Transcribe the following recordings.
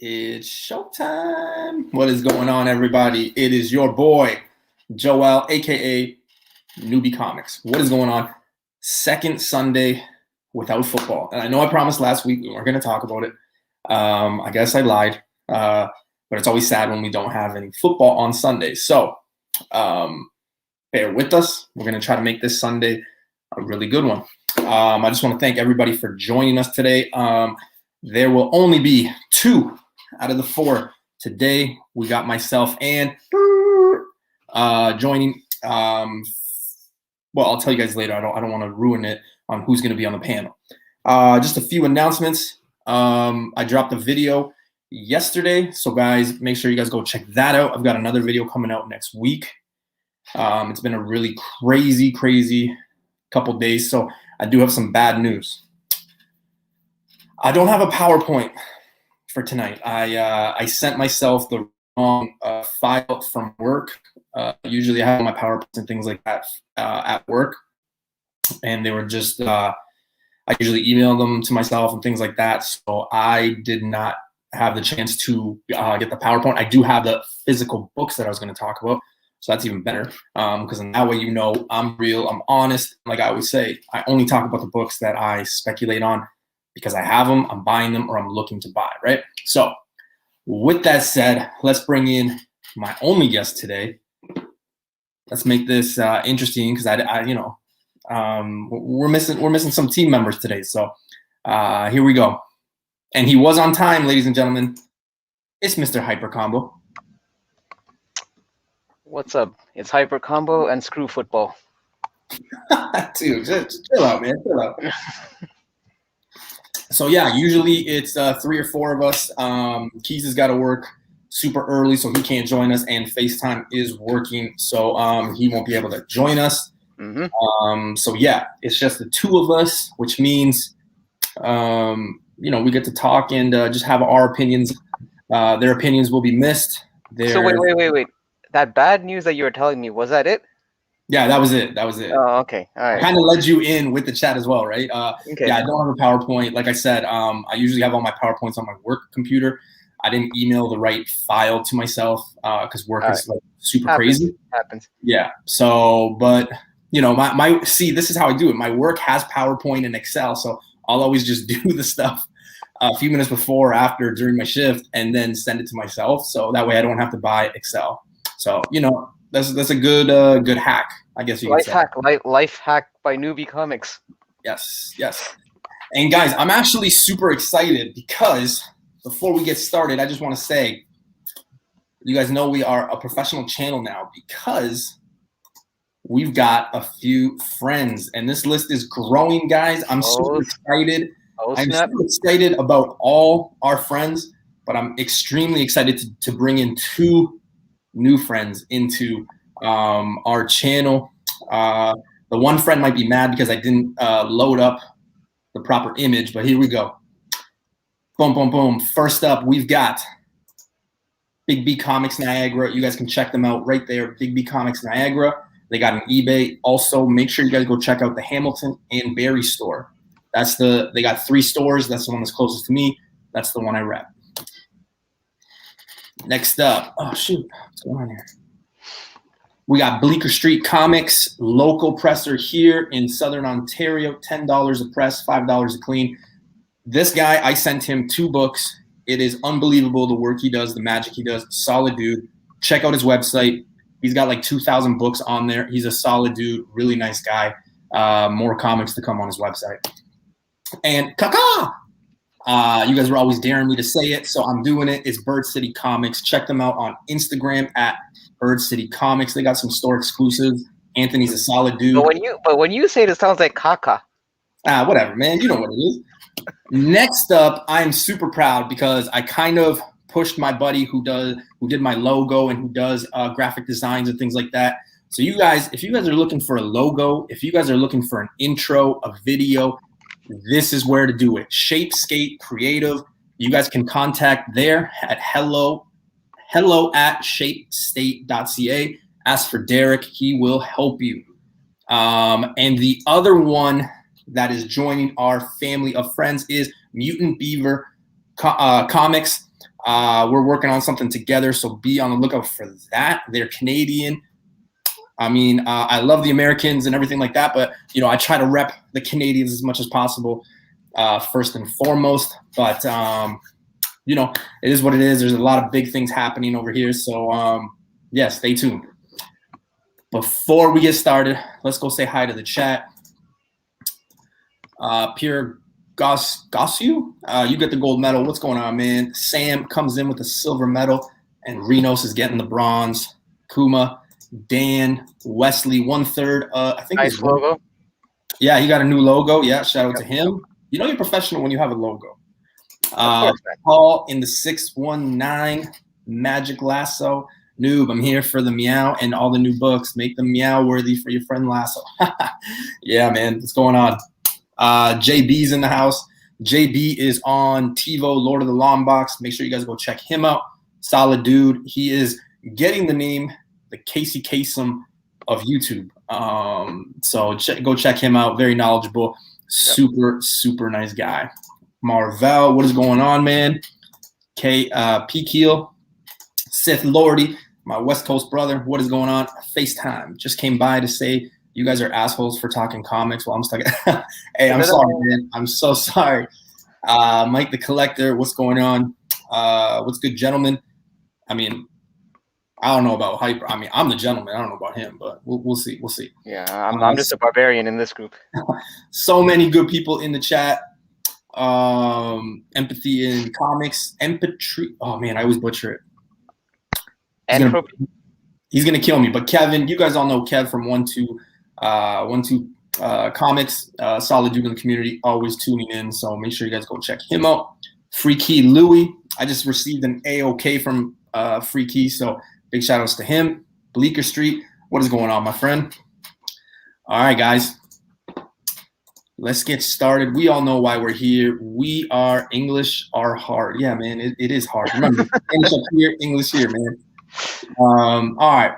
It's showtime. What is going on, everybody? It is your boy, Joel, aka Newbie Comics. What is going on? Second Sunday without football. And I know I promised last week we weren't going to talk about it. I guess I lied. But it's always sad when we don't have any football on Sunday. So bear with us. We're going to try to make this Sunday a really good one. I just want to thank everybody for joining us today. There will only be 2 out of the 4 today. We got myself and joining. Well, I'll tell you guys later. I don't want to ruin it on who's going to be on the panel. Just a few announcements. I dropped a video yesterday, so guys, make sure you guys go check that out. I've got another video coming out next week. It's been a really crazy couple days, so I do have some bad news. I don't have a PowerPoint for tonight. I sent myself the wrong file from work. Usually I have my PowerPoints and things like that at work, and they were just I usually email them to myself and things like that. So I did not have the chance to get the PowerPoint. I do have the physical books that I was going to talk about, so that's even better, because in that way, you know, I'm real, I'm honest. Like I always say, I only talk about the books that I speculate on because I have them, I'm buying them, or I'm looking to buy, right? So with that said, let's bring in my only guest today. Let's make this interesting, because I you know, we're missing some team members today. So here we go. And he was on time, ladies and gentlemen. It's Mr. Hyper Combo. What's up? It's Hyper Combo and Screw Football. Dude, just chill out, man. Chill out. So yeah, usually it's 3 or 4 of us. Keys has got to work super early, so he can't join us, and FaceTime is working, so he won't be able to join us. So yeah, it's just the 2 of us, which means you know, we get to talk and just have our opinions. Their opinions will be missed. So wait. That bad news that you were telling me, was that it? Yeah, that was it. Oh, okay. All right. I kind of led you in with the chat as well, right? Okay. Yeah, I don't have a PowerPoint. Like I said, I usually have all my PowerPoints on my work computer. I didn't email the right file to myself because work is like super crazy. Happens. Yeah. So, but you know, see, this is how I do it. My work has PowerPoint and Excel, so I'll always just do the stuff a few minutes before or after during my shift, and then send it to myself. So that way, I don't have to buy Excel. So you know, that's a good hack, I guess you could say. Life hack by Newbie Comics. Yes. And guys, I'm actually super excited because before we get started, I just want to say, you guys know we are a professional channel now because we've got a few friends, and this list is growing, guys. I'm super excited. I'm super excited about all our friends, but I'm extremely excited to bring in 2 new friends into our channel. The one friend might be mad because I didn't load up the proper image, but here we go. Boom. First up, we've got Big B Comics Niagara. You guys can check them out right there, Big B Comics Niagara. They got an eBay. Also, make sure you guys go check out the Hamilton and Barrie store. They got 3 stores. That's the one that's closest to me. That's the one I rep. Next up, oh shoot, what's going on here? We got Bleecker Street Comics, local presser here in Southern Ontario, $10 a press, $5 a clean. This guy, I sent him 2 books. It is unbelievable the work he does, the magic he does. Solid dude. Check out his website. He's got like 2,000 books on there. He's a solid dude, really nice guy. More comics to come on his website. And Kaka! You guys were always daring me to say it, so I'm doing it. It's Bird City Comics. Check them out on Instagram at Bird City Comics. They got some store exclusives. Anthony's a solid dude. But when you say it, it sounds like Kaka. Whatever, man. You know what it is. Next up, I'm super proud because I kind of pushed my buddy who did my logo and who does graphic designs and things like that. So you guys, if you guys are looking for a logo, if you guys are looking for an intro, a video, this is where to do it. Shapescape Creative. You guys can contact there at hello@shapestate.ca. Ask for Derek. He will help you. And the other one that is joining our family of friends is Mutant Beaver Comics. We're working on something together, so be on the lookout for that. They're Canadian. I mean, I love the Americans and everything like that, but I try to rep the Canadians as much as possible, first and foremost. But it is what it is. There's a lot of big things happening over here, so yeah, stay tuned. Before we get started, let's go say hi to the chat. Pierre Gossiu, you get the gold medal. What's going on, man? Sam comes in with the silver medal, and Renos is getting the bronze. Kuma, Dan, Wesley, 1/3. I think nice logo. Yeah, he got a new logo. Yeah, shout out to him. You're professional when you have a logo. Paul in the 619, Magic Lasso. Noob, I'm here for the meow and all the new books. Make them meow worthy for your friend Lasso. Yeah, man, what's going on? JB's in the house. JB is on TiVo, Lord of the Long Box. Make sure you guys go check him out. Solid dude. He is getting the name the Casey Kasem of YouTube. So go check him out. Very knowledgeable. Super, super nice guy. Marvel, what is going on, man? P. Keel, Sith Lordy, my West Coast brother. What is going on? FaceTime just came by to say you guys are assholes for talking comics while I'm stuck. Hey, I'm sorry, man. I'm so sorry. Mike the Collector, what's going on? What's good, gentlemen? I mean, I don't know about Hyper. I mean, I'm the gentleman. I don't know about him, but we'll see. We'll see. Yeah, I'm just a barbarian in this group. So many good people in the chat. Empathy in comics. Empatry. Oh man, I always butcher it. He's gonna kill me. But Kevin, you guys all know Kev from 1-2 Comics. Solid dude in the community, always tuning in. So make sure you guys go check him out. Free Key Louie. I just received an AOK from Free Key, so big shout outs to him. Bleecker Street. What is going on, my friend? All right, guys. Let's get started. We all know why we're here. We are English are hard. Yeah, man, it is hard. Remember, English up here, English here, man. All right,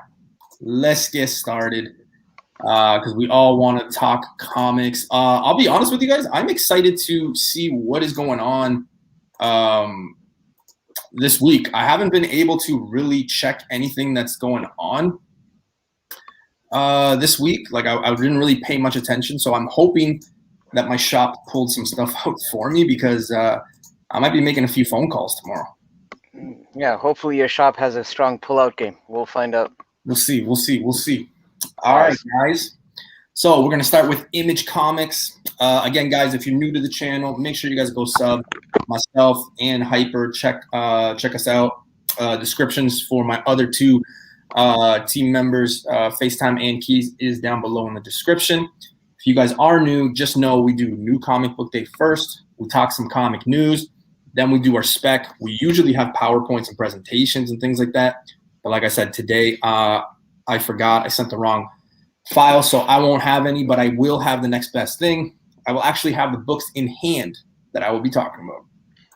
let's get started because we all want to talk comics. I'll be honest with you guys. I'm excited to see what is going on this week. I haven't been able to really check anything that's going on this week. Like I didn't really pay much attention, so I'm hoping that my shop pulled some stuff out for me because I might be making a few phone calls tomorrow. Yeah, hopefully your shop has a strong pull-out game. We'll find out. We'll see. All right, guys. So we're going to start with Image Comics. Again, guys, if you're new to the channel, make sure you guys go sub. Myself and Hyper, check us out. Descriptions for my other two team members, FaceTime and Keys, is down below in the description. If you guys are new, just know we do New Comic Book Day first. We talk some comic news. Then we do our spec. We usually have PowerPoints and presentations and things like that. But like I said, today I forgot. I sent the wrong file, so I won't have any, but I will have the next best thing. I will actually have the books in hand that I will be talking about.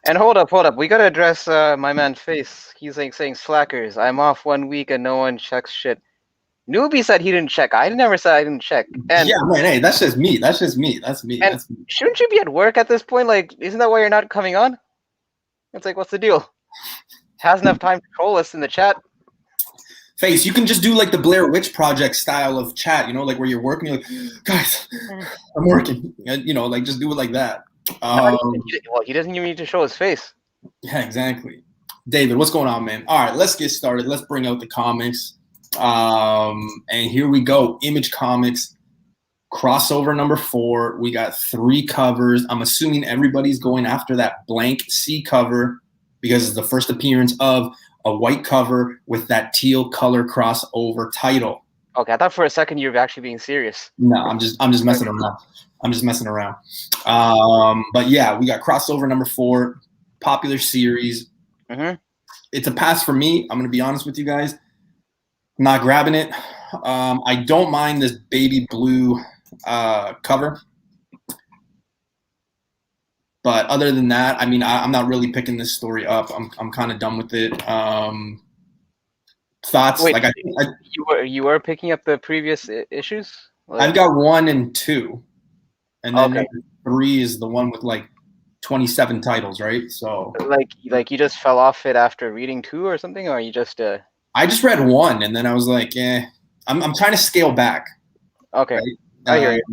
And hold up. We got to address my man Face. He's like saying slackers. I'm off 1 week and no one checks shit. Newbie said he didn't check. I never said I didn't check. And yeah, man, hey, that's just me. That's me. And shouldn't you be at work at this point? Like, isn't that why you're not coming on? It's like, what's the deal? Hasn't enough time to troll us in the chat. Face, you can just do like the Blair Witch Project style of chat, like where you're working, you're like, guys, I'm working. Like just do it like that. Well, he doesn't even need to show his face. Yeah, exactly. David, what's going on, man? All right, let's get started. Let's bring out the comics. And here we go. Image Comics, crossover number 4. We got 3 covers. I'm assuming everybody's going after that blank C cover because it's the first appearance of a white cover with that teal color crossover title. Okay, I thought for a second you were actually being serious. No, I'm just messing around. But yeah, we got crossover number 4, popular series. Mm-hmm. It's a pass for me. I'm gonna be honest with you guys. I'm not grabbing it. I don't mind this baby blue cover. But other than that, I mean, I'm not really picking this story up. I'm kind of done with it. Thoughts? Wait, like you were picking up the previous issues? I've got 1 and 2, and then okay. 3 is the one with like 27 titles, right? So Like you just fell off it after reading 2 or something, or you just I just read 1, and then I was like, I'm trying to scale back, okay. right? I hear you.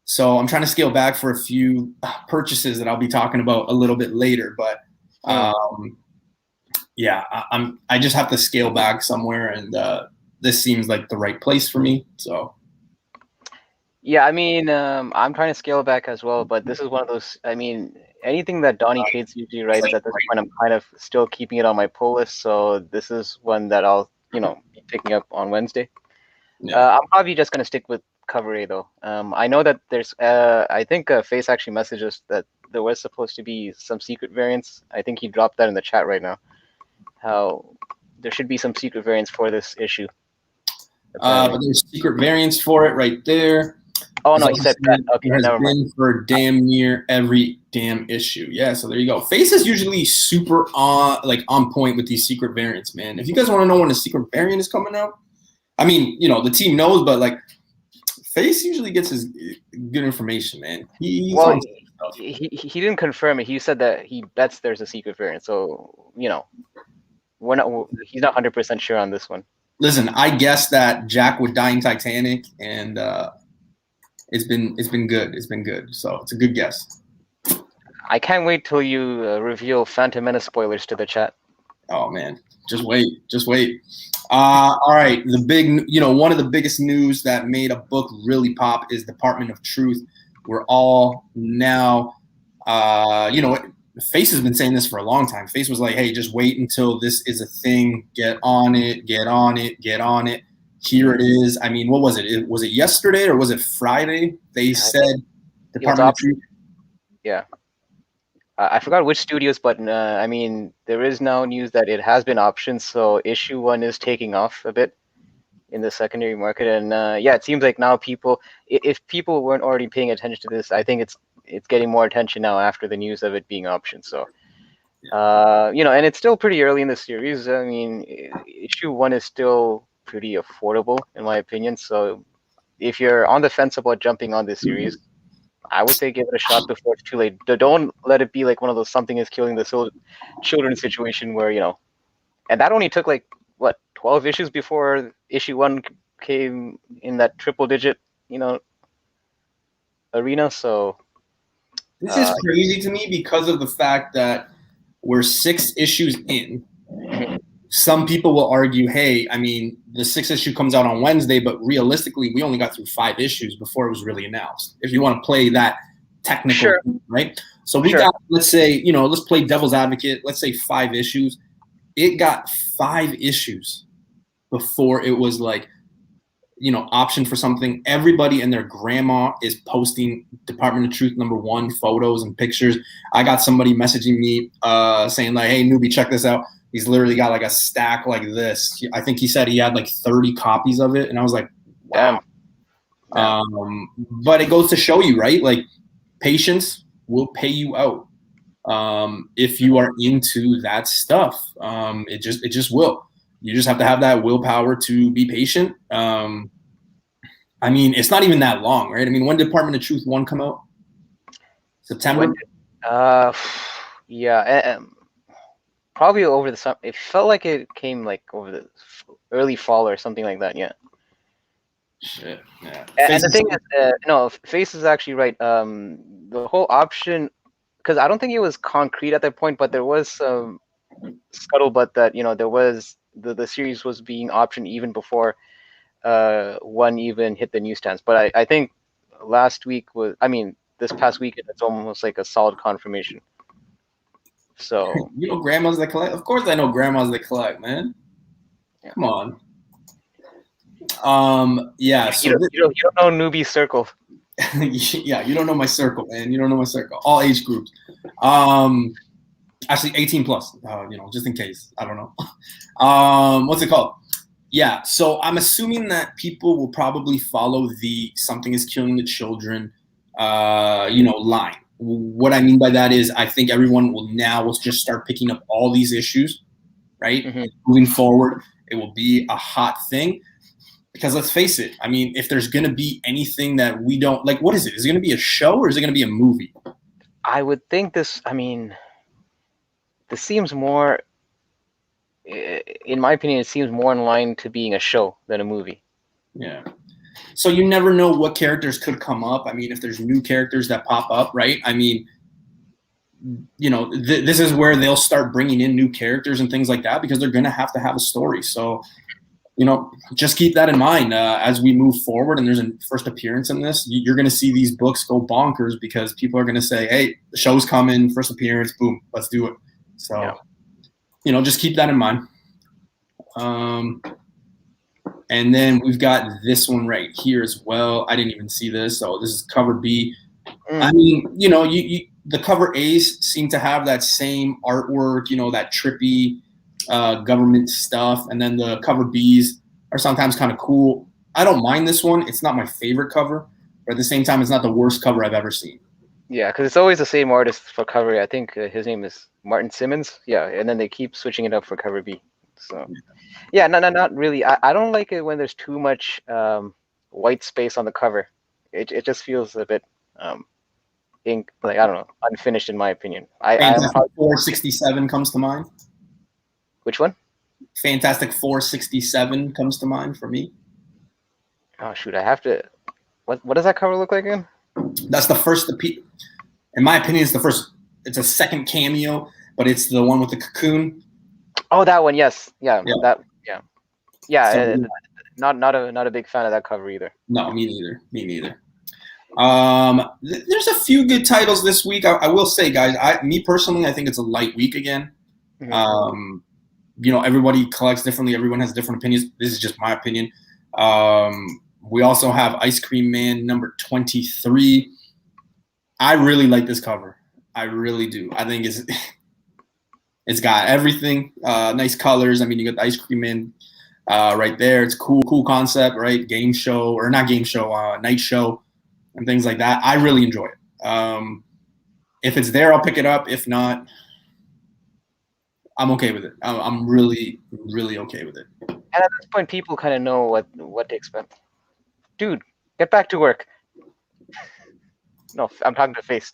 So I'm trying to scale back for a few purchases that I'll be talking about a little bit later. But yeah, I just have to scale back somewhere, and this seems like the right place for me. So Yeah, I mean, I'm trying to scale back as well, but this is one of those. I mean, anything that Donny Cates usually writes at this point, I'm kind of still keeping it on my pull list. So this is one that I'll, be picking up on Wednesday. yeah. I'm probably just gonna stick with cover A though. I know that there's, I think Face actually messaged us that there was supposed to be some secret variants. I think he dropped that in the chat right now. How there should be some secret variants for this issue. But there's secret variants for it right there. Oh no, he said that. Okay, there has never mind. been for damn near every damn issue. Yeah, so there you go. Face is usually super on point with these secret variants, man. If you guys want to know when a secret variant is coming out, I mean, the team knows, but like Face usually gets his good information, man. He didn't confirm it. He said that he bets there's a secret variant. So we're not. He's not 100% sure on this one. Listen, I guess that Jack would die in Titanic, and it's been good. It's been good. So it's a good guess. I can't wait till you reveal Phantom Menace spoilers to the chat. Oh man, just wait. All right, the big, one of the biggest news that made a book really pop is Department of Truth. We're all now, Face has been saying this for a long time. Face was like, hey, just wait until this is a thing. Get on it. Here it is. I mean, what was it? Was it yesterday or was it Friday? They said Department of Truth. Yeah. I forgot which studios, but I mean, there is now news that it has been optioned, so issue 1 is taking off a bit in the secondary market, and yeah, it seems like now if people weren't already paying attention to this, I think it's getting more attention now after the news of it being optioned. So, and it's still pretty early in the series. I mean, issue 1 is still pretty affordable in my opinion. So, if you're on the fence about jumping on this series, I would say give it a shot before it's too late. Don't let it be like one of those something is killing the children situation where, and that only took like, 12 issues before issue 1 came in that triple digit, arena. So this is crazy to me because of the fact that we're 6 issues in. Some people will argue, hey, I mean, the 6th issue comes out on Wednesday, but realistically, we only got through 5 issues before it was really announced. If you want to play that technical, right? So we got, let's say, let's play devil's advocate. Let's say 5 issues. It got 5 issues before it was like, option for something. Everybody and their grandma is posting Department of Truth #1 photos and pictures. I got somebody messaging me saying like, hey, newbie, check this out. He's literally got like a stack like this. I think he said he had like 30 copies of it. And I was like, wow. But it goes to show you, right? Like patience will pay you out. If you are into that stuff, it just will. You just have to have that willpower to be patient. I mean, it's not even that long, right? I mean, when did Department of Truth 1 come out? September? Yeah. Probably over the summer. It felt like it came like over the early fall or something like that. Yeah. Shit. Yeah. And the thing is, Face is actually right. The whole option, because I don't think it was concrete at that point, but there was some scuttlebutt that there was the series was being optioned even before 1 even hit the newsstands. But I think this past weekend, it's almost like a solid confirmation. So grandmas that collect. Of course, I know grandmas that collect, man. Yeah. Come on. Yeah. So you don't know newbie circle. Yeah, you don't know my circle, man. You don't know my circle. All age groups. Actually, 18 plus. Just in case. I don't know. What's it called? Yeah. So I'm assuming that people will probably follow the "something is killing the children," line. What I mean by that is I think everyone will just start picking up all these issues, right? Mm-hmm. Moving forward, it will be a hot thing because let's face it. I mean, if there's going to be anything that we don't like, what is it? Is it going to be a show or is it going to be a movie? I would think this. I mean, this seems more. In my opinion, it seems more in line to being a show than a movie. Yeah. So you never know what characters could come up. I mean, if there's new characters that pop up, right? I mean, this is where they'll start bringing in new characters and things like that because they're going to have a story. So, just keep that in mind as we move forward and there's a first appearance in this. You're going to see these books go bonkers because people are going to say, hey, the show's coming, first appearance, boom, let's do it. So, just keep that in mind. And then we've got this one right here as well. I didn't even see this. So this is cover B. I mean, the cover A's seem to have that same artwork, that trippy government stuff. And then the cover B's are sometimes kind of cool. I don't mind this one. It's not my favorite cover, but at the same time, it's not the worst cover I've ever seen. Yeah, because it's always the same artist for cover A. I think his name is Martin Simmons. Yeah, and then they keep switching it up for cover B. So, yeah, not really. I don't like it when there's too much white space on the cover. It just feels a bit ink, like, I don't know, unfinished in my opinion. Fantastic 467 comes to mind. Which one? Fantastic 467 comes to mind for me. Oh shoot, I have to. What does that cover look like again? That's the first. In my opinion, it's the first. It's a second cameo, but it's the one with the cocoon. Oh, that one. Yes. Yeah. Yeah. So, not a big fan of that cover either. No, me neither. There's a few good titles this week. I will say, guys, me personally, I think it's a light week again. Mm-hmm. Everybody collects differently. Everyone has different opinions. This is just my opinion. We also have Ice Cream Man number 23. I really like this cover. I really do. I think it's got everything. Nice colors. I mean, you got the Ice Cream Man right there. It's cool concept, right? Game show, or not game show, night show, and things like that. I really enjoy it. If it's there, I'll pick it up. If not, I'm okay with it. I'm really, really okay with it. And at this point, people kind of know what to expect. Dude, get back to work. No, I'm talking to Face.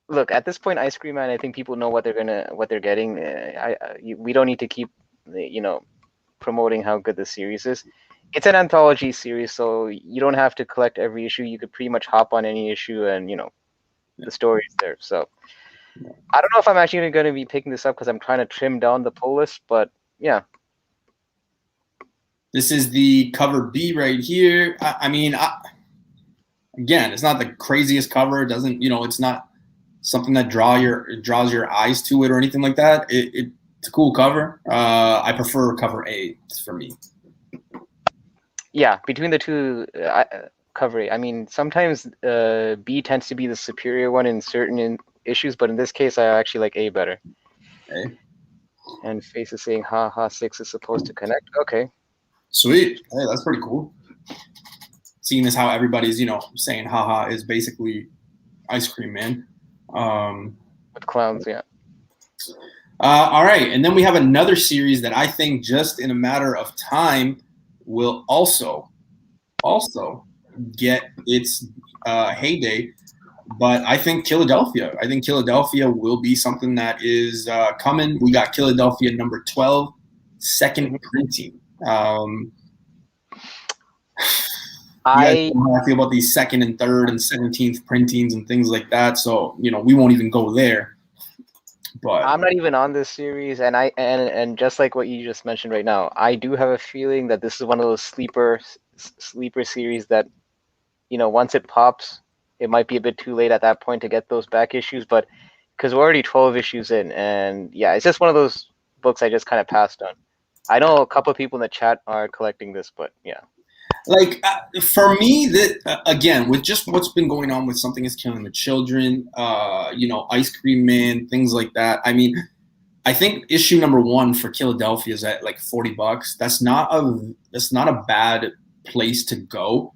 Look, at this point, Ice Cream Man, I think people know what they're getting. We don't need to keep, promoting how good the series is. It's an anthology series, so you don't have to collect every issue. You could pretty much hop on any issue, and the story is there. So I don't know if I'm actually going to be picking this up because I'm trying to trim down the pull list, but yeah. This is the cover B right here. Again, it's not the craziest cover. It doesn't, it's not something that draws your eyes to it or anything like that. It's a cool cover. I prefer cover A for me. Yeah, between the two, cover A. I mean, sometimes B tends to be the superior one in certain issues, but in this case, I actually like A better. Okay. And Face is saying, "Ha 6 is supposed to connect." Okay. Sweet. Hey, that's pretty cool. Seeing as how everybody's, saying haha is basically Ice Cream Man. With clowns, yeah. All right. And then we have another series that I think just in a matter of time will also get its heyday. But I think Philadelphia will be something that is coming. We got Philadelphia number 12, second printing. How I feel about these second and third and 17th printings and things like that. So, we won't even go there. But I'm not even on this series, and just like what you just mentioned right now, I do have a feeling that this is one of those sleeper series that, once it pops, it might be a bit too late at that point to get those back issues. But because we're already 12 issues in, and yeah, it's just one of those books I just kind of passed on. I know a couple of people in the chat are collecting this, but yeah. Like for me, that again, with just what's been going on with Something Is Killing the Children, Ice Cream Man, things like that. I mean, I think issue number 1 for Philadelphia is at like $40. That's not a bad place to go.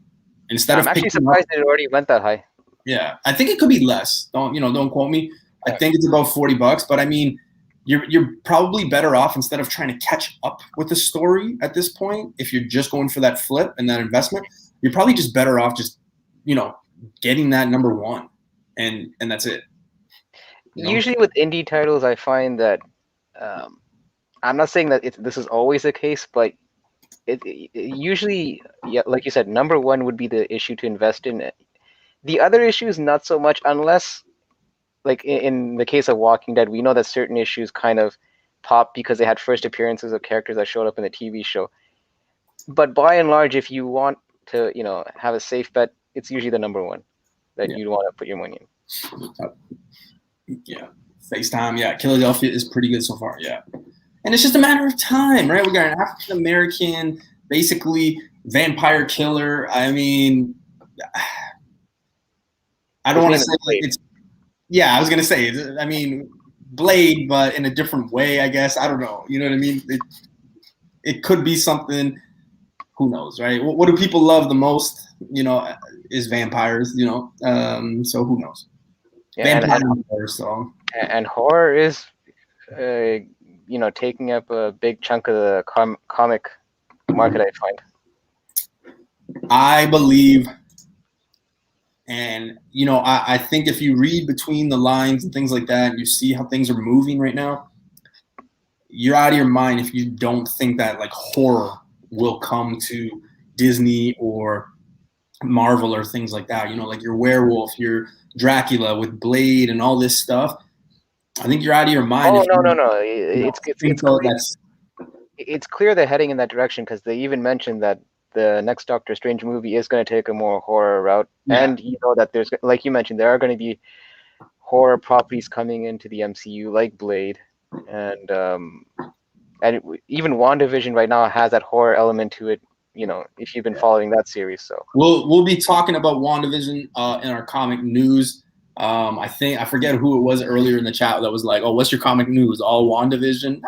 Instead I'm actually surprised it already went that high. Yeah, I think it could be less. Don't quote me. I think it's about $40, but I mean, you're probably better off instead of trying to catch up with the story at this point. If you're just going for that flip and that investment, you're probably just better off just, getting that number 1 and that's it. You know? Usually with indie titles, I find that I'm not saying that this is always the case, but it usually, yeah, like you said, number one would be the issue to invest in. The other issues, not so much, unless like in the case of Walking Dead, we know that certain issues kind of pop because they had first appearances of characters that showed up in the TV show. But by and large, if you want to, have a safe bet, it's usually the number one that Yeah. you'd want to put your money in. Yeah. FaceTime. Yeah. Philadelphia is pretty good so far. Yeah. And it's just a matter of time, right? We got an African American, basically vampire killer. I mean, I don't want to say it's. Yeah, I was gonna say. I mean, Blade, but in a different way, I guess. I don't know. You know what I mean? It could be something. Who knows, right? What do people love the most? Is vampires. So who knows? Yeah, Vampire so. And horror is, taking up a big chunk of the comic market, I find. I believe. And, I think if you read between the lines and things like that, and you see how things are moving right now, you're out of your mind if you don't think that like horror will come to Disney or Marvel or things like that. Like your werewolf, your Dracula with Blade and all this stuff. I think you're out of your mind. Oh, no. It's clear they're heading in that direction because they even mentioned that the next Doctor Strange movie is going to take a more horror route. Yeah. And that there's, like you mentioned, there are going to be horror properties coming into the MCU like Blade, and even WandaVision right now has that horror element to it. If you've been following that series, so we'll be talking about WandaVision in our comic news. I forget who it was earlier in the chat that was like, "Oh, what's your comic news? All WandaVision?"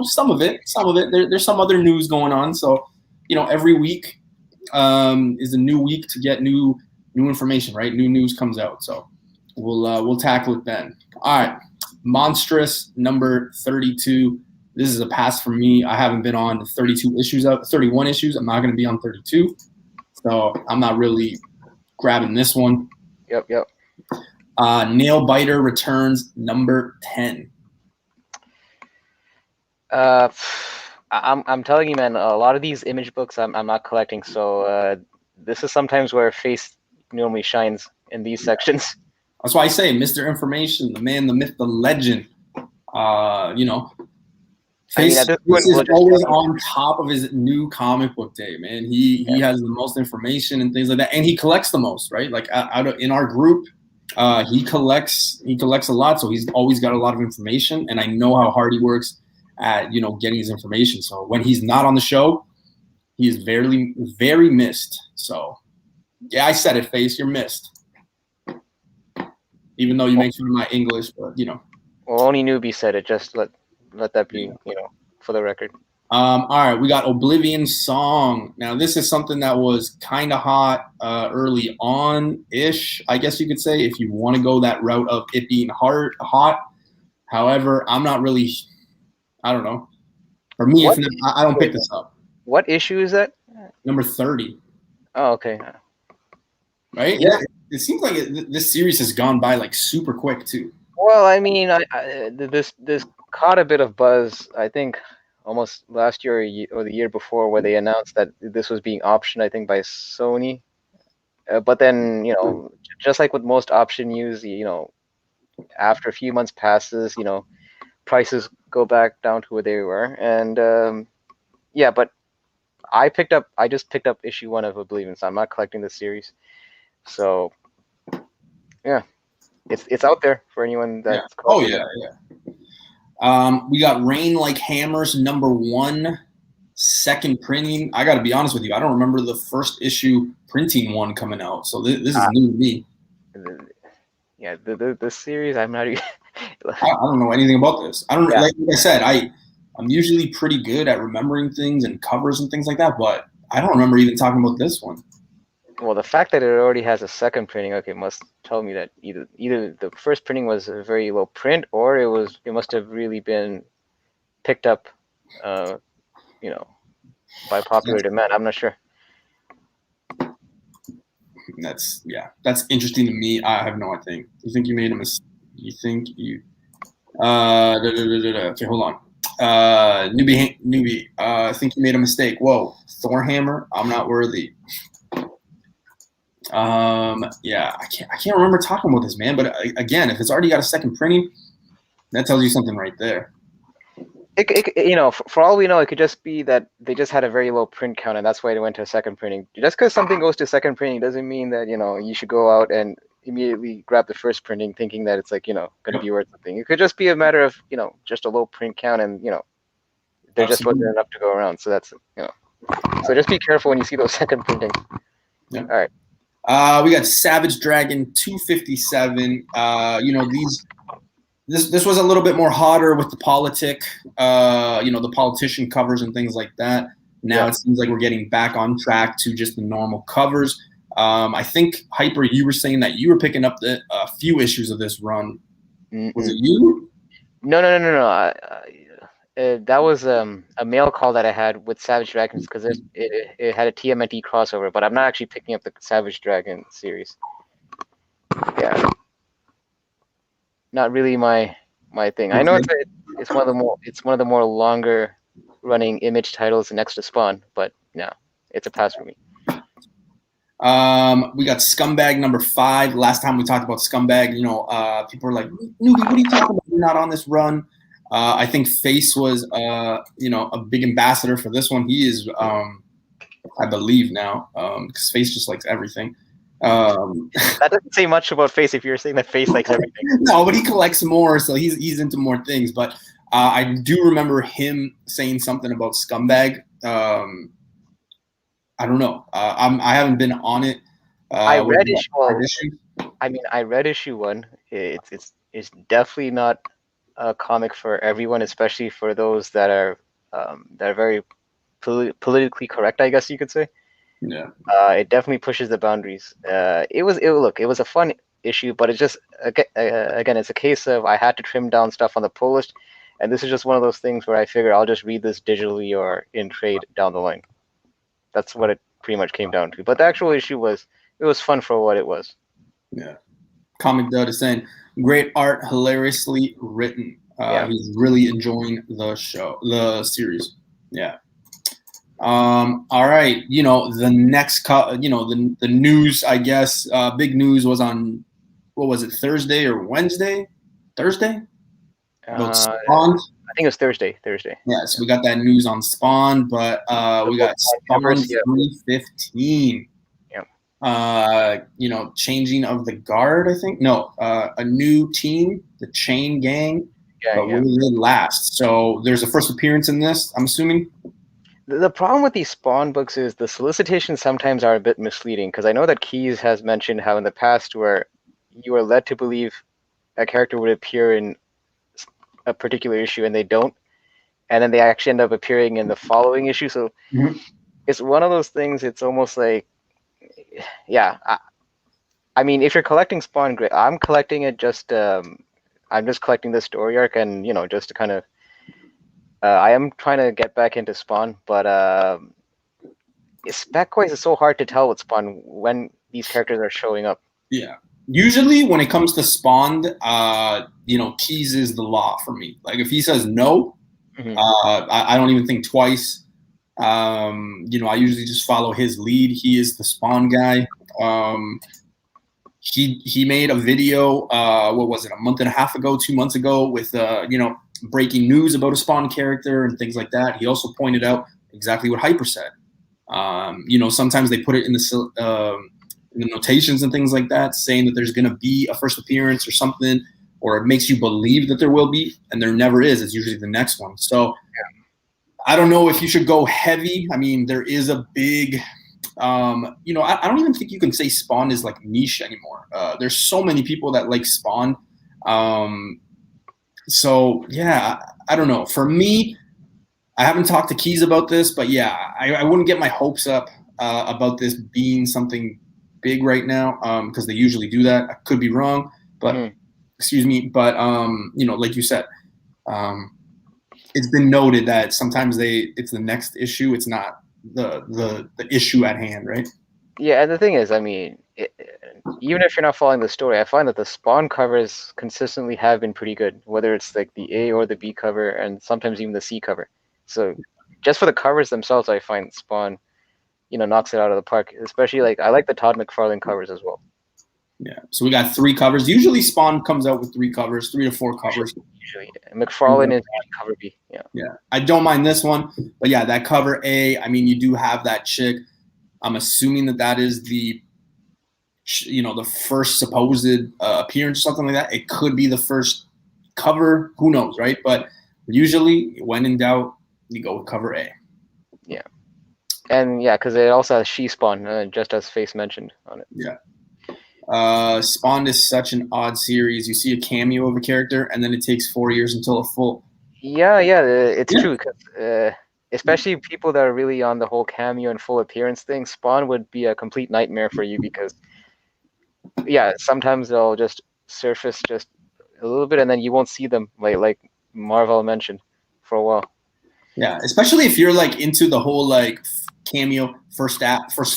Some of it. There's some other news going on. So, every week is a new week to get new information, right? New news comes out. So we'll tackle it then. All right, Monstrous number 32. This is a pass for me. I haven't been on 31 issues. I'm not going to be on 32, so I'm not really grabbing this one. Yep. Nail Biter returns number 10. I'm telling you, man, a lot of these image books I'm not collecting, so this is sometimes where Face normally shines in these sections. That's why I say Mr. Information, the man, the myth, the legend. Face is always on top of his new comic book day, man. He has the most information and things like that, and he collects the most, right? Like in our group, he collects a lot, so he's always got a lot of information, and I know how hard he works at getting his information. So when he's not on the show, he is very, very missed. So yeah, I said it, Face, you're missed. Even though you make fun of my English, but Well, only newbie said it. Just let that be, for the record. All right, we got Oblivion Song. Now, this is something that was kind of hot early on-ish, I guess you could say, if you want to go that route of it being hot. However, I'm not really, I don't know. For me, I don't pick this up. What issue is that? Number 30. Oh, okay. Right? Yeah. It seems like this series has gone by like super quick too. Well, I mean, this caught a bit of buzz, I think, almost last year or the year before, where they announced that this was being optioned, I think, by Sony. But then, just like with most option news, after a few months passes, prices go back down to where they were. And but I just picked up issue 1 of Oblivion, so I'm not collecting the series. So yeah, it's out there for anyone that's we got Rain Like Hammers number 1, second printing. I got to be honest with you, I don't remember the first issue printing one coming out, so this is new to me. Yeah, this series, I'm not even I don't know anything about this. I don't like I said, I'm usually pretty good at remembering things and covers and things like that, but I don't remember even talking about this one. Well, the fact that it already has a second printing, must tell me that either the first printing was a very low print, or it must have really been picked up, by popular demand. I'm not sure. That's interesting to me. I have no idea. You think you made a mistake? You think you okay, hold on. Newbie. I think you made a mistake. Whoa, Thorhammer. I'm not worthy. Yeah, I can't remember talking about this, man. But again, if it's already got a second printing, that tells you something right there. For all we know, it could just be that they just had a very low print count, and that's why they went to a second printing. Just because something goes to second printing doesn't mean that you should go out and immediately grab the first printing, thinking that it's like going to be worth something. It could just be a matter of just a low print count, and there just wasn't enough to go around. So that's so just be careful when you see those second printings. Yeah. All right. We got Savage Dragon 257. This was a little bit more hotter with the politic, the politician covers and things like that. Now It seems like we're getting back on track to just the normal covers. I think, Hyper, you were saying that you were picking up a few issues of this run. Was it you? No. That was a mail call that I had with Savage Dragons because it had a TMNT crossover, but I'm not actually picking up the Savage Dragon series. Yeah, not really my thing. I know it's one of the more longer running Image titles next to Spawn, but no, it's a pass for me. We got Scumbag number 5. Last time we talked about Scumbag, people were like, "Newbie, what are you talking about? You're not on this run." I think Face was, a big ambassador for this one. He is, I believe now, because Face just likes everything. That doesn't say much about Face if you're saying that Face likes everything. No, but he collects more, so he's into more things. But I do remember him saying something about Scumbag. I don't know. I haven't been on it. I read issue 1. I read issue 1. It's definitely not a comic for everyone, especially for those that are very politically correct, I guess you could say. Yeah. It definitely pushes the boundaries. It was a fun issue, but it's just again, it's a case of I had to trim down stuff on the pull list, and this is just one of those things where I figure I'll just read this digitally or in trade down the line. That's what it pretty much came down to. But the actual issue was fun for what it was. Yeah. Comic Dud is saying, great art, hilariously written. He's really enjoying the series. Yeah. All right. The next, the news, I guess, big news was on, what was it, Thursday or Wednesday? Thursday? About Spawn. I think it was Thursday. Yeah, so we got that news on Spawn, but we got Spawn 315. Changing of the guard, I think. No, a new team, the Chain Gang, but will they last? So there's a first appearance in this, I'm assuming. The problem with these Spawn books is the solicitations sometimes are a bit misleading, because I know that Keys has mentioned how in the past where you are led to believe a character would appear in a particular issue and they don't, and then they actually end up appearing in the following issue. So it's one of those things. It's almost like, I mean, if you're collecting Spawn, great. I'm collecting it just I'm just collecting the story arc, and just to kind of I am trying to get back into Spawn, but spec-wise it's so hard to tell with Spawn when these characters are showing up. Yeah. Usually when it comes to Spawn, Keys is the law for me. Like if he says no, I don't even think twice. I usually just follow his lead. He is the Spawn guy. He made a video, what was it, a month and a half ago, 2 months ago, with breaking news about a Spawn character and things like that. He also pointed out exactly what Hyper said. Sometimes they put it in the notations and things like that, saying that there's going to be a first appearance or something, or it makes you believe that there will be, and there never is. It's usually the next one. So I don't know if you should go heavy. I mean, there is a big, I don't even think you can say Spawn is like niche anymore. There's so many people that like Spawn. So yeah, I don't know. For me, I haven't talked to Keys about this, but yeah, I wouldn't get my hopes up about this being something big right now, because they usually do that. I could be wrong, but excuse me. But like you said, it's been noted that sometimes it's the next issue. It's not the issue at hand, right? Yeah, and the thing is, I mean, even if you're not following the story, I find that the Spawn covers consistently have been pretty good, whether it's like the A or the B cover, and sometimes even the C cover. So just for the covers themselves, I find Spawn, knocks it out of the park. Especially like I like the Todd McFarlane covers as well. Yeah. So we got 3 covers. Usually Spawn comes out with 3 covers, 3 to 4 covers. Usually, McFarlane is cover B. Yeah. Yeah. I don't mind this one, but yeah, that cover A. I mean, you do have that chick. I'm assuming that is the the first supposed appearance, something like that. It could be the first cover. Who knows, right? But usually, when in doubt, you go with cover A. Yeah. And yeah, because it also has She Spawn, just as Face mentioned on it. Yeah. Spawn is such an odd series. You see a cameo of a character, and then it takes 4 years until a full. Yeah, it's true. Cause, especially people that are really on the whole cameo and full appearance thing, Spawn would be a complete nightmare for you because, yeah, sometimes they'll just surface just a little bit, and then you won't see them, like Marvel mentioned, for a while. Yeah, especially if you're like into the whole like cameo first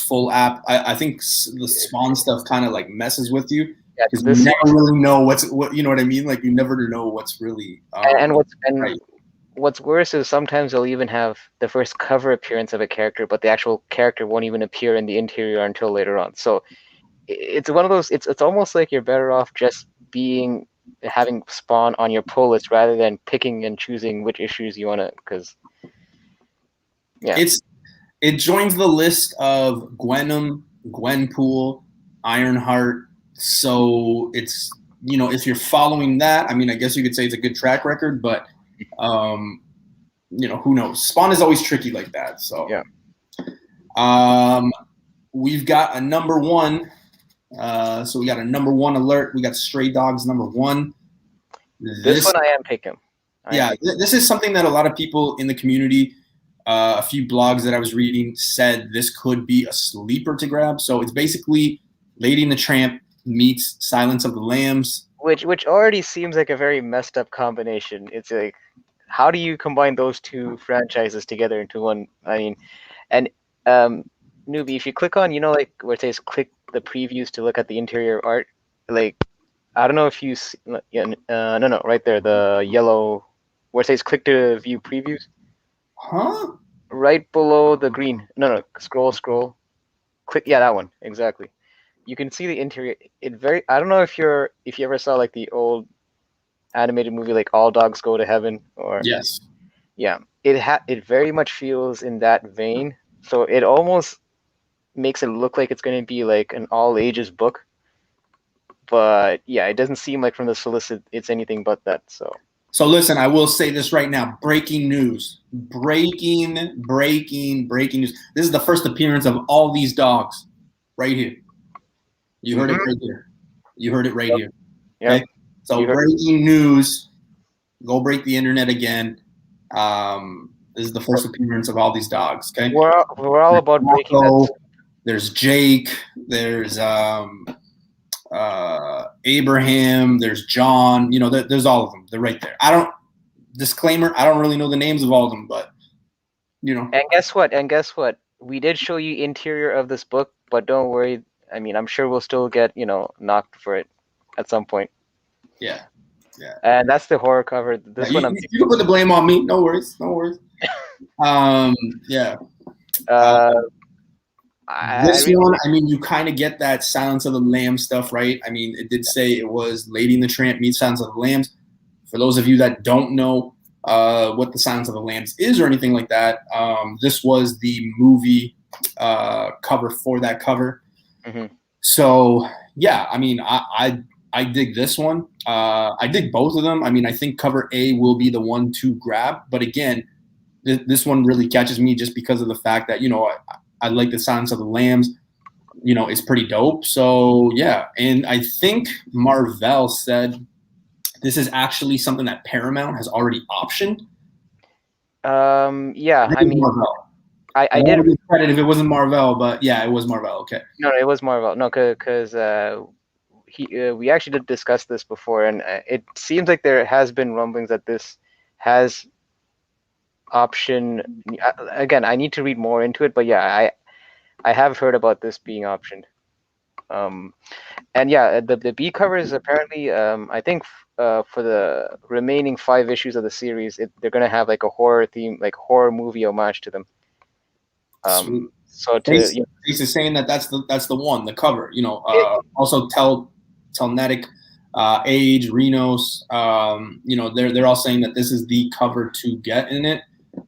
full app. I think the Spawn stuff kind of like messes with you Yeah, because you never really know what you know what I mean. Like you never know what's really. What's worse is sometimes they'll even have the first cover appearance of a character, but the actual character won't even appear in the interior until later on. So it's one of those. It's almost like you're better off just having Spawn on your pull list rather than picking and choosing which issues you want to. Because yeah, it joins the list of Gwenpool, Ironheart. So it's if you're following that, I mean, I guess you could say it's a good track record, but who knows? Spawn is always tricky like that. So yeah. We've got a number 1. So we got a number 1 alert. We got Stray Dogs number 1. This one I am picking. This is something that a lot of people in the community, a few blogs that I was reading said this could be a sleeper to grab. So it's basically Lady and the Tramp meets Silence of the Lambs. Which already seems like a very messed up combination. It's like, how do you combine those two franchises together into one? I mean, and newbie, if you click on, like where it says click the previews to look at the interior art, like, I don't know if you see, no, right there, the yellow, where it says click to view previews. Huh? Right below the green. No, scroll. Click, yeah, that one, exactly. You can see the interior. I don't know if you ever saw like the old animated movie like All Dogs Go to Heaven, or yes, yeah, it very much feels in that vein. So it almost makes it look like it's going to be like an all ages book, but yeah, it doesn't seem like from the solicit it's anything but that. So listen, I will say this right now. Breaking news. Breaking news. This is the first appearance of all these dogs right here. You heard it right here. You heard it right here. Okay. Yep. So breaking news. Go break the internet again. This is the first appearance of all these dogs. Okay. We're all about breaking that. There's Jake. There's Abraham. There's John. There's all of them. They're right there. I don't really know the names of all of them, but And guess what? We did show you interior of this book, but don't worry. I mean, I'm sure we'll still get knocked for it at some point. Yeah. And that's the horror cover. This one, you can put the blame on me. No worries. Yeah. This one, I mean, you kind of get that Silence of the Lambs stuff, right? I mean, it did say it was Lady and the Tramp meets Silence of the Lambs. For those of you that don't know what the Silence of the Lambs is or anything like that, this was the movie cover for that cover. Mm-hmm. So yeah, I mean, I dig this one. I dig both of them. I mean, I think cover A will be the one to grab, but again, this one really catches me just because of the fact that I like the Silence of the Lambs. It's pretty dope. So yeah, and I think Marvel said this is actually something that Paramount has already optioned. Yeah, I mean, Marvel. I did give credit if it wasn't Marvel, but yeah, it was Marvel. Okay. No, it was Marvel. No, because we actually did discuss this before, and it seems like there has been rumblings that this has option. Again, I need to read more into it, but yeah, I have heard about this being optioned. And yeah, the B covers apparently, I think for the remaining 5 issues of the series, they're gonna have like a horror theme, like horror movie homage to them. Sweet. So Face is saying that that's the one, the cover. Also Telnetic, Age, Renos. They're all saying that this is the cover to get in it.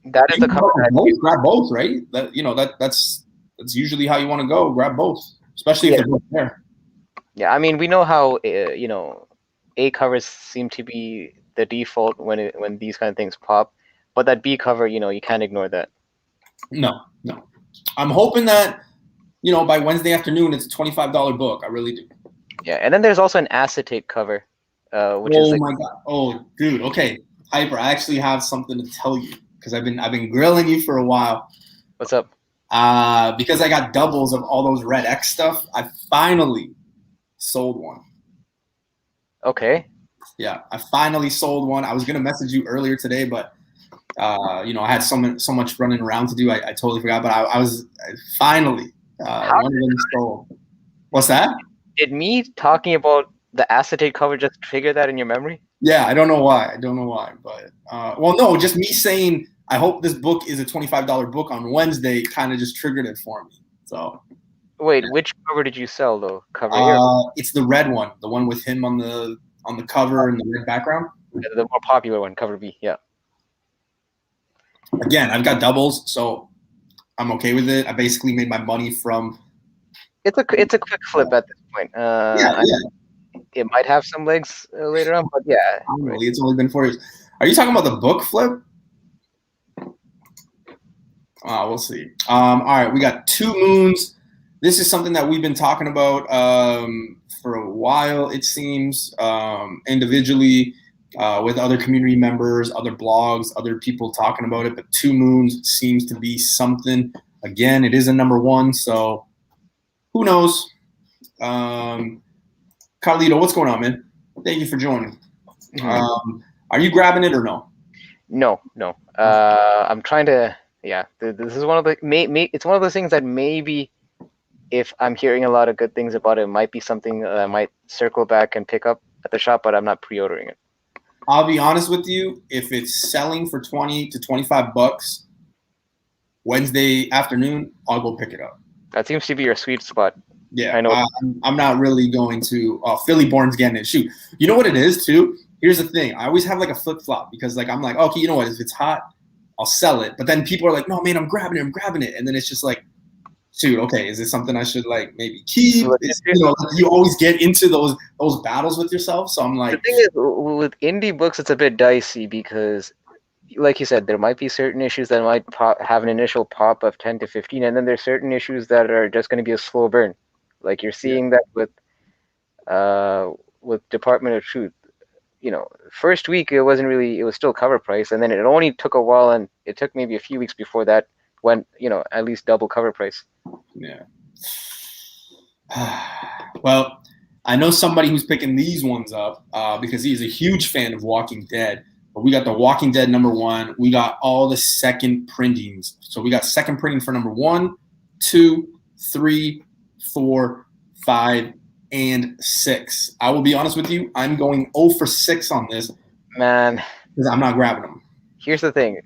That is the cover. Grab both, right? That's usually how you want to go. Grab both, especially if they're both there. Yeah, I mean, we know how A covers seem to be the default when these kind of things pop, but that B cover, you can't ignore that. No. I'm hoping that by Wednesday afternoon it's a $25 book. I really do. Yeah, and then there's also an acetate cover, which is. Oh my god! Oh, dude. Okay, Hyper. I actually have something to tell you because I've been grilling you for a while. What's up? Because I got doubles of all those Red X stuff. I finally sold one. Okay. Yeah, I finally sold one. I was gonna message you earlier today, but I had so much running around to do. I totally forgot. But I was finally one of them sold. What's that? Did me talking about the acetate cover just trigger that in your memory? Yeah, I don't know why, but no, just me saying I hope this book is a $25 book on Wednesday kind of just triggered it for me. So wait, which cover did you sell though? Cover here? It's the red one, the one with him on the cover and the red background. The more popular one, cover B. Yeah. Again, I've got doubles, so I'm okay with it. I basically made my money from. It's a quick flip at this point. Yeah. It might have some legs later on, but yeah. Right. It's only been 4 years. Are you talking about the book flip? We'll see. All right, we got Two Moons. This is something that we've been talking about for a while, it seems, individually with other community members, other blogs, other people talking about it. But Two Moons seems to be something. Again, it is a #1, so who knows? Carlito, what's going on, man? Thank you for joining. Are you grabbing it or no? No. I'm trying to. Yeah, this is one of the. It's one of those things that maybe, if I'm hearing a lot of good things about it might be something that I might circle back and pick up at the shop, but I'm not pre-ordering it. I'll be honest with you. If it's selling for $20 to $25 Wednesday afternoon, I'll go pick it up. That seems to be your sweet spot. Yeah, I know. I'm not really going to. Philly Born's getting it. Shoot, you know what it is too. Here's the thing. I always have like a flip flop because like I'm like, okay, you know what? If it's hot, I'll sell it. But then people are like, no, man, I'm grabbing it. And then it's just like, shoot, okay, is it something I should like maybe keep? You always get into those battles with yourself. So I'm like, the thing is, with indie books, it's a bit dicey because, like you said, there might be certain issues that might have an initial pop of 10 to 15, and then there's certain issues that are just going to be a slow burn. Like you're seeing that with Department of Truth. First week it was still cover price, and then it only took a while, and it took maybe a few weeks before that went, at least double cover price. Yeah. Well, I know somebody who's picking these ones up because he's a huge fan of Walking Dead. But we got the Walking Dead #1. We got all the second printings. So we got second printing for #1, 2, 3, 4, 5, and 6. I will be honest with you. I'm going 0 for 6 on this. Man. Because I'm not grabbing them. Here's the thing.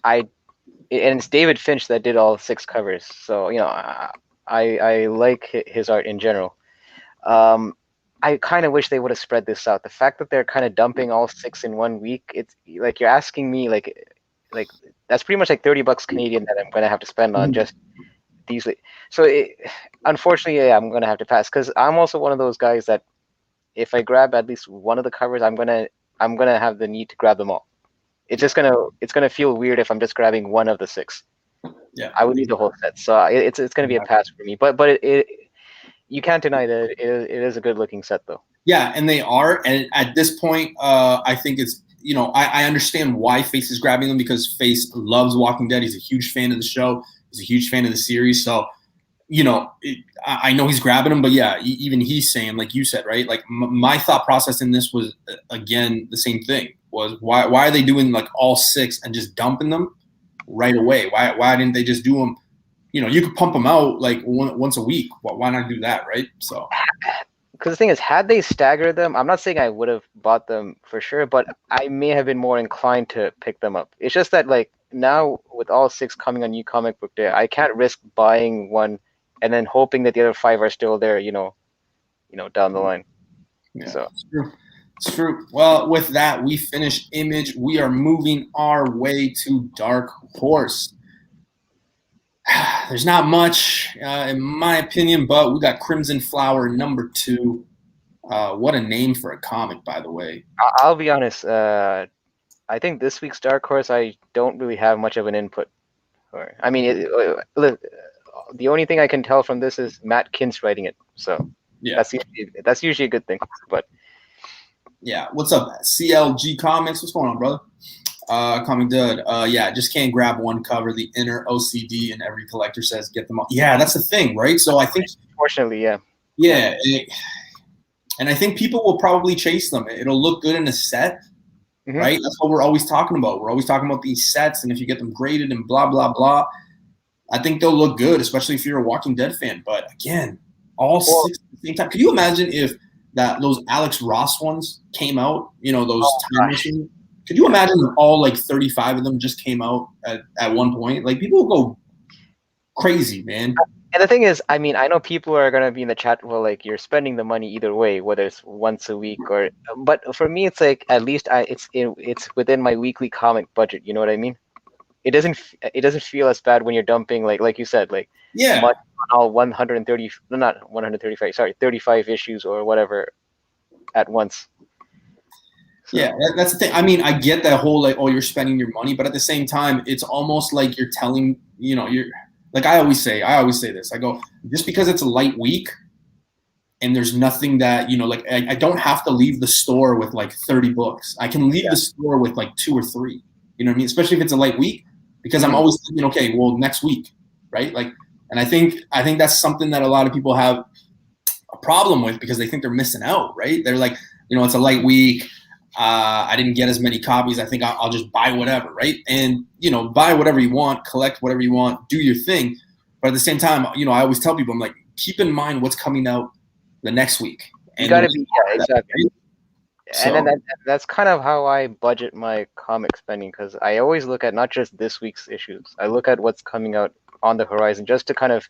And it's David Finch that did all 6 covers. So, I like his art in general. I kind of wish they would have spread this out. The fact that they're kind of dumping all 6 in 1 week, it's like you're asking me like that's pretty much like $30 Canadian that I'm going to have to spend on just these. So unfortunately, yeah, I'm going to have to pass because I'm also one of those guys that if I grab at least one of the covers, I'm gonna have the need to grab them all. It's gonna feel weird if I'm just grabbing one of the 6. Yeah, I would need the whole set. So it's going to be a pass for me. But you can't deny that it is a good looking set though. Yeah, and they are. And at this point, I think it's I understand why Face is grabbing them because Face loves Walking Dead. He's a huge fan of the show. He's a huge fan of the series. So I know he's grabbing them, but yeah, even he's saying, like you said, right? Like my thought process in this was again the same thing. Was why are they doing like all 6 and just dumping them right away? Why didn't they just do them you could pump them out like once a week. Well, why not do that, right? So because the thing is, had they staggered them, I'm not saying I would have bought them for sure, but I may have been more inclined to pick them up. It's just that like now with all 6 coming on New Comic Book Day, I can't risk buying one and then hoping that the other 5 are still there, down the line. yeah, So it's true. It's true. Well, with that, we finish Image. We are moving our way to Dark Horse. There's not much, in my opinion, but we got Crimson Flower #2. What a name for a comic, by the way. I'll be honest. I think this week's Dark Horse, I don't really have much of an input. I mean, the only thing I can tell from this is Matt Kintz writing it, so Yeah, that's usually a good thing. But yeah. What's up, CLG Comics? What's going on, brother? Comic Dud. Yeah, just can't grab one cover. The inner OCD, and every collector says get them all. Yeah, that's the thing, right? So I think, fortunately, yeah. yeah, and I think people will probably chase them. It'll look good in a set, right? That's what we're always talking about. We're always talking about these sets, and if you get them graded and blah blah blah, I think they'll look good, especially if you're a Walking Dead fan. But again, all 6 at the same time. Could you imagine if those Alex Ross ones came out? Those time machines. Could you imagine if all like 35 of them just came out at one point? Like people will go crazy, man. And the thing is, I mean, I know people are gonna be in the chat. Well, like you're spending the money either way, whether it's once a week or. But for me, it's like at least it's within my weekly comic budget. You know what I mean? It doesn't feel as bad when you're dumping like you said, like much on all 130, not 135, sorry, 35 issues or whatever at once. So. Yeah, that's the thing. I mean, I get that whole like, oh, you're spending your money, but at the same time, it's almost like you're telling, you're like I always say this. I go, just because it's a light week and there's nothing that, like I don't have to leave the store with like 30 books. I can leave the store with like 2 or 3. You know what I mean? Especially if it's a light week, because I'm always thinking, okay, well, next week, right? Like, and I think that's something that a lot of people have a problem with because they think they're missing out, right? They're like, it's a light week. I didn't get as many copies. I think I'll just buy whatever, right? And, buy whatever you want, collect whatever you want, do your thing. But at the same time, I always tell people, I'm like, keep in mind what's coming out the next week. And you got to be, exactly. Right? And then that's kind of how I budget my comic spending, because I always look at not just this week's issues. I look at what's coming out on the horizon just to kind of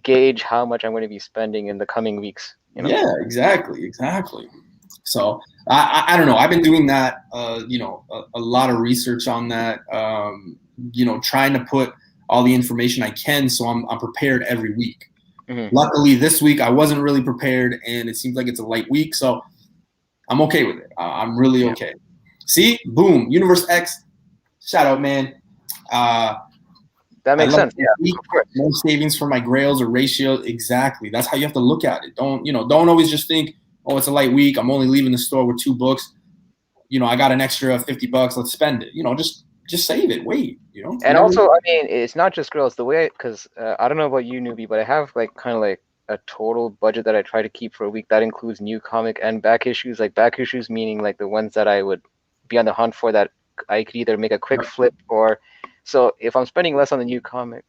gauge how much I'm going to be spending in the coming weeks. Yeah, exactly. So I don't know. I've been doing that, a lot of research on that, trying to put all the information I can so I'm prepared every week. Luckily, this week I wasn't really prepared, and it seems like it's a light week, so I'm okay with it. I'm really okay. See? Boom. Universe X. Shout out, man. That makes sense. Yeah, of course. No savings for my grails or ratios. Exactly. That's how you have to look at it. Don't always just think, oh, it's a light week. I'm only leaving the store with 2 books. I got an extra $50. Let's spend it. Just save it. Wait, And also, I mean, it's not just grails. The way, because I don't know about you, newbie, but I have like kind of like a total budget that I try to keep for a week. That includes new comic and back issues. Like back issues meaning like the ones that I would be on the hunt for that I could either make a quick flip or. So if I'm spending less on the new comic,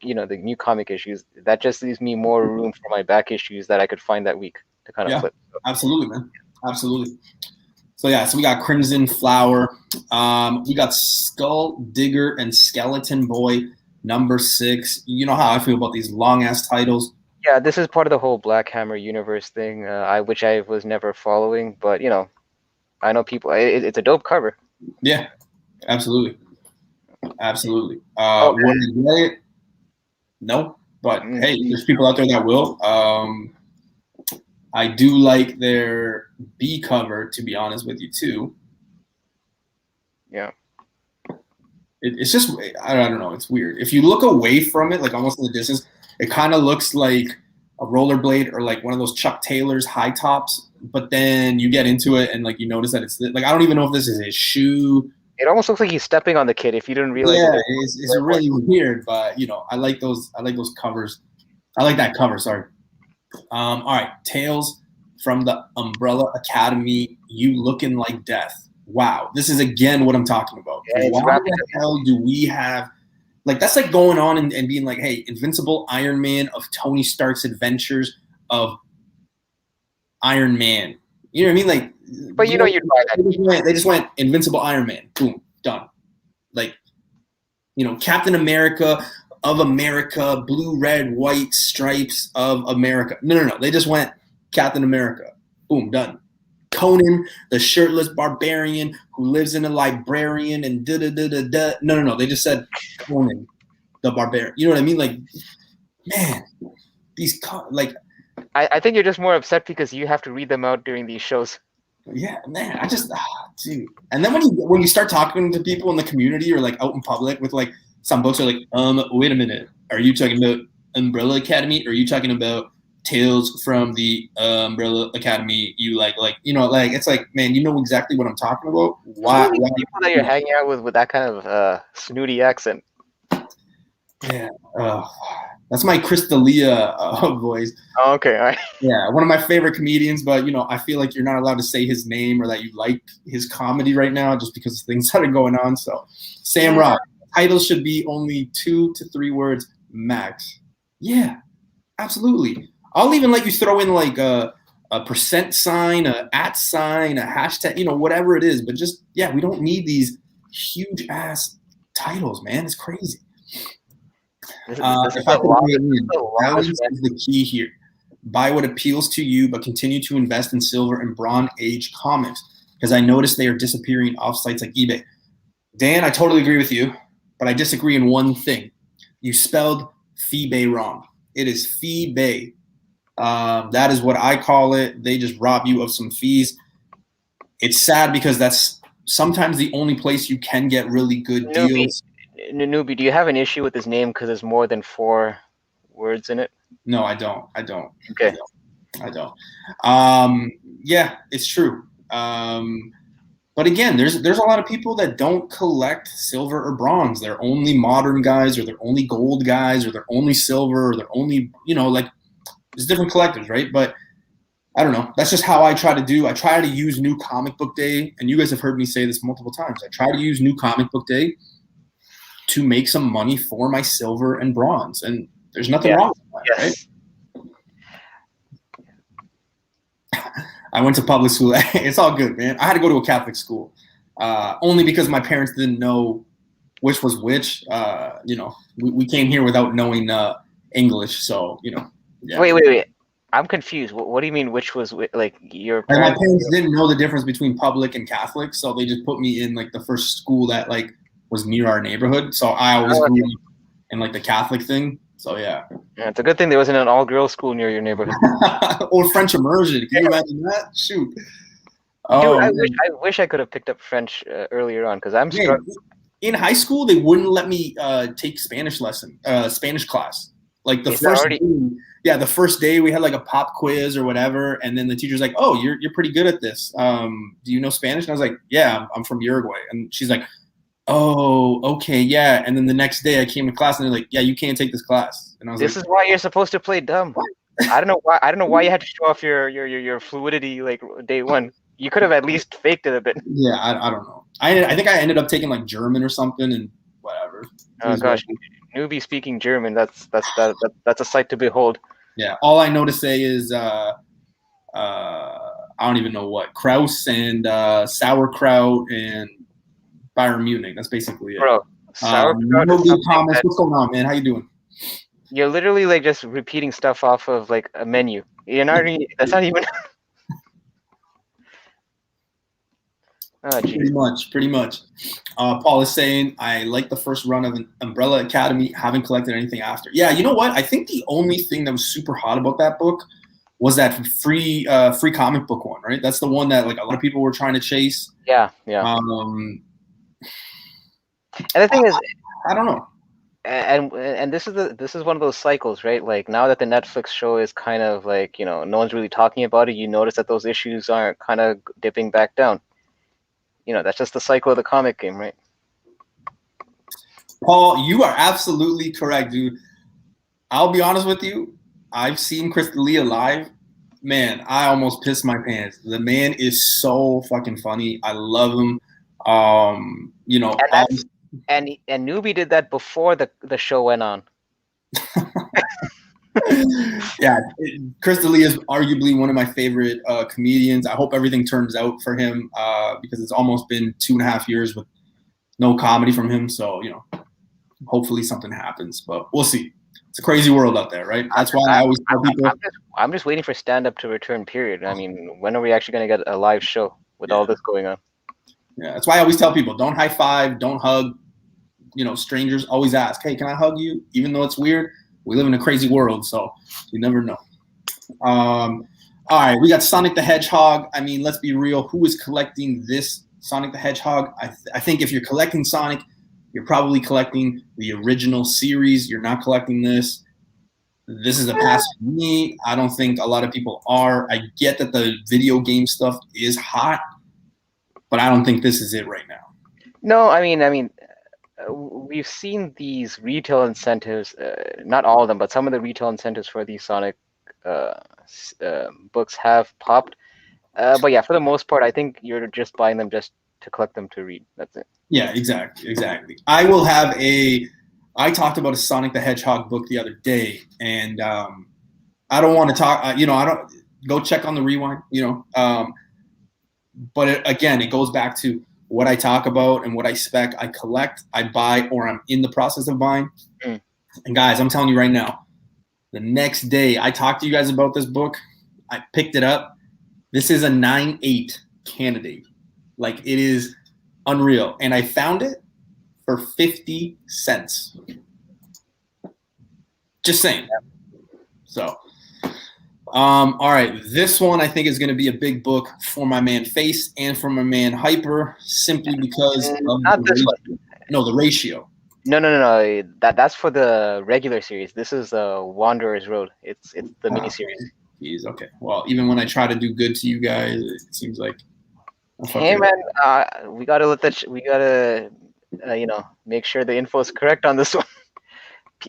the new comic issues, that just leaves me more room for my back issues that I could find that week to kind of flip. Absolutely, man. Absolutely. So we got Crimson Flower. We got Skull Digger and Skeleton Boy #6. You know how I feel about these long ass titles. Yeah, this is part of the whole Black Hammer universe thing, which I was never following, but I know people. It's a dope cover. Yeah, absolutely. Would I get it? No, but hey, there's people out there that will. I do like their B cover, to be honest with you, too. Yeah. It's just, I don't know, it's weird. If you look away from it, like almost in the distance, it kind of looks like a rollerblade or like one of those Chuck Taylor's high tops. But then you get into it and like you notice that it's like, I don't even know if this is his shoe. It almost looks like he's stepping on the kid if you didn't realize. Yeah, it's really weird, but I like those covers. I like that cover, sorry. All right, Tales from the Umbrella Academy, You Looking Like Death. Wow, this is again what I'm talking about. Yeah, why the hell do we have Like that's like going on and being like, hey, Invincible Iron Man of Tony Stark's Adventures of Iron Man. You know what I mean? Like, But you know you'd buy that. they just went Invincible Iron Man. Boom, done. Like, Captain America of America, blue, red, white stripes of America. No. They just went Captain America. Boom, done. Conan, the shirtless barbarian who lives in a librarian and da-da-da-da-da. No. They just said Conan, the barbarian. You know what I mean? Like, man, these, like, I think you're just more upset because you have to read them out during these shows. yeah, man, I just, dude. And then when you start talking to people in the community or like out in public with like some books are like, wait a minute, are you talking about Umbrella Academy? Or are you talking about Tales from the Umbrella Academy? You like it's like, man, you know exactly what I'm talking about. Why people that you're hanging out with that kind of snooty accent? Yeah, that's my Crystalia voice. Oh, okay, all right. Yeah, one of my favorite comedians, but I feel like you're not allowed to say his name or that you like his comedy right now just because of things that are going on. So, Sam Rock, titles should be only 2 to 3 words max. Yeah, absolutely. I'll even let you throw in like a percent sign, a @ sign, a hashtag, whatever it is. But just, yeah, we don't need these huge ass titles, man. It's crazy. Balance is the key here. Buy what appeals to you, but continue to invest in Silver and Bronze Age comics because I noticed they are disappearing off sites like eBay. Dan, I totally agree with you, but I disagree in one thing. You spelled Feebay wrong. It is Feebay. That is what I call it. They just rob you of some fees. It's sad because that's sometimes the only place you can get really good deals. Newbie, do you have an issue with his name because there's more than 4 words in it? No, I don't. Okay. I don't. Yeah, it's true. But again, there's a lot of people that don't collect silver or bronze. They're only modern guys, or they're only gold guys, or they're only silver, or they're only, like there's different collectors, right? But I don't know. That's just how I try to do. I try to use New Comic Book Day, and you guys have heard me say this multiple times. I try to use New Comic Book Day to make some money for my silver and bronze, and there's nothing wrong with that, right? I went to public school. It's all good, man. I had to go to a Catholic school, only because my parents didn't know which was which. We came here without knowing English, so Yeah. Wait. I'm confused. What do you mean? Which was like your parents? My parents didn't know the difference between public and Catholic, so they just put me in like the first school that like was near our neighborhood. So I always grew up in like the Catholic thing. So yeah, it's a good thing there wasn't an all-girls school near your neighborhood. Or French immersion. Can you imagine that? Shoot. Dude, I wish I could have picked up French earlier on because I'm struggling. In high school, they wouldn't let me take Spanish class. Like the first day we had like a pop quiz or whatever, and then the teacher's like, "Oh, you're pretty good at this. Do you know Spanish?" And I was like, "Yeah, I'm from Uruguay." And she's like, "Oh, okay, yeah." And then the next day I came to class and they're like, "Yeah, you can't take this class." And I was this is why you're supposed to play dumb. I don't know why you had to show off your fluidity like day one. You could have at least faked it a bit. Yeah, I don't know. I think I ended up taking like German or something and whatever. Oh gosh, newbie speaking German. That's a sight to behold. Yeah, all I know to say is I don't even know what Kraus and sauerkraut and Bayern Munich. That's basically it. Bro, sauerkraut. Thomas, what's going on, man? How you doing? You're literally like just repeating stuff off of like a menu. You're not. That's not even. Oh, pretty much. Paul is saying, I like the first run of an Umbrella Academy, haven't collected anything after. Yeah, you know what? I think the only thing that was super hot about that book was that free comic book one, right? That's the one that like a lot of people were trying to chase. Yeah. And the thing is, I don't know. And this is one of those cycles, right? Like now that the Netflix show is kind of like, no one's really talking about it, you notice that those issues aren't kind of dipping back down. That's just the cycle of the comic game, right? Paul, you are absolutely correct, dude. I'll be honest with you. I've seen Crystalia live. Man, I almost pissed my pants. The man is so fucking funny. I love him. And Newbie did that before the show went on. Yeah, Chris D'Elia is arguably one of my favorite comedians. I hope everything turns out for him because it's almost been 2.5 years with no comedy from him. So, hopefully something happens, but we'll see. It's a crazy world out there, right? That's why I always tell people. I'm just waiting for stand-up to return, period. I mean, when are we actually going to get a live show with all this going on? Yeah, that's why I always tell people, don't high five, don't hug, strangers. Always ask, hey, can I hug you? Even though it's weird, we live in a crazy world, so you never know. All right, we got Sonic the Hedgehog. I mean, let's be real. Who is collecting this Sonic the Hedgehog? I think if you're collecting Sonic, you're probably collecting the original series. You're not collecting this. This is a pass for me. I don't think a lot of people are. I get that the video game stuff is hot, but I don't think this is it right now. No, I mean, we've seen these retail incentives. Not all of them, but some of the retail incentives for these Sonic books have popped. But yeah, for the most part, I think you're just buying them just to collect them to read. That's it. Yeah, exactly. I talked about a Sonic the Hedgehog book the other day, and I don't want to talk. I don't go check on the rewind. But again, it goes back to what I talk about and what I spec. I collect, I buy, or I'm in the process of buying. And guys, I'm telling you right now, the next day I talked to you guys about this book, I picked it up. This is a 9.8 candidate. Like, it is unreal. And I found it for 50 cents. Just saying. So, all right. This one I think is going to be a big book for my man Face and for my man Hyper, simply because of Not this one. No, the ratio. No. That's for the regular series. This is Wanderer's Road. It's the miniseries. Jeez, okay. Well, even when I try to do good to you guys, it seems like. Hey man, we gotta make sure the info is correct on this one.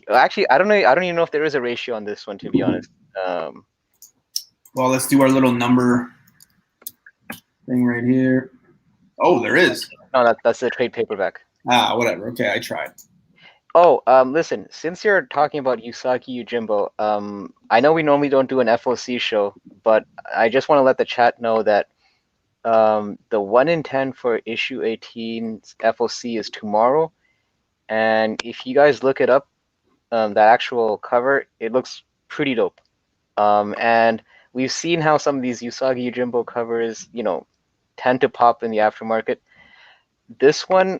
Actually, I don't know. I don't even know if there is a ratio on this one, to be honest. Well, let's do our little number thing right here. Oh, there is. No, that's the trade paperback. Whatever. Okay, I tried. Oh, listen, since you're talking about Usagi Yojimbo, I know we normally don't do an FOC show, but I just want to let the chat know that the 1 in 10 for issue 18's FOC is tomorrow. And if you guys look it up, that actual cover, it looks pretty dope. And we've seen how some of these Usagi Yojimbo covers, tend to pop in the aftermarket. This one,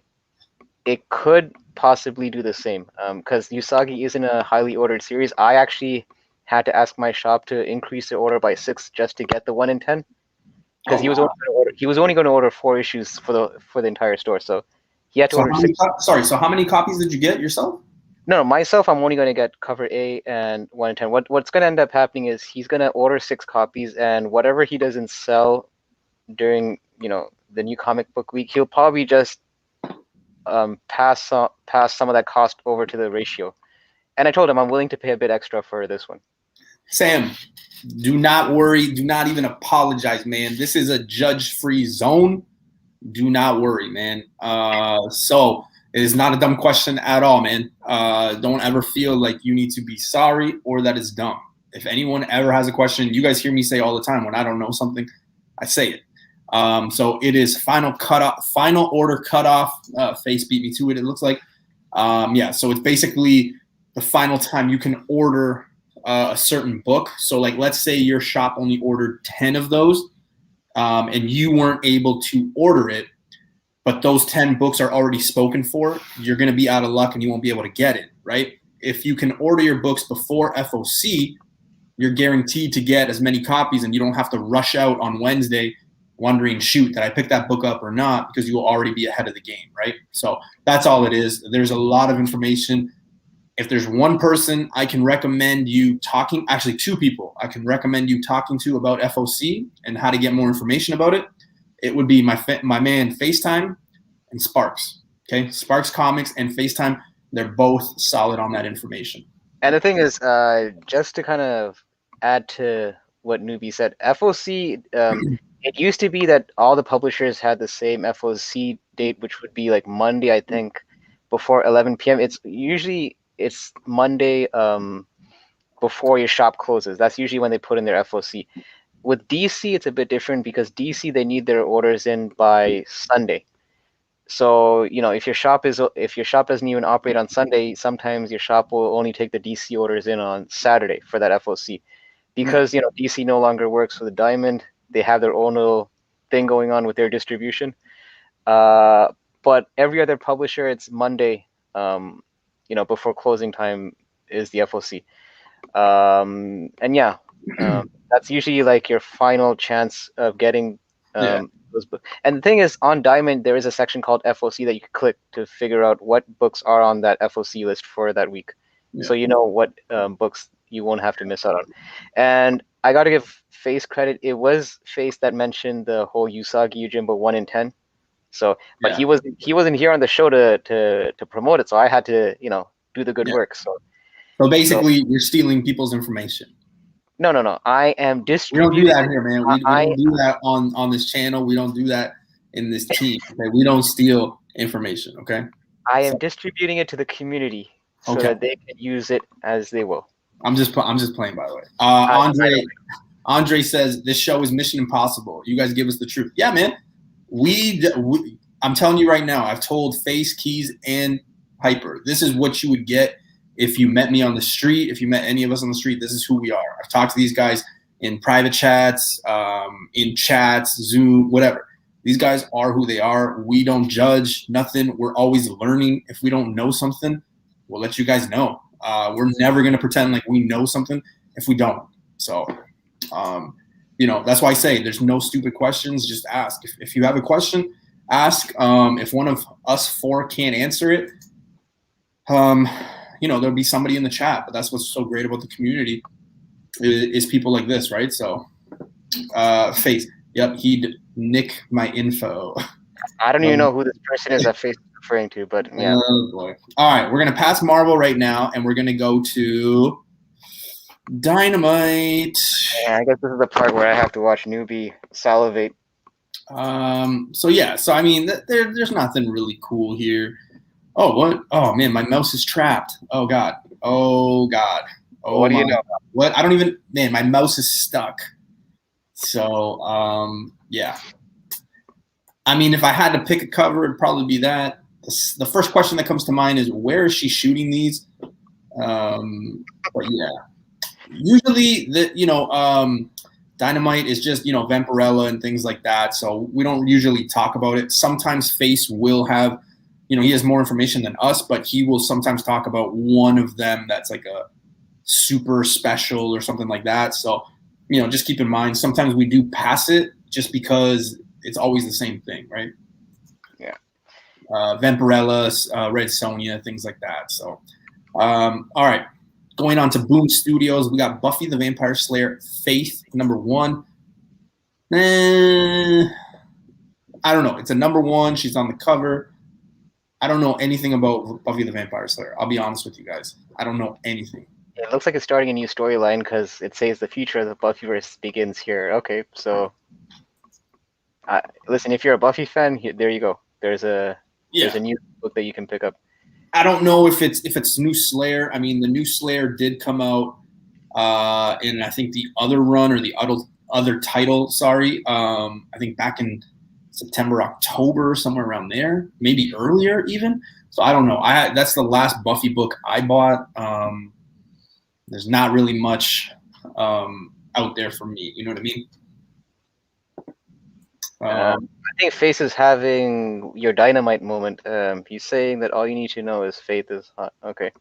it could possibly do the same, because Usagi isn't a highly ordered series. I actually had to ask my shop to increase the order by 6 just to get the 1 in 10, because he was only going to order 4 issues for the entire store. So he had to order 6. So how many copies did you get yourself? No, myself, I'm only going to get cover A and 1 in 10. What's going to end up happening is he's going to order 6 copies, and whatever he doesn't sell during the new comic book week, he'll probably just pass some of that cost over to the ratio. And I told him I'm willing to pay a bit extra for this one. Sam, do not worry. Do not even apologize, man. This is a judge-free zone. Do not worry, man. So it is not a dumb question at all, man. Don't ever feel like you need to be sorry or that it's dumb. If anyone ever has a question, you guys hear me say all the time when I don't know something, I say it. So it is final order cutoff. Face beat me to it. It looks like, so it's basically the final time you can order a certain book. So like, let's say your shop only ordered 10 of those, and you weren't able to order it, but those 10 books are already spoken for, you're going to be out of luck and you won't be able to get it, right? If you can order your books before FOC, you're guaranteed to get as many copies and you don't have to rush out on Wednesday wondering, shoot, did I pick that book up or not? Because you will already be ahead of the game, right? So that's all it is. There's a lot of information. If there's one person I can recommend you talking, actually 2 people I can recommend you talking to about FOC and how to get more information about it, it would be my man FaceTime and Sparks. Okay, Sparks Comics and FaceTime, they're both solid on that information. And the thing is, just to kind of add to what Newbie said, FOC, it used to be that all the publishers had the same FOC date, which would be like Monday, I think. before 11 p.m. It's Monday before your shop closes. That's usually when they put in their FOC. With DC, it's a bit different because DC they need their orders in by Sunday. So if your shop doesn't even operate on Sunday, sometimes your shop will only take the DC orders in on Saturday for that FOC, because DC no longer works with the Diamond. They have their own little thing going on with their distribution. But every other publisher, it's Monday, before closing time is the FOC. And yeah, that's usually like your final chance of getting those books. And the thing is, on Diamond, there is a section called FOC that you can click to figure out what books are on that FOC list for that week. So you know what books you won't have to miss out on. And I got to give Face credit. It was Face that mentioned the whole Usagi Yojimbo 1 in 10. So, but he wasn't here on the show to promote it. So I had to, do the good work. So basically, you're stealing people's information. No. I am distributing. We don't do that here, man. We don't do that on this channel. We don't do that in this team. Okay? We don't steal information. Okay. I am distributing it to the community so that they can use it as they will. I'm just playing, by the way. Andre says this show is Mission Impossible. You guys give us the truth. Yeah, man. I'm telling you right now. I've told Face, Keys, and Hyper. This is what you would get if you met me on the street. If you met any of us on the street, this is who we are. I've talked to these guys in private chats, in chats, Zoom, whatever. These guys are who they are. We don't judge nothing. We're always learning. If we don't know something, we'll let you guys know. We're never going to pretend like we know something if we don't. So, that's why I say there's no stupid questions. Just ask. If you have a question, ask. If one of us four can't answer it, there'll be somebody in the chat. But that's what's so great about the community is people like this, right? So, Face. Yep, he'd nick my info. I don't even know who this person is that Face is referring to, but yeah. Oh boy. All right, we're gonna pass Marvel right now, and we're gonna go to Dynamite. Yeah, I guess this is the part where I have to watch newbie salivate. So I mean, there's nothing really cool here. Oh, what? Oh man, my mouse is trapped. Oh god. Oh what do you know? What? I don't even. Man, my mouse is stuck. So yeah. I mean, if I had to pick a cover, it'd probably be that. The first question that comes to mind is, where is she shooting these? But yeah, usually Dynamite is just Vampirella and things like that. So we don't usually talk about it. Sometimes Face will have, he has more information than us, but he will sometimes talk about one of them that's like a super special or something like that. So just keep in mind, sometimes we do pass it just because it's always the same thing, right? Yeah. Vampirella, Red Sonja, things like that. So, all right. Going on to Boom Studios, we got Buffy the Vampire Slayer, Faith, #1. I don't know. It's a #1. She's on the cover. I don't know anything about Buffy the Vampire Slayer. I'll be honest with you guys. I don't know anything. It looks like it's starting a new storyline because it says the future of the Buffyverse begins here. Okay, so listen, if you're a Buffy fan, there you go. There's a new book that you can pick up. I don't know if it's new Slayer. I mean, the new Slayer did come out in I think the other run or the other title. Sorry, I think back in September, October, somewhere around there, maybe earlier even. So I don't know. That's the last Buffy book I bought. There's not really much out there for me. You know what I mean? I think Face is having your Dynamite moment. He's saying that all you need to know is Faith is hot. Okay.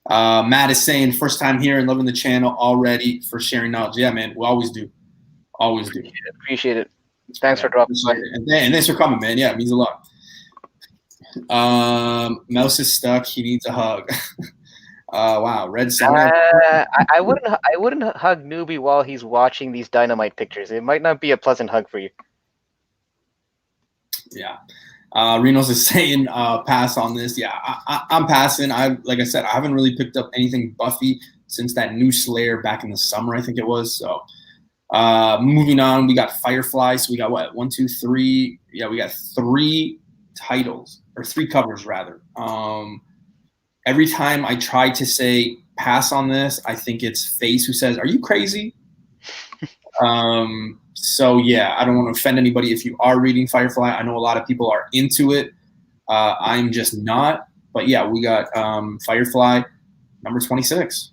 Matt is saying, first time here and loving the channel already for sharing knowledge. Yeah, man, we always do. Always do. Appreciate it. Thanks for dropping by. And thanks for coming, man. Yeah, it means a lot. Mouse is stuck. He needs a hug. Wow, Red Sonja. I wouldn't hug newbie while he's watching these Dynamite pictures. It might not be a pleasant hug for you. Yeah. Renos is saying pass on this. Yeah, I'm passing. Like I said, I haven't really picked up anything Buffy since that new Slayer back in the summer, I think it was. So moving on, we got Firefly. So we got what? 1, 2, 3. Yeah, we got 3 titles, or 3 covers rather. Every time I try to say pass on this, I think it's Face who says, "Are you crazy?" So yeah, I don't want to offend anybody if you are reading Firefly. I know a lot of people are into it. I'm just not. But yeah, we got Firefly number 26.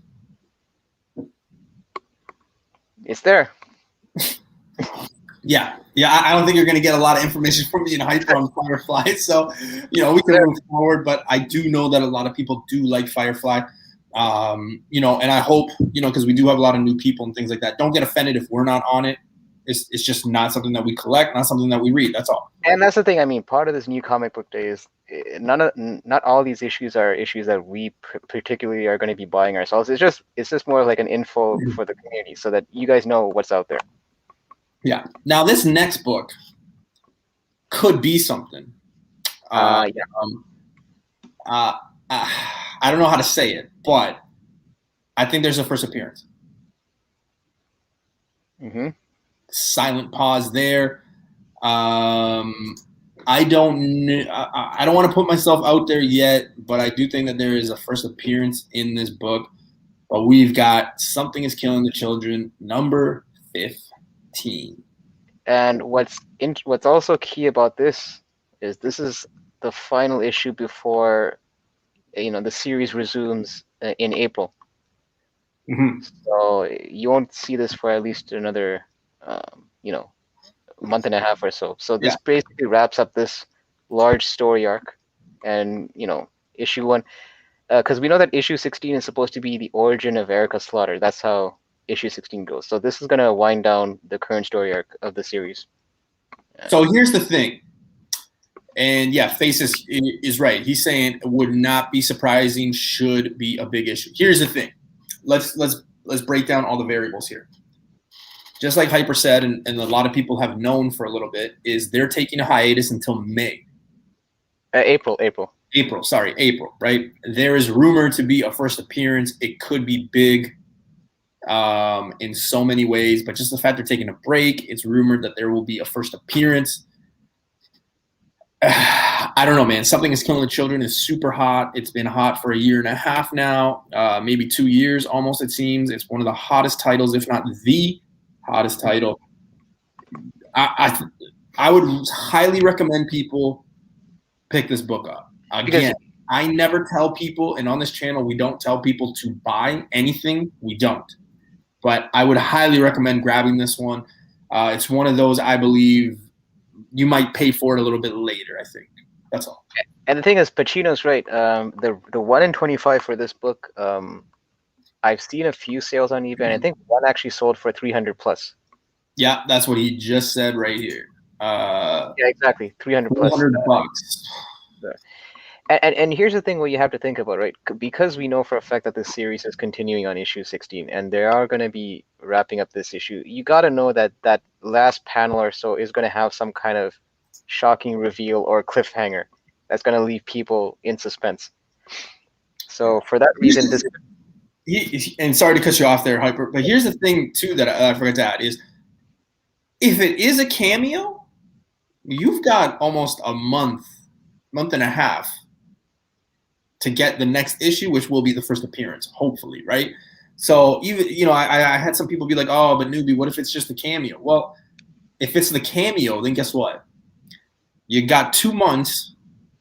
It's there. Yeah, I don't think you're going to get a lot of information from me and Hyper on Firefly. So, we can move forward. But I do know that a lot of people do like Firefly. And I hope, because we do have a lot of new people and things like that. Don't get offended if we're not on it. It's just not something that we collect, not something that we read. That's all. And that's the thing. I mean, part of this new comic book day is not all these issues are issues that we particularly are going to be buying ourselves. It's just more like an info for the community, so that you guys know what's out there. Yeah. Now this next book could be something. Yeah. I don't know how to say it, but I think there's a first appearance. Mm-hmm. Silent pause there. I don't want to put myself out there yet, but I do think that there is a first appearance in this book. But we've got Something is Killing the Children, number 15. And what's also key about this is the final issue before the series resumes in April. Mm-hmm. So you won't see this for at least another month and a half or so. So this basically wraps up this large story arc, and issue 1, because we know that issue 16 is supposed to be the origin of Erica Slaughter. That's how issue 16 goes. So this is going to wind down the current story arc of the series. So here's the thing. And yeah, Face is right. He's saying it would not be surprising, should be a big issue. Here's the thing. Let's break down all the variables here. Just like Hyper said, and a lot of people have known for a little bit, is they're taking a hiatus until May. April, right? There is rumored to be a first appearance. It could be big in so many ways, but just the fact they're taking a break, it's rumored that there will be a first appearance. I don't know, man. Something is Killing the Children is super hot. It's been hot for 1.5 years now, maybe 2 years almost, it seems. It's one of the hottest titles, if not the hottest title. I would highly recommend people pick this book up. Again, I never tell people, and on this channel, we don't tell people to buy anything. We don't. But I would highly recommend grabbing this one. It's one of those, I believe, you might pay for it a little bit later, I think. That's all. And the thing is, Pacino's right. The 1 in 25 for this book, I've seen a few sales on eBay, and I think one actually sold for 300 plus. Yeah, that's what he just said right here. Yeah, exactly, 300 plus. $400. And here's the thing: what you have to think about, right? Because we know for a fact that this series is continuing on issue 16, and they are going to be wrapping up this issue. You got to know that that last panel or so is going to have some kind of shocking reveal or cliffhanger that's going to leave people in suspense. So for that reason, this. And sorry to cut you off there, Hyper, but here's the thing too that I forgot to add is, if it is a cameo, you've got almost a month and a half to get the next issue, which will be the first appearance, hopefully, right? So even, I had some people be like, oh, but newbie, what if it's just a cameo? Well, if it's the cameo, then guess what? You got 2 months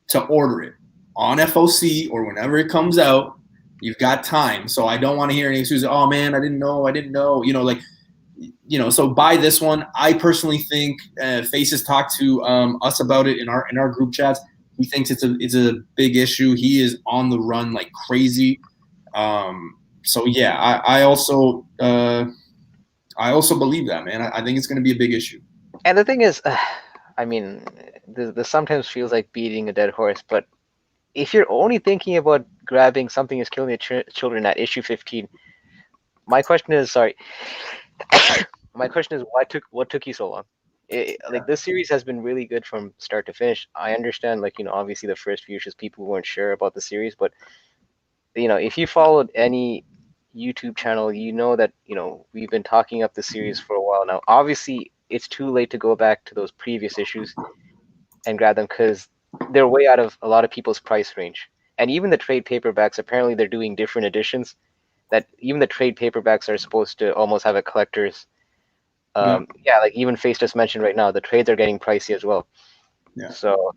to order it on FOC or whenever it comes out. You've got time. So I don't want to hear any excuses. Oh man, I didn't know. So buy this one. I personally think Face has talked to us about it in our group chats. He thinks it's a big issue. He is on the run like crazy. So yeah, I also believe that, man. I think it's going to be a big issue. And the thing is, I mean, this sometimes feels like beating a dead horse, but if you're only thinking about grabbing Something is Killing the Children at issue 15, my question is what took you so long? Like, this series has been really good from start to finish. I understand, obviously the first few issues people weren't sure about the series, but if you followed any YouTube channel, you know that we've been talking up the series for a while now. Obviously, it's too late to go back to those previous issues and grab them, because they're way out of a lot of people's price range. And even the trade paperbacks, apparently they're doing different editions. That even the trade paperbacks are supposed to almost have a collector's. Yeah. Yeah, like even Face just mentioned right now, the trades are getting pricey as well. Yeah. So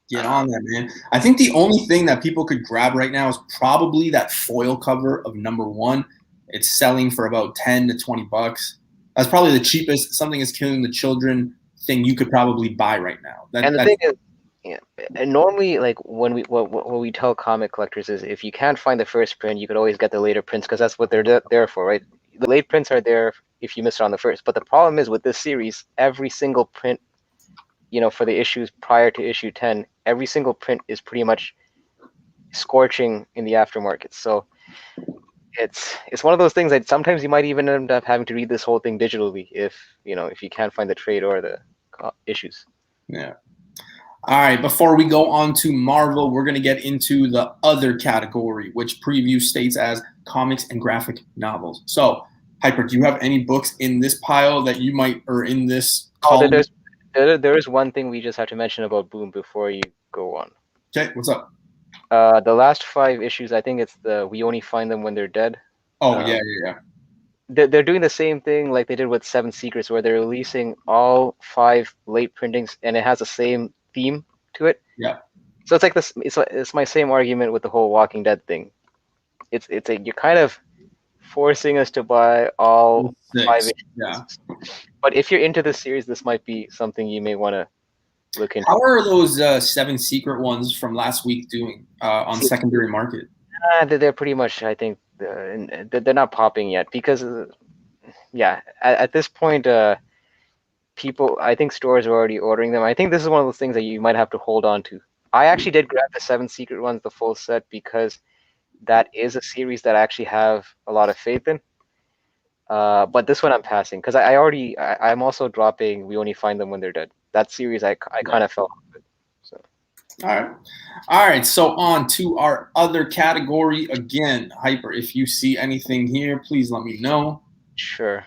get on that, man. I think the only thing that people could grab right now is probably that foil cover of #1. It's selling for about 10 to 20 bucks. That's probably the cheapest Something Is Killing the Children thing you could probably buy right now. and the That's thing is, yeah, and normally like when we what we tell comic collectors is if you can't find the first print, you could always get the later prints because that's what they're there for, right? The late prints are there if you miss it on the first. But the problem is with this series, every single print, for the issues prior to issue 10, every single print is pretty much scorching in the aftermarket. So it's one of those things that sometimes you might even end up having to read this whole thing digitally if you can't find the trade or the issues. Yeah. All right, before we go on to Marvel, we're going to get into the other category, which preview states as comics and graphic novels. So, Hyper, do you have any books in this pile that you might, or in this column? There is one thing we just have to mention about Boom before you go on. Okay, what's up? The last 5 issues, I think it's the We Only Find Them When They're Dead. Oh, yeah. They're doing the same thing like they did with Seven Secrets, where they're releasing all 5 late printings, and it has the same theme to it. Yeah. So it's like this. It's my same argument with the whole Walking Dead thing. You're kind of forcing us to buy all 5 issues. Yeah. But if you're into this series, this might be something you may want to look into. How are those 7 secret ones from last week doing on secondary market? They're pretty much, I think, they're not popping yet because, at this point, people, I think stores are already ordering them. I think this is one of those things that you might have to hold on to. I actually did grab the 7 secret ones, the full set, because that is a series that I actually have a lot of faith in. But this one I'm passing because I'm also dropping We Only Find Them When They're Dead. That series I kind of fell off it. So. All right. So on to our other category again. Hyper, if you see anything here, please let me know. Sure.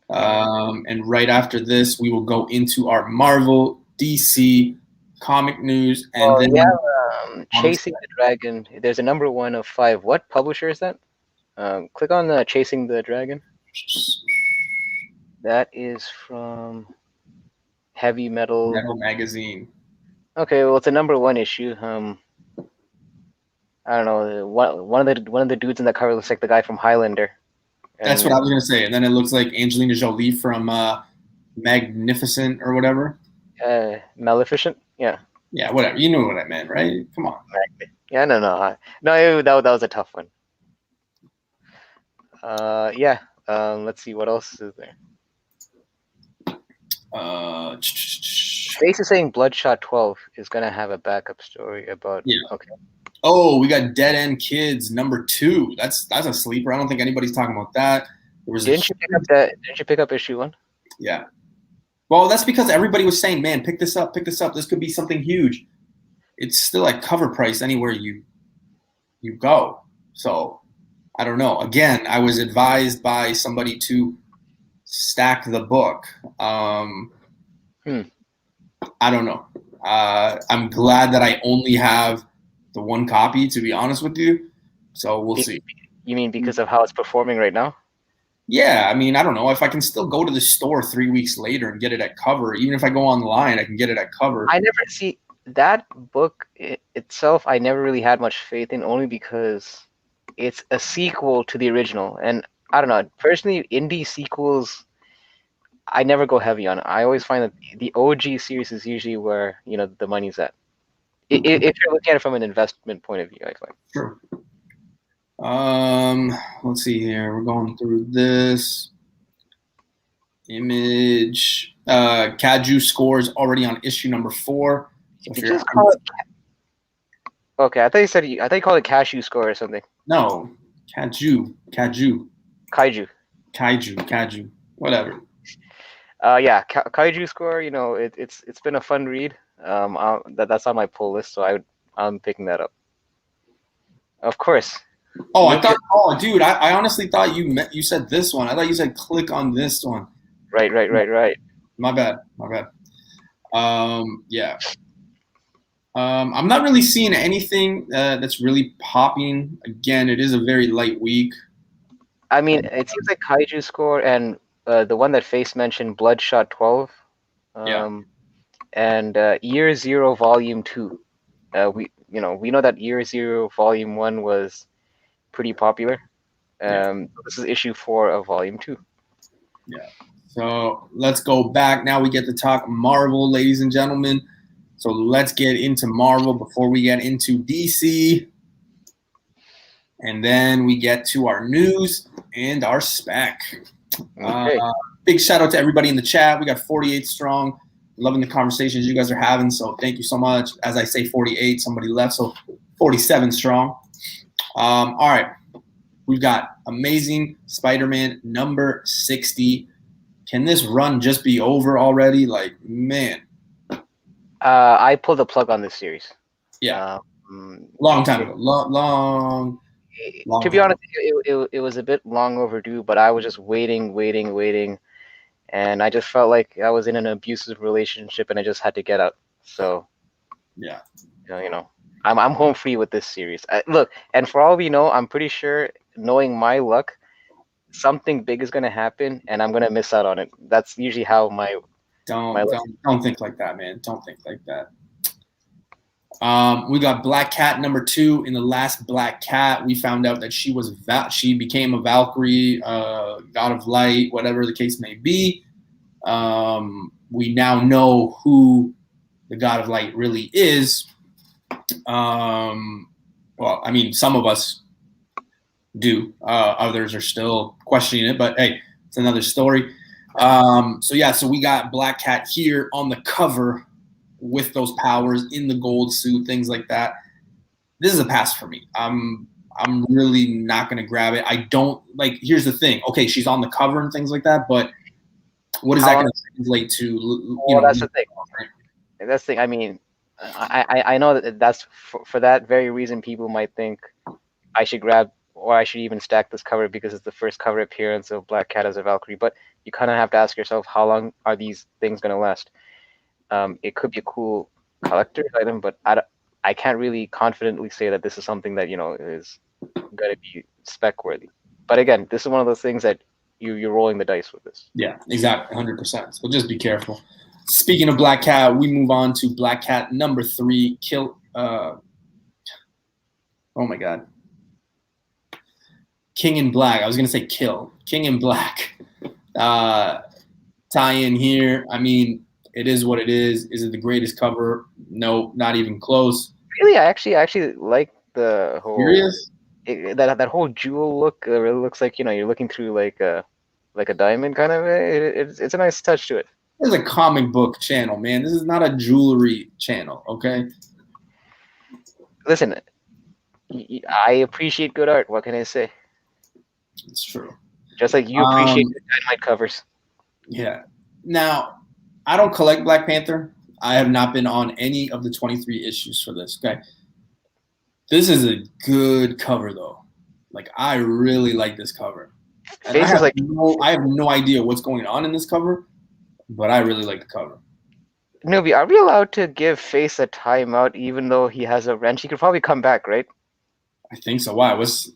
And right after this, we will go into our Marvel, DC, comic news, and then Chasing the Dragon. There's a #1 of 5. What publisher is that? Click on Chasing the Dragon. That is from Heavy Metal Magazine. Okay, well, it's a #1 issue. I don't know. One of the dudes in the cover looks like the guy from Highlander. That's what I was gonna say. And then it looks like Angelina Jolie from Magnificent or whatever. Maleficent. Yeah. Yeah, whatever. You know what I meant, right? Come on. Yeah, no. That was a tough one. Let's see what else is there. Space is saying Bloodshot 12 is gonna have a backup story about. Yeah. Okay. Oh, we got Dead End Kids #2. That's a sleeper. I don't think anybody's talking about that. Didn't you pick up issue 1? Yeah. Well, that's because everybody was saying, "Man, pick this up. This could be something huge." It's still at cover price anywhere you go. So I don't know. Again, I was advised by somebody to stack the book. I don't know. I'm glad that I only have the 1 copy, to be honest with you. So we'll see. You mean because of how it's performing right now? Yeah, I mean, I don't know. If I can still go to the store 3 weeks later and get it at cover, even if I go online, I can get it at cover. I never see that book itself. I never really had much faith in, only because it's a sequel to the original. And I don't know. Personally, indie sequels, I never go heavy on it. I always find that the OG series is usually where the money's at. If you're looking at it from an investment point of view, I find. Sure. Let's see here. We're going through this image. Kaju scores already on issue #4. So Did you just call it? Okay, I thought you called it Cashew Score or something. No, Kaju. Kaiju. Whatever. Kaiju Score. It's been a fun read. That's on my pull list, so I'm picking that up. Of course. Oh, dude, I honestly thought you said this one. I thought you said click on this one. Right. My bad. Yeah. I'm not really seeing anything that's really popping. Again, it is a very light week. I mean, it seems like Kaiju Score and the one that Face mentioned, Bloodshot 12, Yeah. and Year Zero Volume 2. We know that Year Zero Volume 1 was pretty popular. This is issue 4 of Volume 2. Yeah. So let's go back. Now we get to talk Marvel, ladies and gentlemen. So let's get into Marvel before we get into DC. And then we get to our news and our spec. Okay. Big shout out to everybody in the chat. We got 48 strong. Loving the conversations you guys are having. So thank you so much. As I say 48, somebody left. So 47 strong. All right. We've got Amazing Spider-Man number 60. Can this run just be over already? Like, man. I pulled the plug on this series. Yeah. Long time ago. Long to be honest, it was a bit long overdue, but I was just waiting. And I just felt like I was in an abusive relationship and I just had to get out. So, yeah. I'm home free with this series. Look, and for all we know, I'm pretty sure, knowing my luck, something big is going to happen and I'm going to miss out on it. That's usually how my don't think like that, man. Don't think like that. We got Black Cat number 2. In the last Black Cat, we found out that she became a Valkyrie, God of Light, whatever the case may be. We now know who the God of Light really is. Well, I mean, some of us do. Others are still questioning it, but hey, it's another story. So we got Black Cat here on the cover with those powers in the gold suit, things like that. This is a pass for me. I'm really not going to grab it. I don't like. Here's the thing. Okay, she's on the cover and things like that, but what is that going to translate to? That's the thing. That's the thing. I mean, I know that's for that very reason. People might think I should grab, or I should even stack this cover because it's the first cover appearance of Black Cat as a Valkyrie. But you kind of have to ask yourself, how long are these things going to last? It could be a cool collector's item, but I can't really confidently say that this is something that is going to be spec worthy. But again, this is one of those things that you're rolling the dice with this. Yeah, exactly, 100%. So just be careful. Speaking of Black Cat, we move on to Black Cat number 3. Oh my God. King in Black. I was gonna say Kill. King in Black. Tie in here. I mean, it is what it is. Is it the greatest cover? No, not even close. Really, I actually like the whole. Serious? That whole jewel look really looks like you're looking through like a diamond kind of. It's a nice touch to it. This is a comic book channel, man. This is not a jewelry channel, okay? Listen, I appreciate good art. What can I say? It's true. Just like you appreciate the Dynamite covers. Yeah. Now, I don't collect Black Panther. I have not been on any of the 23 issues for this, okay? This is a good cover, though. Like, I really like this cover. And I have no idea what's going on in this cover, but I really like the cover. Nubi, are we allowed to give Face a timeout even though he has a wrench? He could probably come back, right? I think so. Why? What's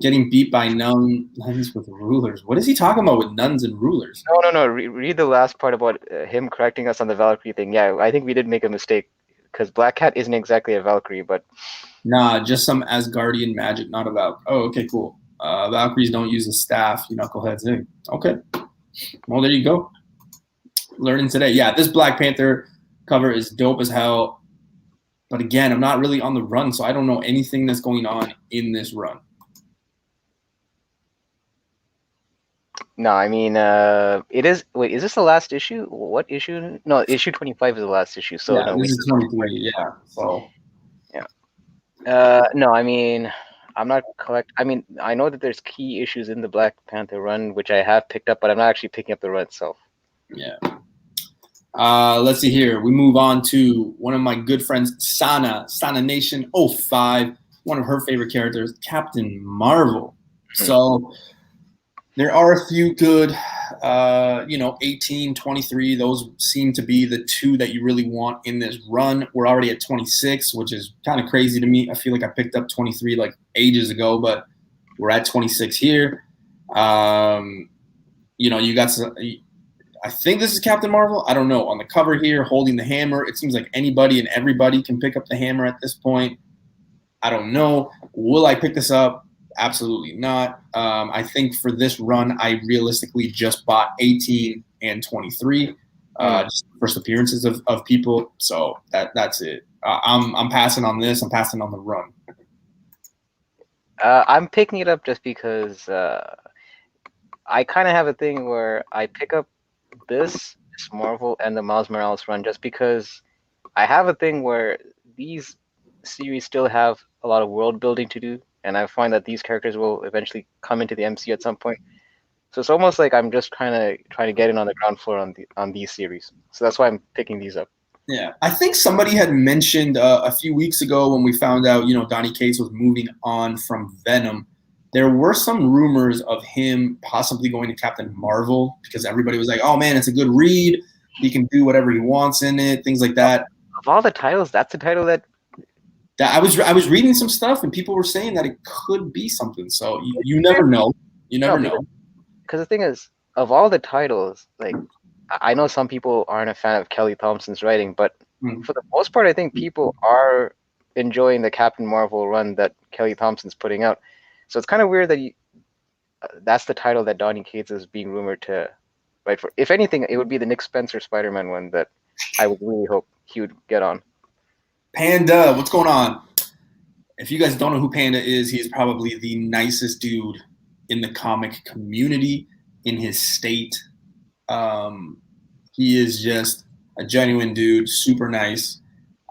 getting beat by nuns with rulers? What is he talking about with nuns and rulers? No. Read the last part about him correcting us on the Valkyrie thing. Yeah, I think we did make a mistake because Black Cat isn't exactly a Valkyrie, but nah, just some Asgardian magic, not a Valkyrie. Oh, okay, cool. Valkyries don't use a staff, you knuckleheads. Hey, okay. Well, there you go. Learning today. Yeah, this Black Panther cover is dope as hell. But again, I'm not really on the run, so I don't know anything that's going on in this run. No, I mean, it is. Wait, is this the last issue? What issue? No, issue 25 is the last issue. So yeah, no, this is 23. Yeah. So. Yeah. No, I mean, I'm not I mean, I know that there's key issues in the Black Panther run, which I have picked up, but I'm not actually picking up the run itself. Yeah. Let's see here. We move on to one of my good friends, Sana Nation 05, one of her favorite characters, Captain Marvel. So There are a few good, 18, 23. Those seem to be the two that you really want in this run. We're already at 26, which is kind of crazy to me. I feel like I picked up 23 like ages ago, but we're at 26 here. You got some, I think this is Captain Marvel. I don't know. On the cover here, holding the hammer, it seems like anybody and everybody can pick up the hammer at this point. I don't know. Will I pick this up? Absolutely not. I think for this run, I realistically just bought 18 and 23, just first appearances of people. So that's it. I'm passing on this. I'm passing on the run. I'm picking it up just because I kind of have a thing where I pick up this Marvel and the Miles Morales run just because I have a thing where these series still have a lot of world building to do, and I find that these characters will eventually come into the MCU at some point. So it's almost like I'm just kind of trying to get in on the ground floor on these series. So that's why I'm picking these up. Yeah, I think somebody had mentioned a few weeks ago when we found out, Donny Cates was moving on from Venom. There were some rumors of him possibly going to Captain Marvel because everybody was like, "Oh man, it's a good read. He can do whatever he wants in it, things like that." Of all the titles, that's the title that I was reading some stuff and people were saying that it could be something. So you never know. You never know. Because the thing is, of all the titles, like I know some people aren't a fan of Kelly Thompson's writing, but for the most part, I think people are enjoying the Captain Marvel run that Kelly Thompson's putting out. So it's kind of weird that that's the title that Donny Cates is being rumored to write for. If anything, it would be the Nick Spencer Spider-Man one that I would really hope he would get on. Panda, what's going on? If you guys don't know who Panda is, he's probably the nicest dude in the comic community in his state. He is just a genuine dude, super nice.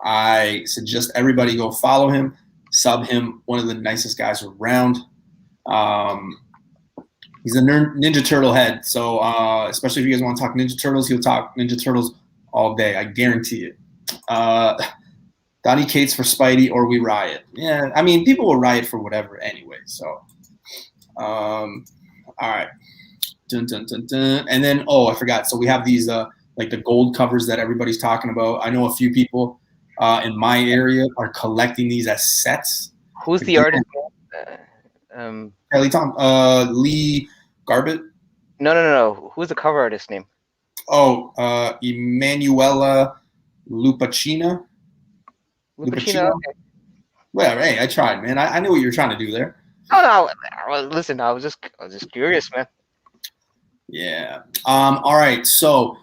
I suggest everybody go follow him, sub him, one of the nicest guys around. He's a Ninja Turtle head, so especially if you guys want to talk Ninja Turtles, he'll talk Ninja Turtles all day. I guarantee it. Donny Cates for Spidey or we riot. Yeah, I mean, people will riot for whatever anyway. So, all right. Dun, dun, dun, dun. And then, I forgot. So we have these like the gold covers that everybody's talking about. I know a few people in my area are collecting these as sets. Who's the artist? Lee Garbett. No. Who's the cover artist name? Emanuela Lupacina. Lupacina. Okay. Well, hey, I tried, man. I knew what you were trying to do there. Oh no! Listen, I was just curious, man. Yeah. All right. So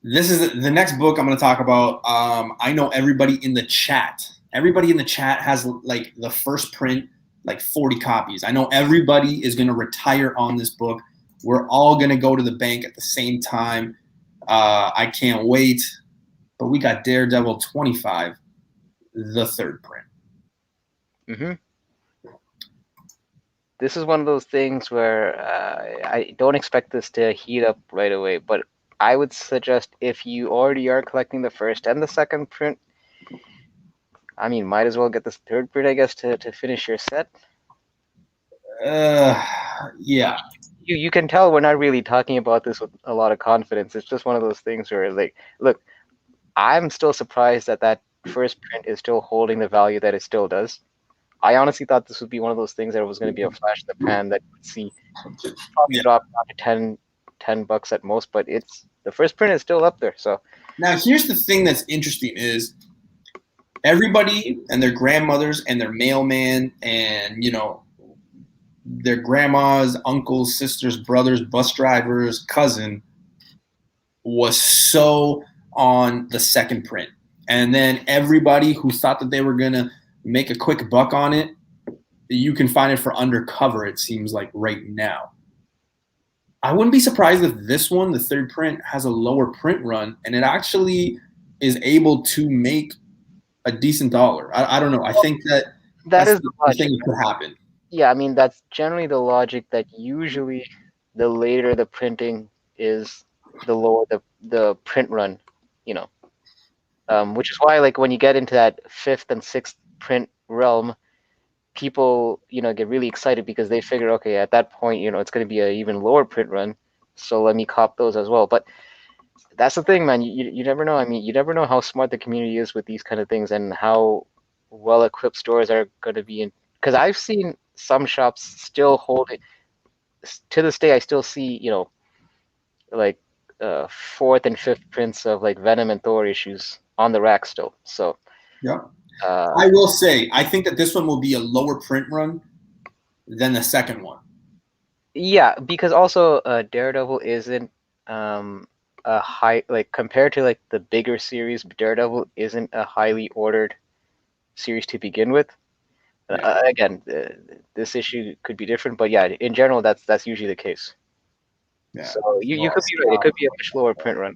this is the next book I'm going to talk about. I know everybody in the chat. Everybody in the chat has like the first print, like 40 copies. I know everybody is going to retire on this book. We're all going to go to the bank at the same time. I can't wait. But we got Daredevil 25, the third print. This is one of those things where I don't expect this to heat up right away, but I would suggest if you already are collecting the first and the second print, I mean, might as well get this third print, I guess, to finish your set. Yeah. You can tell we're not really talking about this with a lot of confidence. It's just one of those things where, like, look, I'm still surprised that first print is still holding the value that it still does. I honestly thought this would be one of those things that was going to be a flash in the pan that you would see probably drop down to $10 at most, but the first print is still up there. So now here's the thing that's interesting is everybody and their grandmothers and their mailman and their grandmas, uncles, sisters, brothers, bus drivers, cousin was so on the second print. And then everybody who thought that they were going to make a quick buck on it, you can find it for undercover, it seems like right now. I wouldn't be surprised if this one, the third print, has a lower print run and it actually is able to make a decent dollar. I don't know. I think that's is the thing that could happen. Yeah, I mean, that's generally the logic that usually the later the printing is, the lower the print run, which is why, like, when you get into that fifth and sixth print realm, people, get really excited because they figure, okay, at that point, it's going to be an even lower print run, so let me cop those as well. But that's the thing, man. You never know. I mean, you never know how smart the community is with these kind of things and how well equipped stores are going to be in. Because I've seen some shops still hold it to this day. I still see, like fourth and fifth prints of like Venom and Thor issues on the rack still. So yeah. I will say, I think that this one will be a lower print run than the second one. Yeah, because also Daredevil isn't a high, like compared to like the bigger series, Daredevil isn't a highly ordered series to begin with. Yeah. Again, this issue could be different, but yeah, in general, that's usually the case. Yeah. So you could be right. It could be a much lower print run.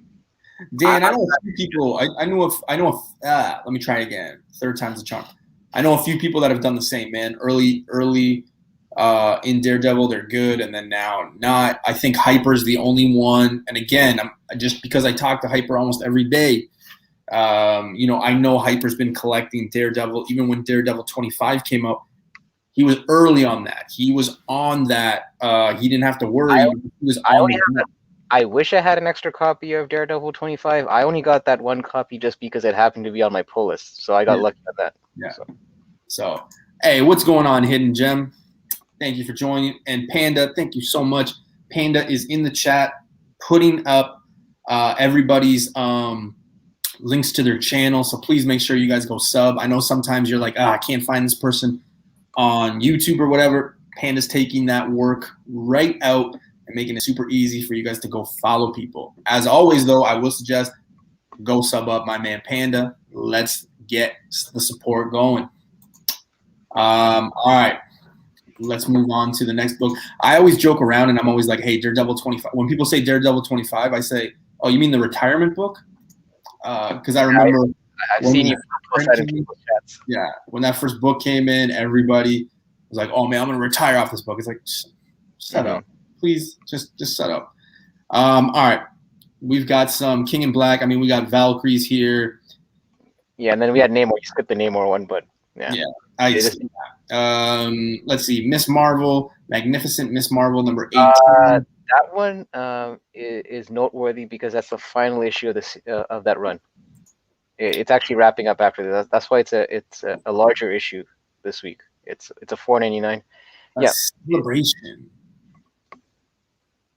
Dan, I know a few people. I know let me try again. Third time's a charm. I know a few people that have done the same, man. Early in Daredevil, they're good, and then now not. I think Hyper's the only one. And again, I'm just because I talk to Hyper almost every day. I know Hyper's been collecting Daredevil even when Daredevil 25 came out. He was early on that. He was on that. He didn't have to worry. He was on that. I wish I had an extra copy of Daredevil 25. I only got that one copy just because it happened to be on my pull list, so I got lucky on that. Yeah. So, hey, what's going on, Hidden Gem? Thank you for joining. And Panda, thank you so much. Panda is in the chat putting up everybody's links to their channel. So please make sure you guys go sub. I know sometimes you're like, I can't find this person on YouTube or whatever. Panda's taking that work right out and making it super easy for you guys to go follow people. As always, though, I will suggest go sub up my man Panda. Let's get the support going. All right. Let's move on to the next book. I always joke around and I'm always like, hey, Daredevil 25. When people say Daredevil 25, I say, oh, you mean the retirement book? Because I remember I've seen you post that in people's chats. Yeah, when that first book came in, everybody was like, oh, man, I'm going to retire off this book. It's like, shut up. Please, just shut up. All right. We've got some King in Black. I mean, we got Valkyries here. Yeah, and then we had Namor. You skipped the Namor one, but yeah. Let's see. Miss Marvel, Magnificent Miss Marvel, number 18. That one is noteworthy because that's the final issue of that run. It's actually wrapping up after this. That's why it's a larger issue this week. It's a $4.99. Yeah. Celebration.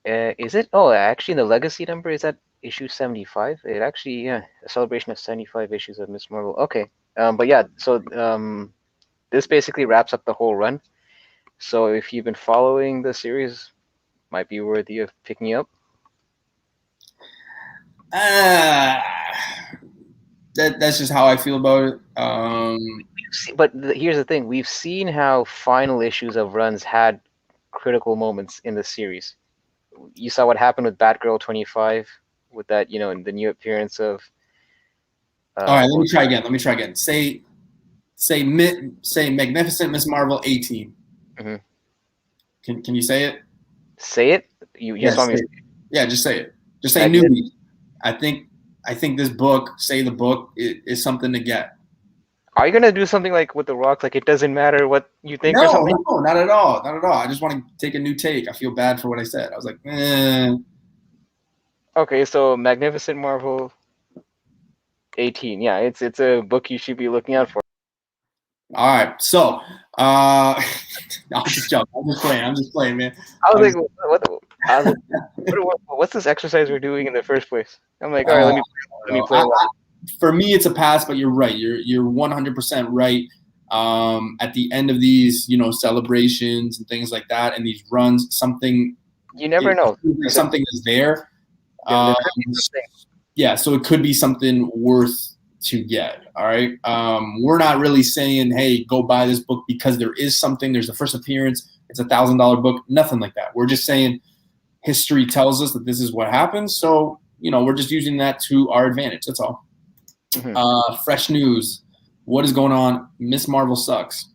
Is it? Oh, actually, the legacy number is at issue 75. It actually, a celebration of 75 issues of Miss Marvel. Okay. But yeah, so this basically wraps up the whole run. So if you've been following the series, might be worthy of picking up. That's just how I feel about it. But here's the thing: we've seen how final issues of runs had critical moments in the series. You saw what happened with Batgirl 25, with that, the new appearance of. All right, let me try again. Say Magnificent Miss Marvel 18. Mm-hmm. Can you say it? Say it. You just want me to say it? Yeah, just say it. Just say newbie. I think this book, say the book, is something to get. Are you gonna do something like with The Rock, like it doesn't matter what you think or something? No, not at all. I just want to take a new take. I feel bad for what I said. I was like, Okay, so Magnificent Marvel 18. Yeah, it's a book you should be looking out for. All right, so I'm just joking. I'm just playing, man. I was like, what's this exercise we're doing in the first place? I'm like, all right, let me play. For me, it's a pass, but you're right. You're 100% right. At the end of these, celebrations and things like that, and these runs, something you never know. Something is there. Yeah, so it could be something worth to get. All right. We're not really saying, hey, go buy this book because there is something. There's the first appearance. It's $1,000 book. Nothing like that. We're just saying history tells us that this is what happens. So, we're just using that to our advantage. That's all. Mm-hmm. Fresh news. What is going on? Miss Marvel sucks.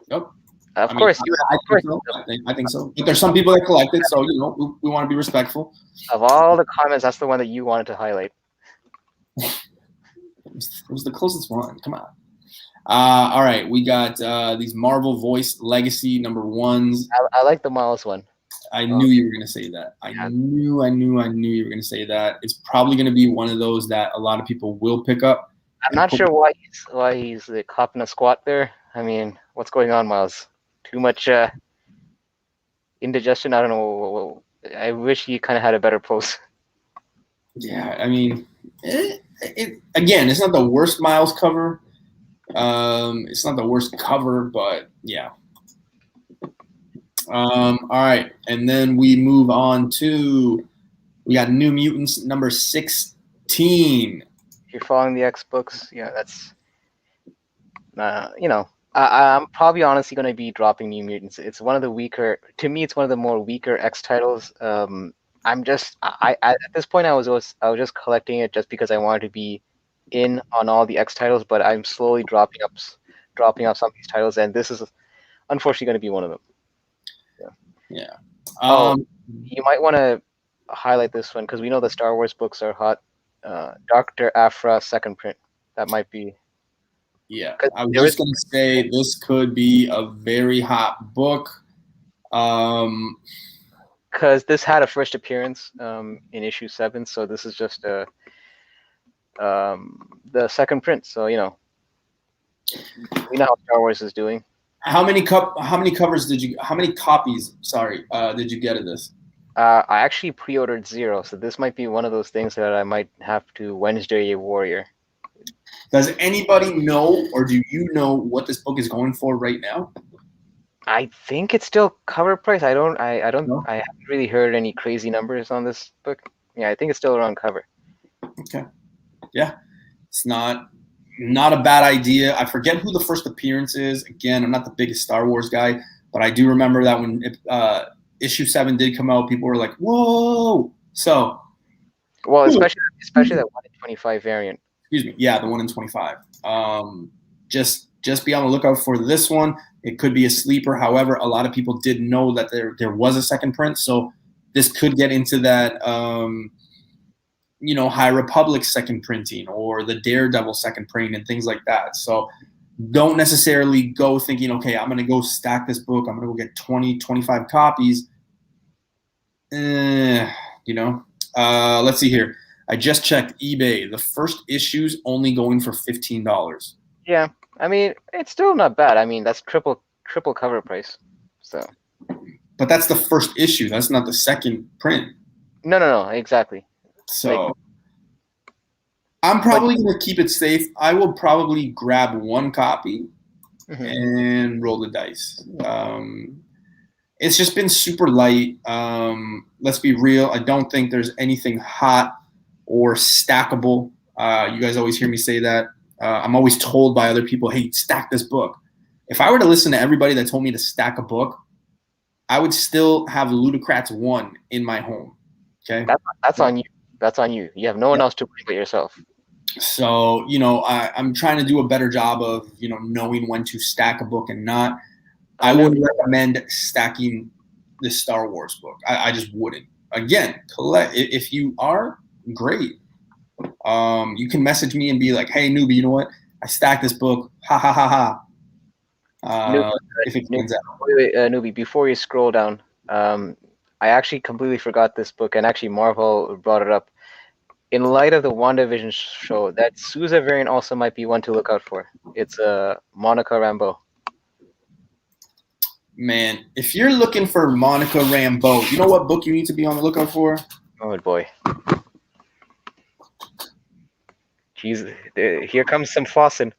Yep. Of course. I think so. But there's some people that collect it, so we want to be respectful. Of all the comments, that's the one that you wanted to highlight. It was the closest one. Come on. All right, we got these Marvel Voice Legacy #1s. I like the Miles one. I knew you were gonna say that. I knew you were gonna say that. It's probably gonna be one of those that a lot of people will pick up. I'm not sure why he's like hopping a squat there. I mean, what's going on, Miles? Too much indigestion? I don't know. I wish he kind of had a better pose. Yeah, I mean, again, it's not the worst Miles cover. It's not the worst cover, but yeah. All right, and then we move on to we got New Mutants #16. If you're following the X books, yeah, that's you know, I'm probably honestly going to be dropping New Mutants. It's one of the weaker, to me, it's one of the more weaker X titles. I'm just, at this point, I was just collecting it just because I wanted to be in on all the X titles, but I'm slowly dropping off some of these titles, and this is unfortunately going to be one of them. Yeah. You might want to highlight this one because we know the Star Wars books are hot. Dr. Aphra second print. That might be. Yeah, I was just going to say this could be a very hot book. Because this had a first appearance in issue 7, so this is just the second print. So we know how Star Wars is doing. How many copies did you get of this? I actually pre-ordered 0, so this might be one of those things that I might have to Wednesday a Warrior. Does anybody know, or do you know what this book is going for right now? I think it's still cover price. I haven't really heard any crazy numbers on this book. Yeah, I think it's still around cover. Okay. Yeah, it's not a bad idea. I forget who the first appearance is. Again, I'm not the biggest Star Wars guy, but I do remember that when issue 7 did come out, people were like, "Whoa!" So, well, especially that 1 in 25 variant. Excuse me. Yeah, the 1 in 25. Just be on the lookout for this one. It could be a sleeper. However, a lot of people did know that there was a second print, so this could get into that High Republic second printing or the Daredevil second printing and things like that. So don't necessarily go thinking, okay, I'm going to go stack this book. I'm going to go get 20, 25 copies. Let's see here. I just checked eBay. The first issue's only going for $15. Yeah, I mean, it's still not bad. I mean, that's triple cover price. So. But that's the first issue. That's not the second print. No, exactly. So I'm probably going to keep it safe. I will probably grab 1 copy and roll the dice. It's just been super light. Let's be real. I don't think there's anything hot or stackable. You guys always hear me say that. I'm always told by other people, hey, stack this book. If I were to listen to everybody that told me to stack a book, I would still have Ludocrats 1 in my home. Okay, that's on you. That's on you. You have no one else to blame but yourself. So I'm trying to do a better job of knowing when to stack a book and not. I wouldn't recommend stacking this Star Wars book. I just wouldn't. Again, collect if you are great. You can message me and be like, "Hey, newbie, you know what? I stacked this book. Ha ha ha ha." If it comes out. Wait, newbie, before you scroll down, I actually completely forgot this book, and actually Marvel brought it up. In light of the WandaVision show, that Sousa variant also might be one to look out for. It's Monica Rambeau. Man, if you're looking for Monica Rambeau, you know what book you need to be on the lookout for? Oh boy. Jeez, here comes some flossing.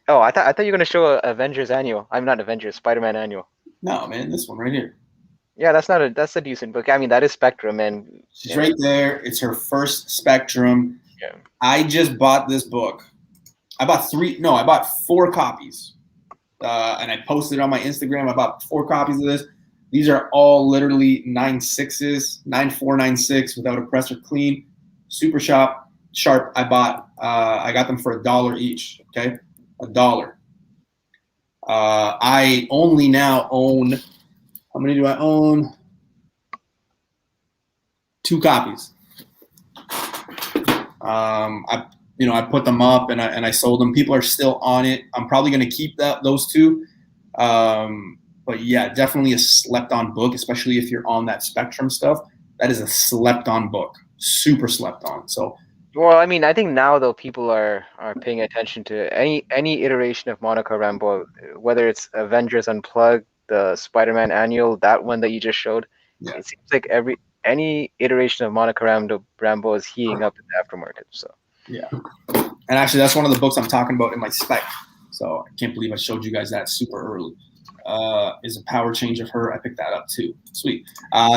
Oh, I thought you were gonna show Avengers Annual. I'm not Avengers, Spider-Man Annual. No, man, this one right here. Yeah, that's a decent book. I mean, that is Spectrum, and she's right there. It's her first Spectrum. Yeah. I just bought this book. I bought 4 copies. And I posted it on my Instagram. I bought 4 copies of this. These are all literally 9.6s, 9.496 without a press or clean. Super sharp. I got them for $1 each. Okay, $1. I only now own. How many do I own? 2 copies. I put them up and I sold them. People are still on it. I'm probably going to keep those two. But yeah, definitely a slept on book, especially if you're on that Spectrum stuff. That is a slept on book, super slept on. So, well, I mean, I think now though people are paying attention to any iteration of Monica Rambeau, whether it's Avengers Unplugged, the Spider-Man Annual, that one that you just showed. yeah. It seems like any iteration of Monica Rambeau is heating up in the aftermarket. So Yeah. And actually, that's one of the books I'm talking about in my spec. So I can't believe I showed you guys that super early. Is a power change of her. I picked that up too. Sweet.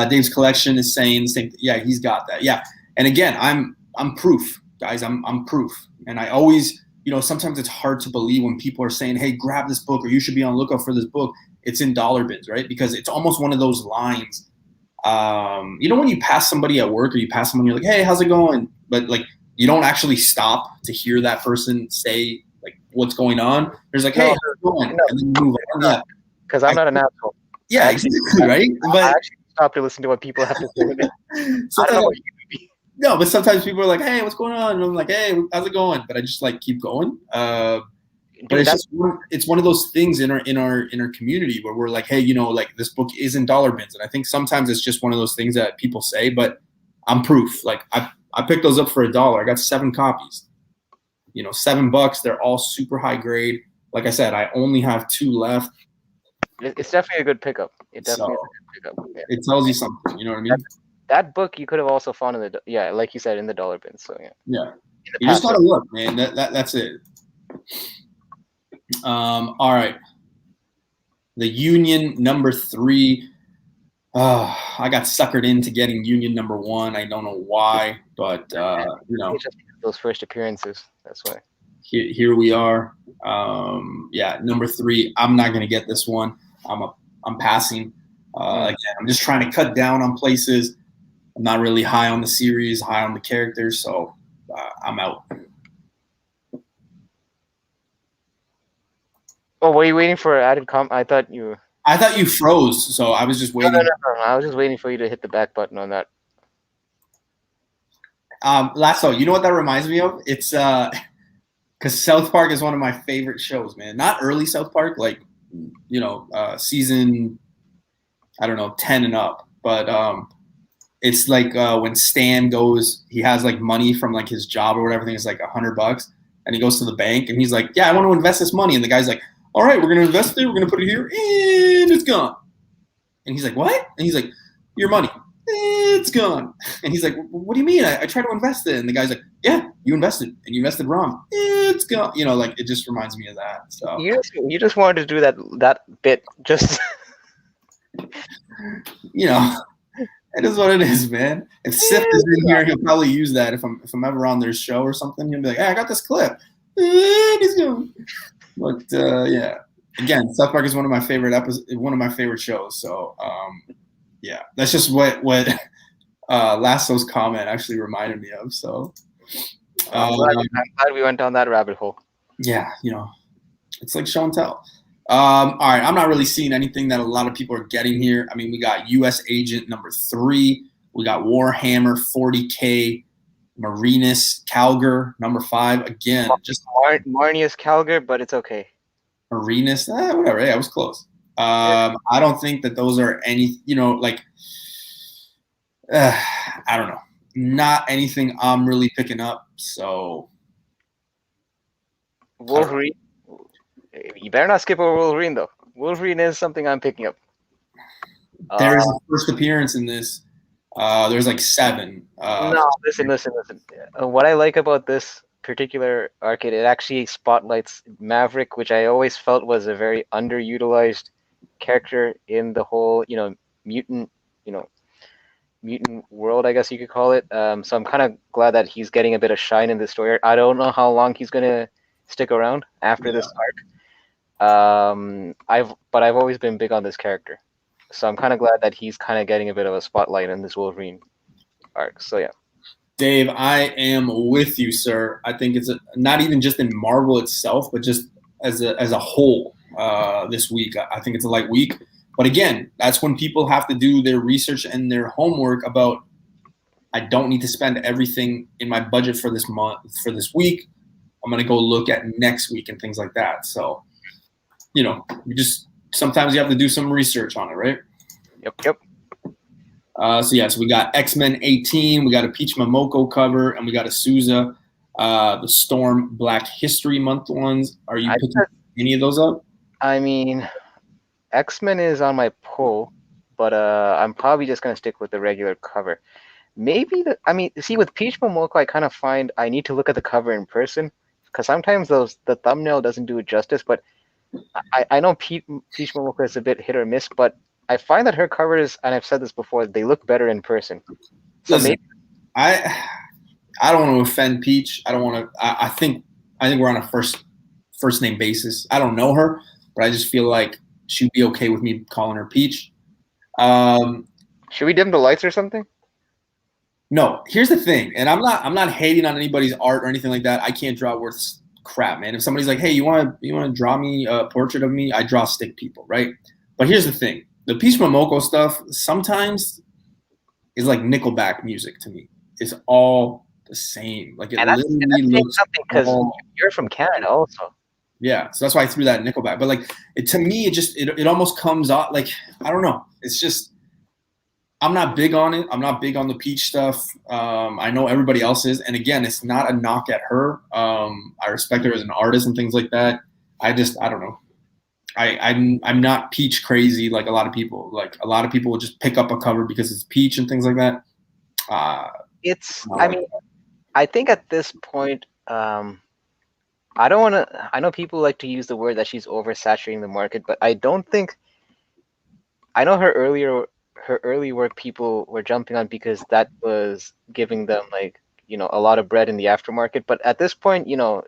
Dave's collection is saying the same. Yeah, he's got that. Yeah. And again, I'm proof, guys. I'm proof. And I always, sometimes it's hard to believe when people are saying, "Hey, grab this book," or "You should be on the lookout for this book." It's in dollar bins, right? Because it's almost one of those lines. When you pass somebody at work or you pass someone, you're like, "Hey, how's it going?" But like, you don't actually stop to hear that person say like what's going on. There's like, "Hey, how's it going?" And then you move on. Yeah. Because I'm not an asshole. Yeah, exactly, right? But I actually stop to listen to what people have to say. I don't know what you mean. No, but sometimes people are like, "Hey, what's going on?" And I'm like, "Hey, how's it going?" But I just like keep going. But it's one of those things in our community where we're like, "Hey, like this book is in dollar bins," and I think sometimes it's just one of those things that people say. But I'm proof. Like I picked those up for $1. I got 7 copies. $7. They're all super high grade. Like I said, I only have 2 left. It's definitely a good pickup. It definitely is a good pickup. Yeah. It tells you something. You know what I mean? That book you could have also found in like you said, in the dollar bin. So yeah. Yeah. You just gotta look, man. That's it. All right. The Union number 3. I got suckered into getting Union number 1. I don't know why, but It's just those first appearances. That's why. Here we are. Yeah, number 3. I'm not gonna get this one. I'm passing. Again, I'm just trying to cut down on places. I'm not really high on the series, high on the characters, so I'm out. Oh, were you waiting for added I thought you froze, so I was just waiting. No. I was just waiting for you to hit the back button on that. Lasso, you know what that reminds me of? It's because South Park is one of my favorite shows, man. Not early South Park, like season, I don't know, 10 and up, but it's like when Stan goes, he has like money from like his job or whatever. I think it's like $100, and he goes to the bank and he's like, "Yeah, I want to invest this money," and the guy's like, "All right, we're gonna invest it. We're gonna put it here, and it's gone." And he's like, "What?" And he's like, "Your money, it's gone." And he's like, "What do you mean? I tried to invest it." And the guy's like, "Yeah, you invested, and you invested wrong. It's gone." Like it just reminds me of that. So you just wanted to do that bit just. It is what it is, man. If Sif is in here, he'll probably use that if I'm ever on their show or something. He'll be like, "Hey, I got this clip." But yeah, again, South Park is one of my favorite shows. So yeah, that's just what Lasso's comment actually reminded me of. So I'm glad we went down that rabbit hole. Yeah, it's like show and tell. All right, I'm not really seeing anything that a lot of people are getting here. I mean, we got U.S. Agent number 3. We got Warhammer 40K, Marinus Calgar number 5. Again, just Marnius Calgar, but it's okay. Marinus, whatever. Yeah, it was close. I don't think that those are any, I don't know. Not anything I'm really picking up. So Wolverine. You better not skip over Wolverine, though. Wolverine is something I'm picking up. There is a first appearance in this. There's like 7. No, listen. What I like about this particular arc, it actually spotlights Maverick, which I always felt was a very underutilized character in the whole, mutant world, I guess you could call it. So I'm kind of glad that he's getting a bit of shine in this story. I don't know how long he's gonna stick around after this arc. I've always been big on this character, so I'm kind of glad that he's kind of getting a bit of a spotlight in this Wolverine arc. So yeah, Dave, I am with you, sir. I think it's not even just in Marvel itself, but just as a whole. This week, I think it's a light week. But again, that's when people have to do their research and their homework about I don't need to spend everything in my budget for this month, for this week. I'm going to go look at next week and things like that. So, you know, sometimes you have to do some research on it, right? Yep. So we got X-Men 18, we got a Peach Momoko cover, and we got a Souza, the Storm Black History Month ones. Are you picking any of those up? I mean, X-Men is on my pull, but I'm probably just gonna stick with the regular cover. Maybe with Peach Momoko, I kind of find I need to look at the cover in person because sometimes the thumbnail doesn't do it justice. But I know Peach Momoko is a bit hit or miss, but I find that her covers, and I've said this before, they look better in person. So Listen, I don't want to offend Peach. I don't want to. I think we're on a first name basis. I don't know her, but I just feel like she'd be okay with me calling her Peach. Should we dim the lights or something? No. Here's the thing, and I'm not hating on anybody's art or anything like that. I can't draw worth crap, man. If somebody's like, "Hey, you want to draw me a portrait of me?" I draw stick people, right? But here's the thing: the Peach Momoko stuff sometimes is like Nickelback music to me. It's all the same. Like it literally looks something because you're from Canada also. Yeah, so that's why I threw that Nickelback. But like to me, it almost comes off like I don't know. It's just I'm not big on it. I'm not big on the Peach stuff. I know everybody else is, and again, it's not a knock at her. I respect her as an artist and things like that. I don't know. I'm not Peach crazy like a lot of people. Like a lot of people will just pick up a cover because it's Peach and things like that. I think at this point, I don't want to. I know people like to use the word that she's oversaturating the market, but I don't think. I know her early work people were jumping on because that was giving them a lot of bread in the aftermarket. But at this point, you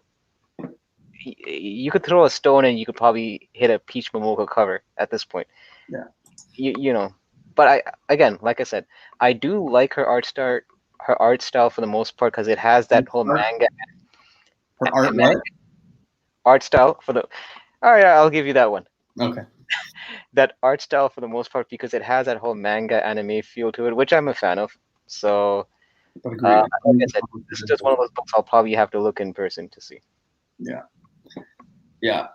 could throw a stone and you could probably hit a Peach Momoko cover at this point. Yeah. But like I said, I do like her art style for the most part because it has that whole manga. Her art style for the. All right, I'll give you that one. Okay. That art style for the most part because it has that whole manga anime feel to it, which I'm a fan of. So, like I said, this is just one of those books I'll probably have to look in person to see. Yeah.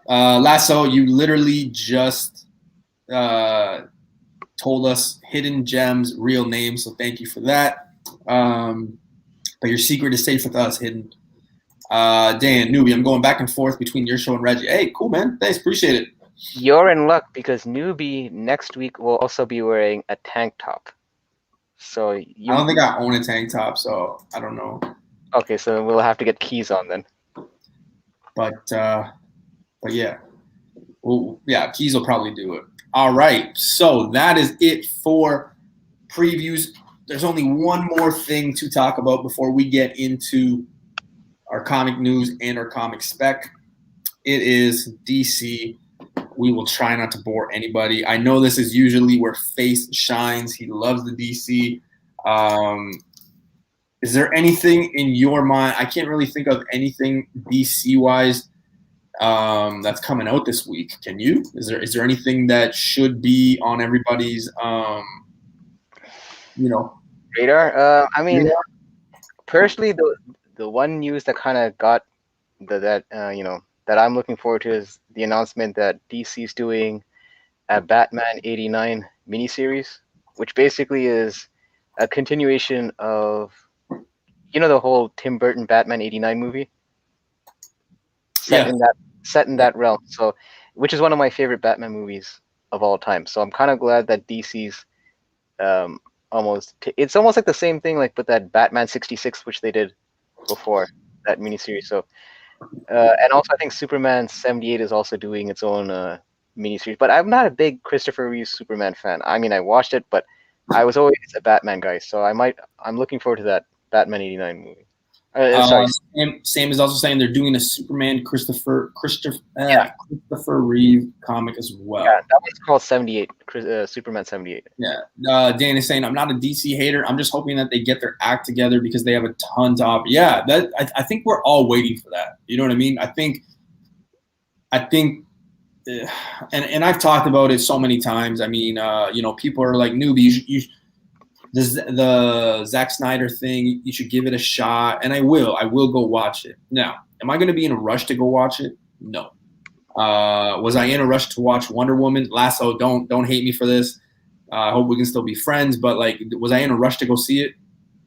Lasso, you literally just told us hidden gems, real names. So thank you for that. But your secret is safe with us, hidden. Dan, Newbie, I'm going back and forth between your show and Reggie. Hey, cool, man. Thanks. Appreciate it. You're in luck because Newbie next week will also be wearing a tank top. So I don't think I own a tank top, so I don't know. Okay, so we'll have to get keys on then. But yeah. Well, yeah, keys will probably do it. All right. So that is it for previews. There's only one more thing to talk about before we get into our comic news and our comic spec. It is DC. We will try not to bore anybody. I know this is usually where Face shines. He loves the DC. Is there anything in your mind? I can't really think of anything DC-wise that's coming out this week. Can you? Is there anything that should be on everybody's radar? Personally, the one news that kind of got that I'm looking forward to is the announcement that DC's doing a Batman 89 miniseries, which basically is a continuation of the whole Tim Burton Batman 89 movie set in that realm. So, which is one of my favorite Batman movies of all time. So I'm kind of glad that DC's it's almost like the same thing like with that Batman 66, which they did before that miniseries. So, and also I think Superman 78 is also doing its own miniseries. But I'm not a big Christopher Reeve Superman fan. I mean, I watched it, but I was always a Batman guy. So I'm looking forward to that Batman 89 movie. Sam is also saying they're doing a Superman Christopher Reeve comic as well. Yeah, that one's called 78, Superman 78. Yeah. Dan is saying I'm not a DC hater. I'm just hoping that they get their act together because they have a ton to offer. Yeah, I think we're all waiting for that. You know what I mean? I think, and I've talked about it so many times. I mean, people are like, Newbie, the Zack Snyder thing, you should give it a shot, and I will go watch it. Now, am I going to be in a rush to go watch it? No. Was I in a rush to watch Wonder Woman? Lasso, don't hate me for this. I hope we can still be friends, but like, was I in a rush to go see it?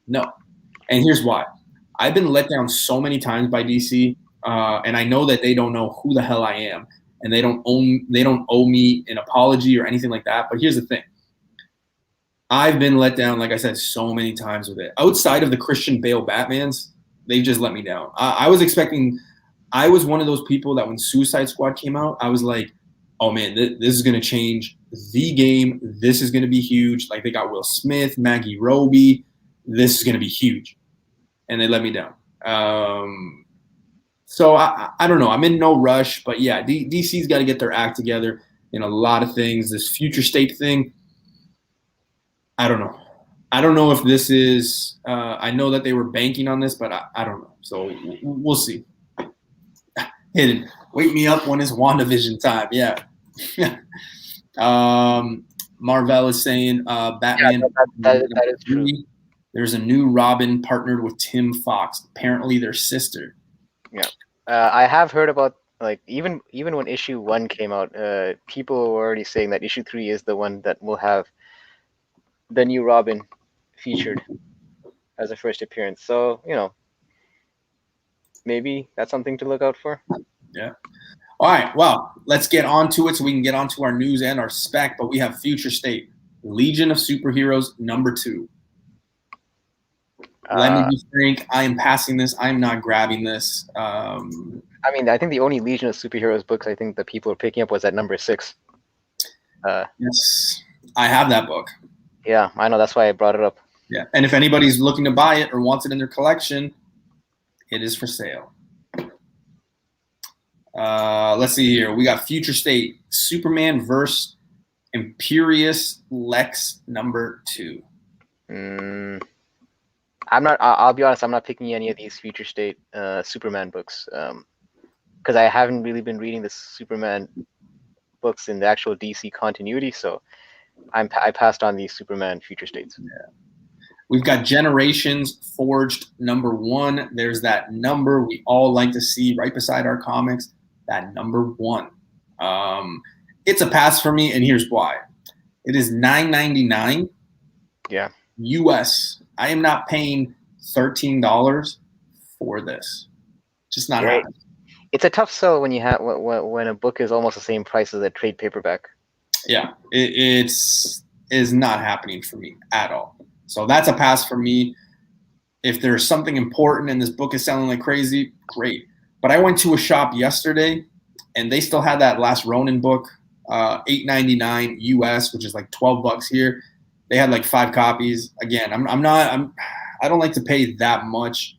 No. And here's why. I've been let down so many times by DC, and I know that they don't know who the hell I am, and they don't owe me an apology or anything like that. But here's the thing. I've been let down, like I said, so many times with it. Outside of the Christian Bale Batmans, they just let me down. I was expecting. I was one of those people that when Suicide Squad came out, I was like, oh man, this is going to change the game. This is going to be huge. Like they got Will Smith, Maggie Robbie. This is going to be huge. And they let me down. So I don't know. I'm in no rush. But yeah, DC's got to get their act together in a lot of things. This future state thing, I don't know. I don't know if this is I know that they were banking on this, but I don't know. So we'll see. Hidden. Wake me up when it's WandaVision time. Yeah. Marvel is saying Batman. Yeah, that is true. There's a new Robin partnered with Tim Fox. Apparently, their sister. Yeah, I have heard about like even when issue 1 came out, people were already saying that issue 3 is the one that will have the new Robin featured as a first appearance. So maybe that's something to look out for. Yeah. All right. Well, let's get on to it so we can get on to our news and our spec. But we have Future State, Legion of Superheroes #2. Let me be frank. I am passing this. I am not grabbing this. I mean, I think the only Legion of Superheroes books I think that people are picking up was at #6. Yes, I have that book. Yeah, I know. That's why I brought it up. Yeah, and if anybody's looking to buy it or wants it in their collection, it is for sale. Let's see here. We got Future State, Superman vs. Imperious Lex #2. I'll be honest. I'm not picking any of these Future State Superman books because I haven't really been reading the Superman books in the actual DC continuity. So I passed on these Superman Future States. Yeah. We've got Generations Forged #1. There's that number we all like to see right beside our comics. That #1. It's a pass for me, and here's why. It is $9.99. Yeah. US. I am not paying $13 for this. Just not happening. It's a tough sell when you have when a book is almost the same price as a trade paperback. Yeah, it's not happening for me at all. So that's a pass for me. If there's something important and this book is selling like crazy, great. But I went to a shop yesterday, and they still had that Last Ronin book, $8.99 US, which is like $12 here. They had like 5 copies. Again, I don't like to pay that much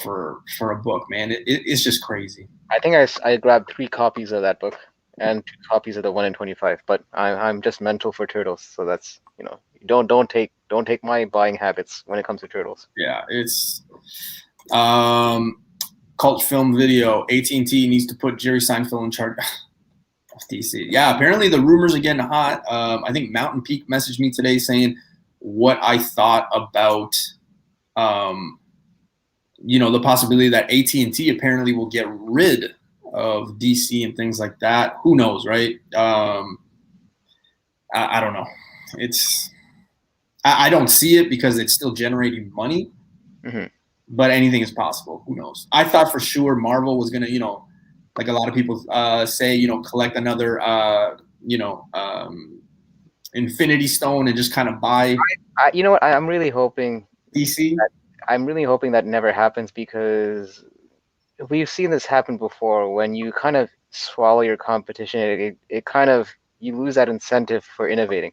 for a book, man. It's just crazy. I think I grabbed 3 copies of that book and 2 copies of the 1 in 25. But I'm just mental for Turtles, so that's don't take my buying habits when it comes to Turtles. Yeah, it's cult film video. AT&T needs to put Jerry Seinfeld in charge. DC. Yeah, apparently the rumors are getting hot. I think Mountain Peak messaged me today saying what I thought about, the possibility that AT&T apparently will get rid of DC and things like that. Who knows, right? I don't know. I don't see it because it's still generating money, but anything is possible. Who knows? I thought for sure Marvel was going to, like a lot of people say, collect another, Infinity Stone and just kind of buy. You know what? I'm really hoping DC. I'm really hoping that never happens because we've seen this happen before. When you kind of swallow your competition, it kind of you lose that incentive for innovating.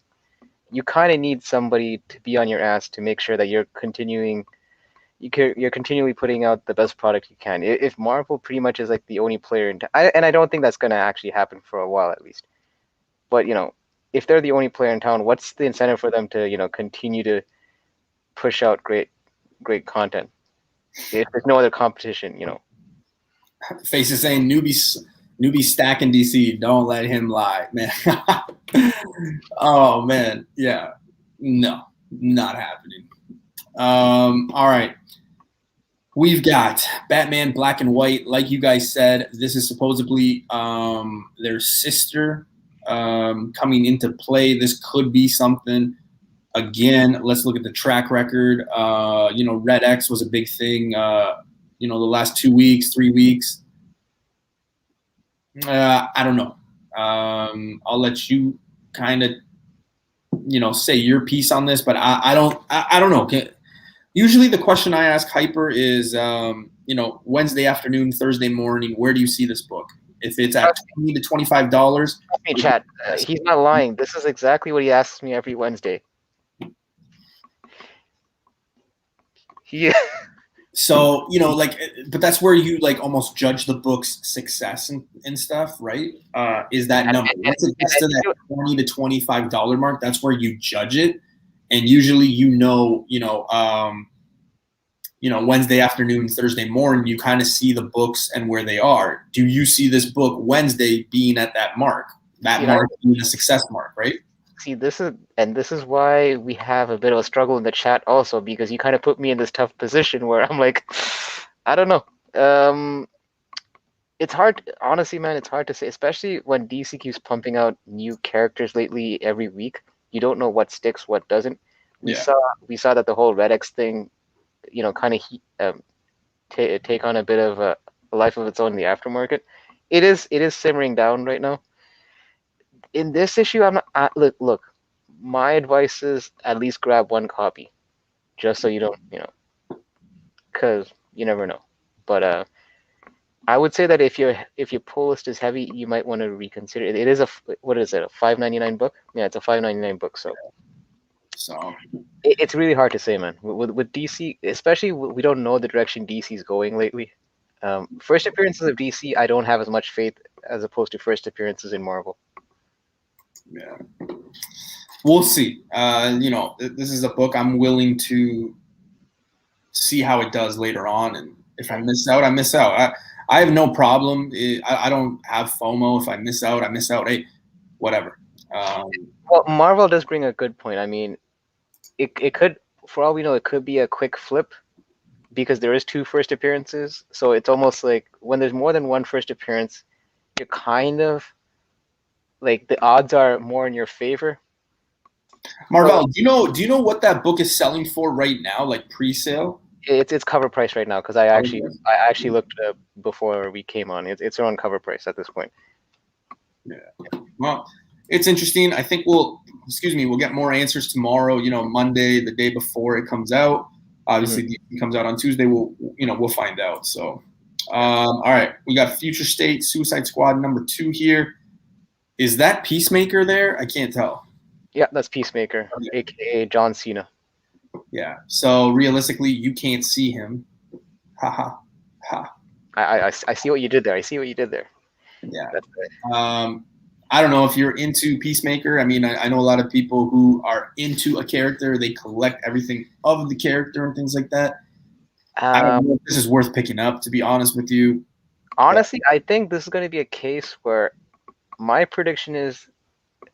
You kind of need somebody to be on your ass to make sure that you're continually putting out the best product you can. If Marvel pretty much is like the only player and I don't think that's going to actually happen for a while at least. But if they're the only player in town, what's the incentive for them to continue to push out great content if there's no other competition? Face is saying newbie stacking DC. Don't let him lie, man. Oh man, yeah, no. Not happening. All right. We've got Batman Black and White. Like you guys said, this is supposedly their sister coming into play. This could be something. Again, let's look at the track record. Red X was a big thing, the last 2 weeks, 3 weeks. I don't know. I'll let you kind of, say your piece on this, but I don't know. Usually the question I ask Hyper is, Wednesday afternoon, Thursday morning, where do you see this book? If it's at $20 to $25. Hey, chat. He's not lying. This is exactly what he asks me every Wednesday. So, but that's where you almost judge the book's success and stuff, right? Is that number. Once it gets to that $20 to $25 mark, that's where you judge it. And usually, Wednesday afternoon, Thursday morning, you kind of see the books and where they are. Do you see this book Wednesday being at that mark? That mark being a success mark, right? See, this is why we have a bit of a struggle in the chat also, because you kind of put me in this tough position where I'm like, I don't know. It's hard, honestly, man. It's hard to say, especially when DC keeps pumping out new characters lately every week. You don't know what sticks, what doesn't. We saw that the whole Red X thing, kind of take on a bit of a life of its own in the aftermarket. It is simmering down right now. In this issue, I'm not. Look. My advice is at least grab one copy, just so you don't, because you never know. But I would say that if your pull list is heavy, you might want to reconsider it. It is a $5.99 book? Yeah, it's a $5.99 book. So it's really hard to say, man. With DC, especially we don't know the direction DC's going lately. First appearances of DC, I don't have as much faith as opposed to first appearances in Marvel. Yeah, we'll see. This is a book I'm willing to see how it does later on, and if I miss out, I miss out. I have no problem. I don't have FOMO. If I miss out, I miss out. Hey, whatever. Well, Marvel does bring a good point. I mean, it could, for all we know, it could be a quick flip because there is 2 first appearances. So it's almost like when there's more than one first appearance, you're kind of like the odds are more in your favor. Marvel, do you know what that book is selling for right now, like pre-sale? It's cover price right now because I actually looked before we came on. It's around cover price at this point. Yeah. Well, it's interesting. I think we'll get more answers tomorrow. Monday, the day before it comes out. Obviously, it comes out on Tuesday. We'll find out. So, all right, we got Future State Suicide Squad #2 here. Is that Peacemaker there? I can't tell. Yeah, that's Peacemaker, aka John Cena. Yeah. So realistically, you can't see him. Ha ha ha. I see what you did there. Yeah. I don't know if you're into Peacemaker. I mean, I know a lot of people who are into a character. They collect everything of the character and things like that. I don't know if this is worth picking up, to be honest with you. Honestly, I think this is going to be a case where my prediction is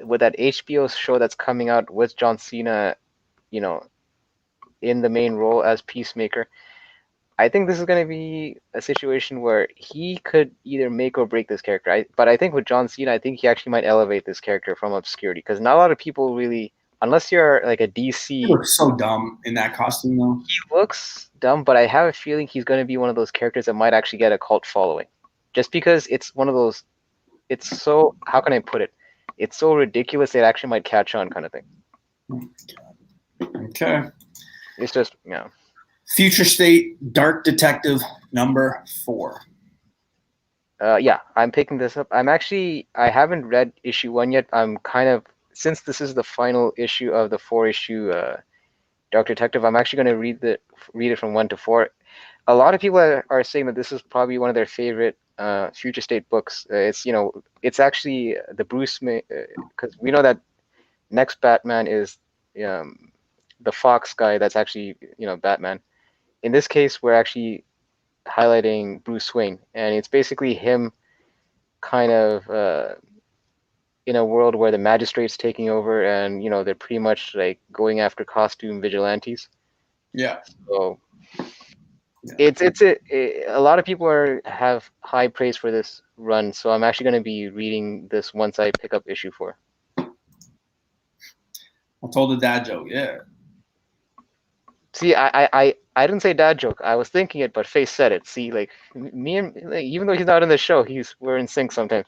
with that HBO show that's coming out with John Cena, in the main role as Peacemaker, I think this is going to be a situation where he could either make or break this character. But I think with John Cena, I think he actually might elevate this character from obscurity because not a lot of people really, unless you're like a DC. He looks so dumb in that costume, though. He looks dumb, but I have a feeling he's going to be one of those characters that might actually get a cult following, just because it's one of those. It's so, how can I put it? It's so ridiculous it actually might catch on, kind of thing. Okay. It's just, Future State Dark Detective #4. Yeah, I'm picking this up. I haven't read issue 1 yet. I'm kind of, since this is the final issue of the 4-issue Dark Detective, I'm actually going to read it from 1 to 4. A lot of people are saying that this is probably one of their favorite Future State books. It's actually the Bruce, because we know that next Batman is the Fox guy that's actually, Batman. In this case, we're actually highlighting Bruce Wayne, and it's basically him kind of in a world where the magistrate's taking over, and they're pretty much like going after costume vigilantes. Yeah. So Yeah. it's a lot of people have high praise for this run. So I'm actually going to be reading this once I pick up issue 4. I told a dad joke. Yeah. See, I didn't say dad joke. I was thinking it, but Face said it. See, like me and like, even though he's not in the show, we're in sync sometimes.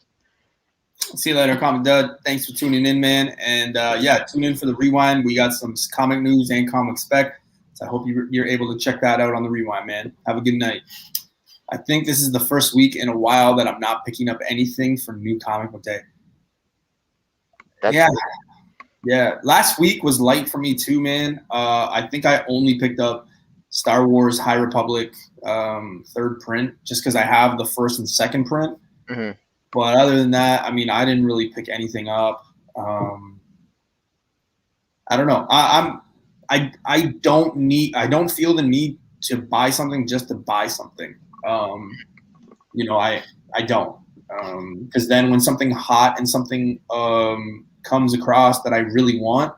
See you later, Comic Dud. Thanks for tuning in, man. And yeah, tune in for the rewind. We got some comic news and comic spec. So I hope you're able to check that out on the rewind, man. Have a good night. I think this is the first week in a while that I'm not picking up anything for New Comic Book Day. Yeah. Last week was light for me too, man. I think I only picked up Star Wars High Republic third print just because I have the first and second print. Mm-hmm. But other than that, I mean, I didn't really pick anything up. I don't know. I don't feel the need to buy something just to buy something. I don't. Because then when something hot and something comes across that I really want,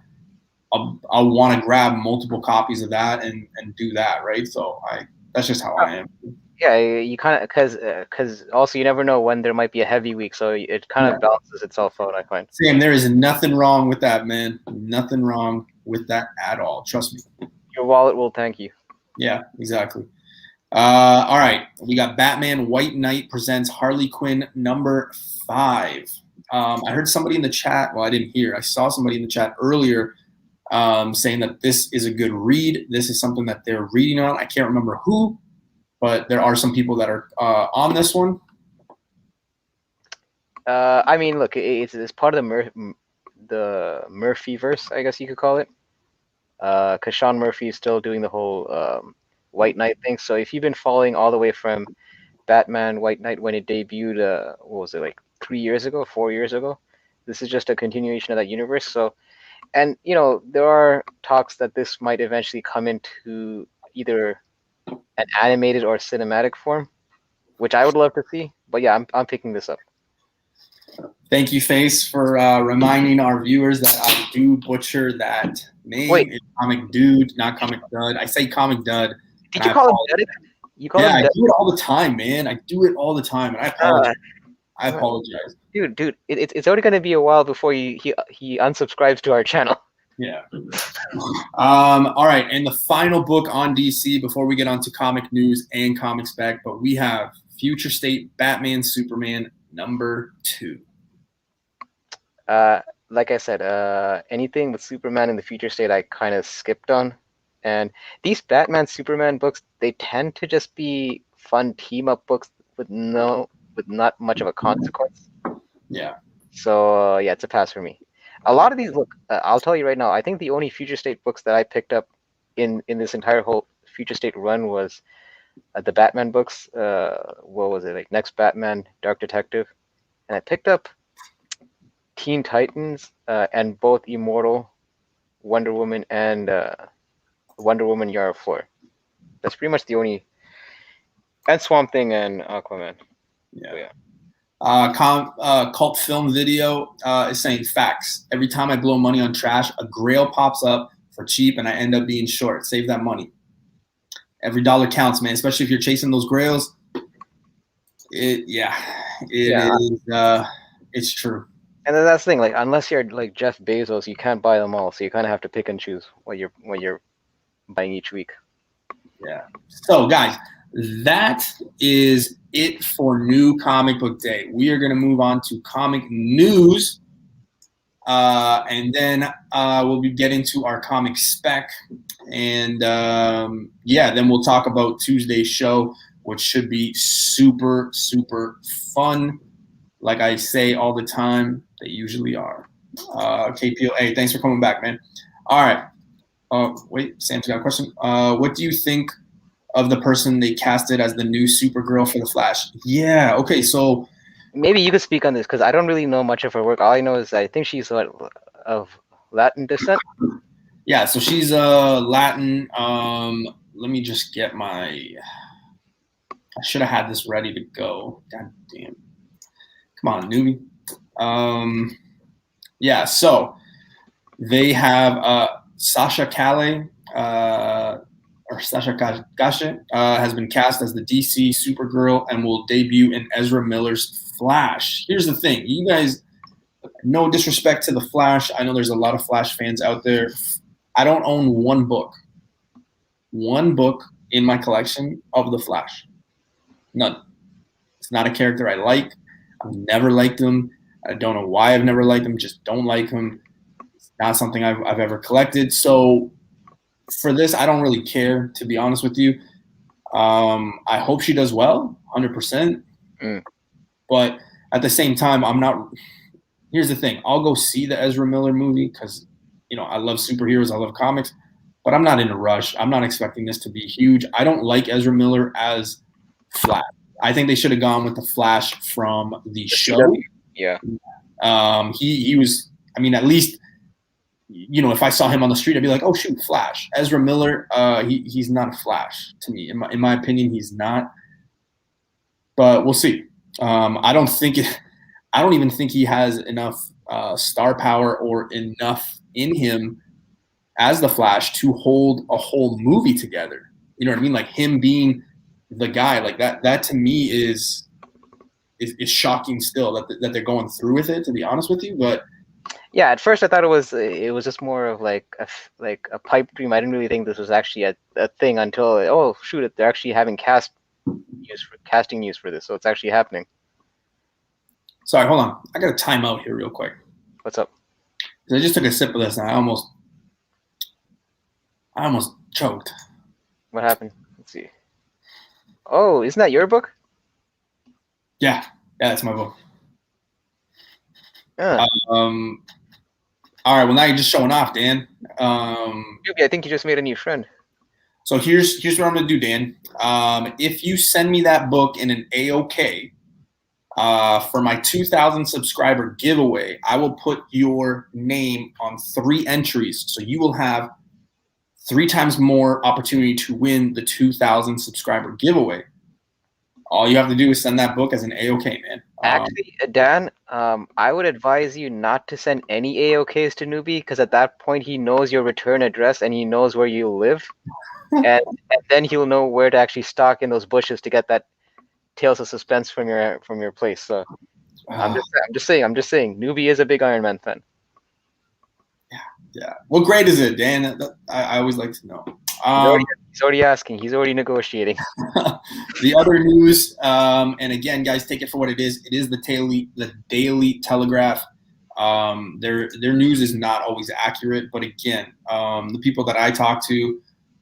I'll want to grab multiple copies of that and do that, right? So that's just how I am. Yeah, you kind of because also you never know when there might be a heavy week, so it kind of balances itself out, I find. Sam, there is nothing wrong with that, man. Nothing wrong with that at all. Trust me. Your wallet will thank you. Yeah, exactly. All right, we got Batman White Knight presents Harley Quinn number 5. I heard somebody in the chat. Well, I didn't hear. I saw somebody in the chat earlier saying that this is a good read. This is something that they're reading on. I can't remember who, but there are some people that are on this one. I mean, look, it's part of the Murphyverse, I guess you could call it. Because Sean Murphy is still doing the whole White Knight thing. So if you've been following all the way from Batman White Knight when it debuted, what was it, like 3 years ago, 4 years ago? This is just a continuation of that universe. So, and there are talks that this might eventually come into either an animated or cinematic form, which I would love to see. But yeah, I'm picking this up. Thank you, Face, for reminding our viewers that I do butcher that name. Wait. It's Comic Dude, not Comic Dud. I say Comic Dud. Did you call him Dud? You call him I Dud? do it all the time, man. I do it all the time, and I apologize. I apologize. Dude, it's only going to be a while before he unsubscribes to our channel. Yeah. All right, and the final book on DC before we get on to comic news and comic spec, but we have Future State Batman Superman number 2. Like I said, anything with Superman in the Future State I kind of skipped on. And these Batman Superman books, they tend to just be fun team up books with not much of a consequence. Yeah. So yeah, it's a pass for me. A lot of these, look, I'll tell you right now, I think the only Future State books that I picked up in this entire whole Future State run was the Batman books. What was it, like Next Batman, Dark Detective, and I picked up Teen Titans and both Immortal, Wonder Woman, and Wonder Woman Yara Flor. That's pretty much the only, and Swamp Thing and Aquaman. Yeah. Cult Film Video is saying facts. Every time I blow money on trash, a grail pops up for cheap and I end up being short. Save that money. Every dollar counts, man, especially if you're chasing those grails. It's true. And then that's the thing, like unless you're like Jeff Bezos, you can't buy them all. So you kind of have to pick and choose what you're buying each week. Yeah. So guys, that is it for New Comic Book Day. We are going to move on to comic news. And then we'll be getting to our comic spec. And then we'll talk about Tuesday's show, which should be super, super fun. Like I say all the time, they usually are. KPO, hey, thanks for coming back, man. All right. Wait, Sam's got a question. What do you think of the person they casted as the new Supergirl for The Flash? Yeah, okay, so... Maybe you could speak on this, because I don't really know much of her work. All I know is I think she's of Latin descent. Yeah, so she's Latin. Let me just get my... I should have had this ready to go. God damn. Come on, newbie. Yeah, so they have Sasha Calle or Sasha Calle has been cast as the DC Supergirl and will debut in Ezra Miller's Flash. Here's the thing, you guys, no disrespect to the Flash. I know there's a lot of Flash fans out there. I don't own one book in my collection of the Flash. None. It's not a character I like. I've never liked him. I don't know why I've never liked him. Just don't like him. It's not something I've ever collected. So for this, I don't really care, to be honest with you. I hope she does well, 100%. But at the same time, I'm not. Here's the thing. I'll go see the Ezra Miller movie because, I love superheroes. I love comics. But I'm not in a rush. I'm not expecting this to be huge. I don't like Ezra Miller as Flash. I think they should have gone with the Flash from the show. Yeah. He was, at least, if I saw him on the street, I'd be like, oh, shoot, Flash. Ezra Miller, he's not a Flash to me. In my opinion, he's not. But we'll see. I don't even think he has enough star power or enough in him as the Flash to hold a whole movie together. You know what I mean? Like him being the guy, like that to me is shocking still that they're going through with it, to be honest with you. But yeah, at first I thought it was just more of like a pipe dream. I didn't really think this was actually a thing until, oh shoot, they're actually having casting news for this, so it's actually happening. Sorry, hold on. I got to time out here real quick. What's up? I just took a sip of this and I almost choked. What happened? Let's see. Oh, isn't that your book? Yeah, that's my book. All right, well now you're just showing off, Dan. I think you just made a new friend. So here's what I'm gonna do, Dan. If you send me that book in an AOK for my 2,000 subscriber giveaway, I will put your name on 3 entries, so you will have 3 times more opportunity to win the 2,000 subscriber giveaway. All you have to do is send that book as an AOK, man. Actually, Dan, I would advise you not to send any AOKs to Newbie, because at that point he knows your return address and he knows where you live, and then he'll know where to actually stalk in those bushes to get that Tales of Suspense from your place. So I'm just saying, Newbie is a big Iron Man fan. Yeah. What grade is it, Dan? I always like to know. He's already asking. He's already negotiating. The other news, and again, guys, take it for what it is. It is the Daily Telegraph. Their news is not always accurate, but again, the people that I talk to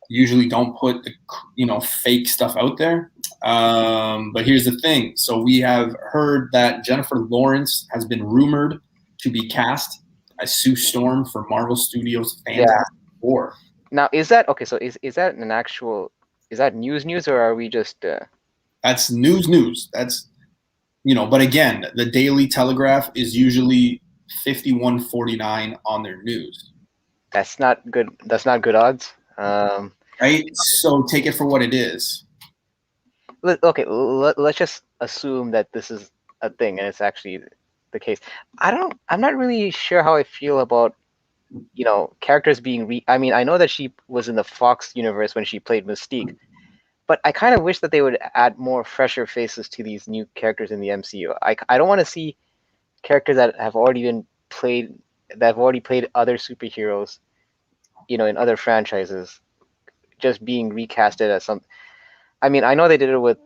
usually don't put the fake stuff out there. But here's the thing. So we have heard that Jennifer Lawrence has been rumored to be cast as Sue Storm for Marvel Studios' Fantastic Four. Now, is that okay? So is that an actual? Is that news, or are we just? That's news. That's But again, the Daily Telegraph is usually 51-49 on their news. That's not good. That's not good odds. Right. So take it for what it is. Okay, let's just assume that this is a thing and it's actually the case. I'm not really sure how I feel about characters being I know that she was in the Fox universe when she played Mystique, but I kind of wish that they would add more fresher faces to these new characters in the MCU. I don't want to see characters that have already played other superheroes, in other franchises, just being recasted as some. I know they did it with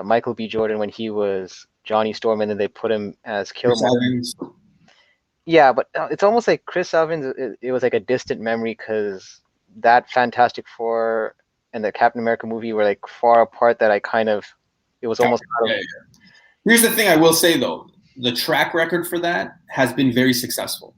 Michael B. Jordan when he was Johnny Storm, and then they put him as Killmonger. Yeah, but it's almost like Chris Evans. It was like a distant memory because that Fantastic Four and the Captain America movie were like far apart. That it was almost. Yeah. Here's the thing I will say though: the track record for that has been very successful.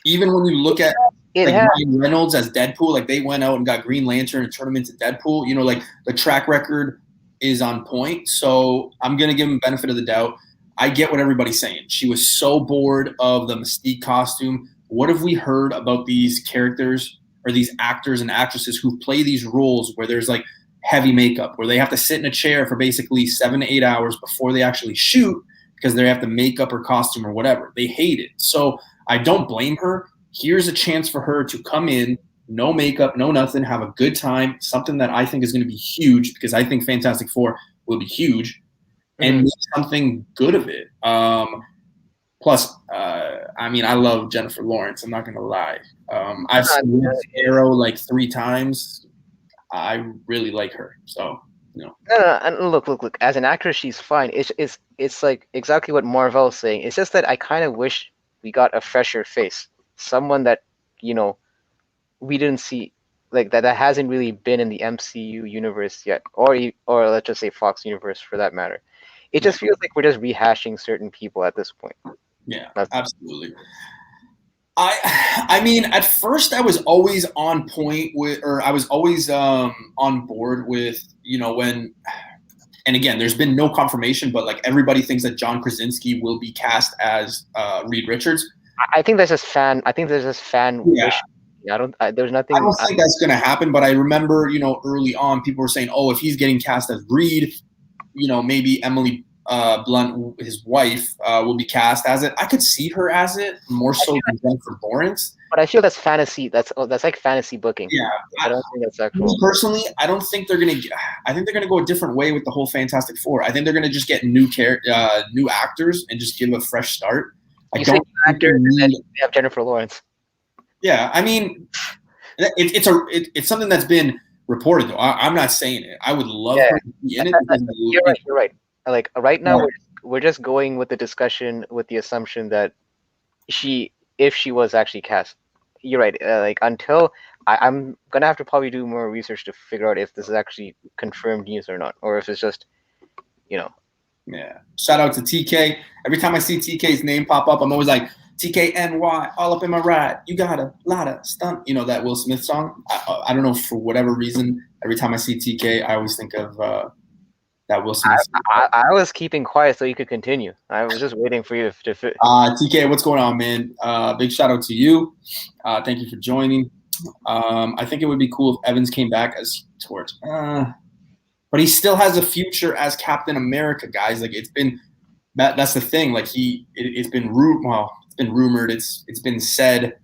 Even when you look at Ryan Reynolds as Deadpool, like they went out and got Green Lantern and turned him into Deadpool. Like the track record is on point. So I'm gonna give him benefit of the doubt. I get what everybody's saying. She was so bored of the Mystique costume. What have we heard about these characters or these actors and actresses who play these roles where there's like heavy makeup, where they have to sit in a chair for basically 7 to 8 hours before they actually shoot because they have to make up her costume or whatever. They hate it. So I don't blame her. Here's a chance for her to come in, no makeup, no nothing, have a good time, something that I think is going to be huge because I think Fantastic Four will be huge, and Mhm. make something good of it. Plus, I mean, I love Jennifer Lawrence. I'm not going to lie. I've I mean, seen Arrow like 3 times. I really like her. So, you know. no, no, and look. As an actress, she's fine. It's like exactly what Marvel's saying. It's just that I kind of wish we got a fresher face, someone that you know we didn't see, like that hasn't really been in the MCU universe yet, or let's just say Fox universe for that matter. It Yeah, just feels like we're just rehashing certain people at this point. yeah, That's absolutely. I mean, at first I was always on point with, or I was always on board with, when, and again, there's been no confirmation, but like everybody thinks that John Krasinski will be cast as Reed Richards. I think that's just fan. I think there's just fan Yeah, wish. I don't. There's I nothing. don't think that's going to happen, but I remember, early on, people were saying, "Oh, if he's getting cast as Reed, maybe Emily Blunt, his wife, will be cast as it." I could see her as it more so than Jennifer Lawrence. But I feel that's fantasy. That's like fantasy booking. Yeah, I don't think that's me actual. personally, I don't think they're gonna. I think they're gonna go a different way with the whole Fantastic Four. I think they're gonna just get new actors and just give a fresh start. I You say don't think they actor, and then need. you have Jennifer Lawrence. Yeah, I mean, it's something that's been reported though. I'm not saying it. I would love Yeah, her to be in it because you're right. You're right. Like right now, yeah, we're just going with the discussion with the assumption that if she was actually cast. You're right. Like until I'm gonna have to probably do more research to figure out if this is actually confirmed news or not, or if it's just, you know. yeah. Shout out to TK. Every time I see TK's name pop up, I'm always like, TKNY, all up in my ride. You got a lot of stunt. That Will Smith song. I don't know, for whatever reason. Every time I see TK, I always think of that Will Smith song. I was keeping quiet so you could continue. I was just waiting for you to fit. TK, what's going on, man? Big shout out to you. Thank you for joining. I think it would be cool if Evans came back as Torch. But he still has a future as Captain America, guys. Like, it's been that's the thing. Like, it's been rumored. It's been said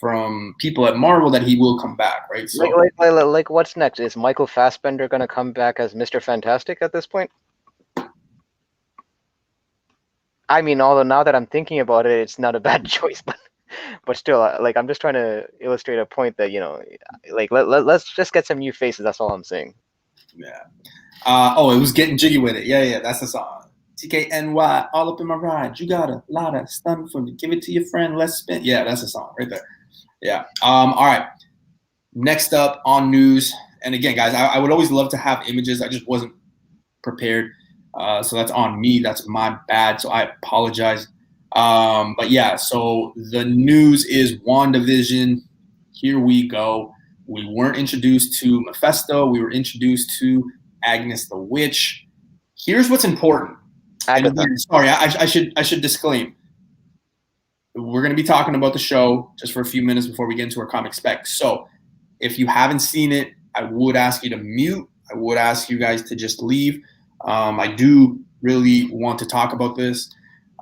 from people at Marvel that he will come back, right? So Like what's next? Is Michael Fassbender gonna come back as Mr. Fantastic at this point? I mean, although now that I'm thinking about it, it's not a bad choice, but still, like I'm just trying to illustrate a point that like let's just get some new faces. That's all I'm saying. yeah. It was Getting Jiggy with It. Yeah, that's the song. TKNY, all up in my ride. You got a lot of stuff for me. Give it to your friend. Let's spin. Yeah, that's the song right there. Yeah. All right. Next up on news, and again, guys, I would always love to have images. I just wasn't prepared, so that's on me. That's my bad. So I apologize. But yeah, so the news is WandaVision. Here we go. We weren't introduced to Mephisto. We were introduced to Agnes the Witch. Here's what's important. And Agatha. again, sorry, I should disclaim. We're going to be talking about the show just for a few minutes before we get into our comic spec. So if you haven't seen it, I would ask you to mute. I would ask you guys to just leave. I do really want to talk about this.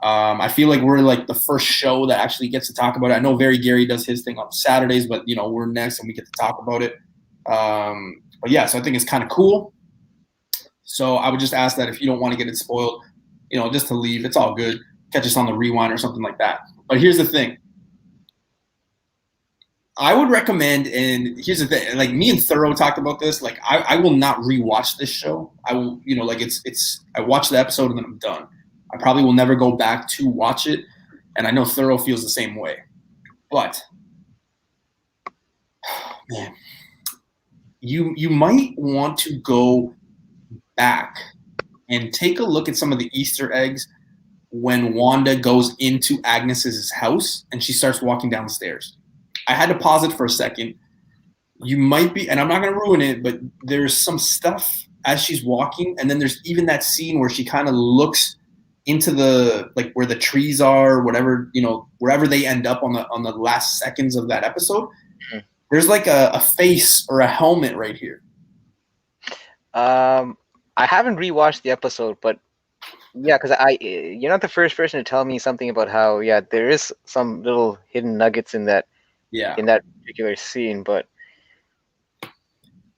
I feel like we're like the first show that actually gets to talk about it. I know Very Gary does his thing on Saturdays, but we're next and we get to talk about it. But yeah, so I think it's kind of cool. So I would just ask that if you don't want to get it spoiled, just to leave. It's all good. Catch us on the rewind or something like that. But here's the thing. I would recommend, and here's the thing, like me and Thorough talked about this, like I will not rewatch this show. I will, like I watch the episode and then I'm done. I probably will never go back to watch it. And I know Thorough feels the same way. But, man, you might want to go back and take a look at some of the Easter eggs when Wanda goes into Agnes's house and she starts walking down the stairs. I had to pause it for a second. You might be, and I'm not going to ruin it, but there's some stuff as she's walking, and then there's even that scene where she kind of looks into the, like, where the trees are, whatever, wherever they end up on the last seconds of that episode. Mm-hmm. There's like a face or a helmet right here. I haven't rewatched the episode, but Yeah, because you're not the first person to tell me something about how, yeah, there is some little hidden nuggets Yeah, in that particular scene, but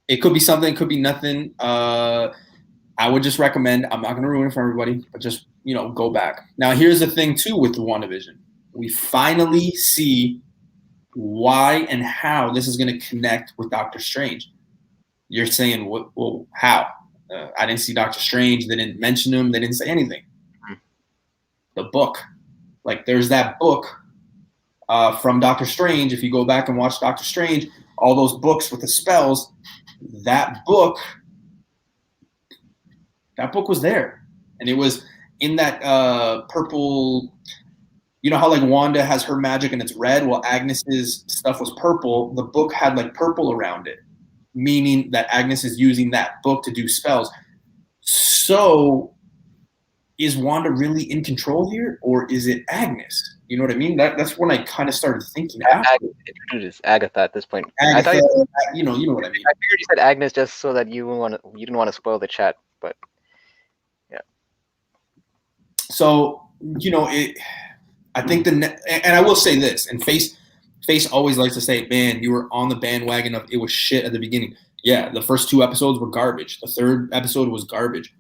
it could be something, it could be nothing. I would just recommend. I'm not going to ruin it for everybody, but just go back. Now, here's the thing too with the WandaVision. We finally see why and how this is going to connect with Doctor Strange. You're saying, well, how? I didn't see Doctor Strange. They didn't mention him. They didn't say anything. The book, like there's that book from Doctor Strange. If you go back and watch Doctor Strange, all those books with the spells, that book, that book was there, and it was in that purple. You know how like Wanda has her magic and it's red? Well, Agnes's stuff was purple. The book had like purple around it, meaning that Agnes is using that book to do spells. So is Wanda really in control here, or is it Agnes? You know what I mean? That's when I kind of started thinking after. Dude, it's Agatha at this point. I thought Agatha, you, you know what I mean. I figured you said Agnes just so that you didn't want to spoil the chat, but yeah. So I think and I will say this, and Face always likes to say, "Man, you were on the bandwagon of it was shit at the beginning." Yeah, the first 2 episodes were garbage. The third episode was garbage.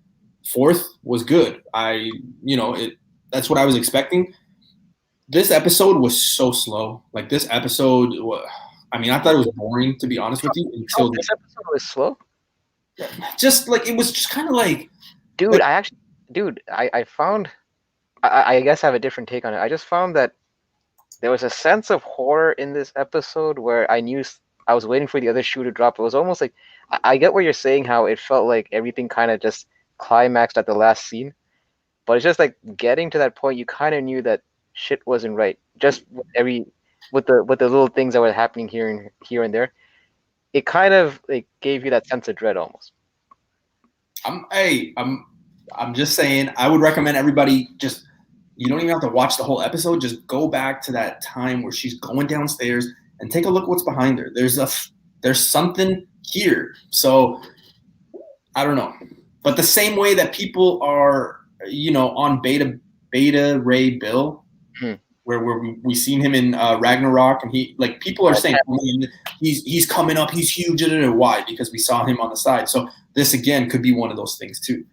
Fourth was good. That's what I was expecting. This episode was so slow. Like this episode, I thought it was boring to be honest with you Oh, until this episode was slow, just like it was just kind of like dude. I found. I guess I have a different take on it. I just found that there was a sense of horror in this episode where I was waiting for the other shoe to drop. It was almost like I get what you're saying, how it felt like everything kind of just climaxed at the last scene, but it's just like getting to that point, you kind of knew that shit wasn't right. Just with the little things that were happening here and there, it kind of like gave you that sense of dread almost. I'm just saying I would recommend everybody just you don't even have to watch the whole episode. Just go back to that time where she's going downstairs and take a look what's behind her. There's something here. So I don't know. But the same way that people are, on Beta Ray Bill, where we seen him in Ragnarok, and he like people are saying he's coming up, he's huge. Why? Because we saw him on the side. So this again could be one of those things too.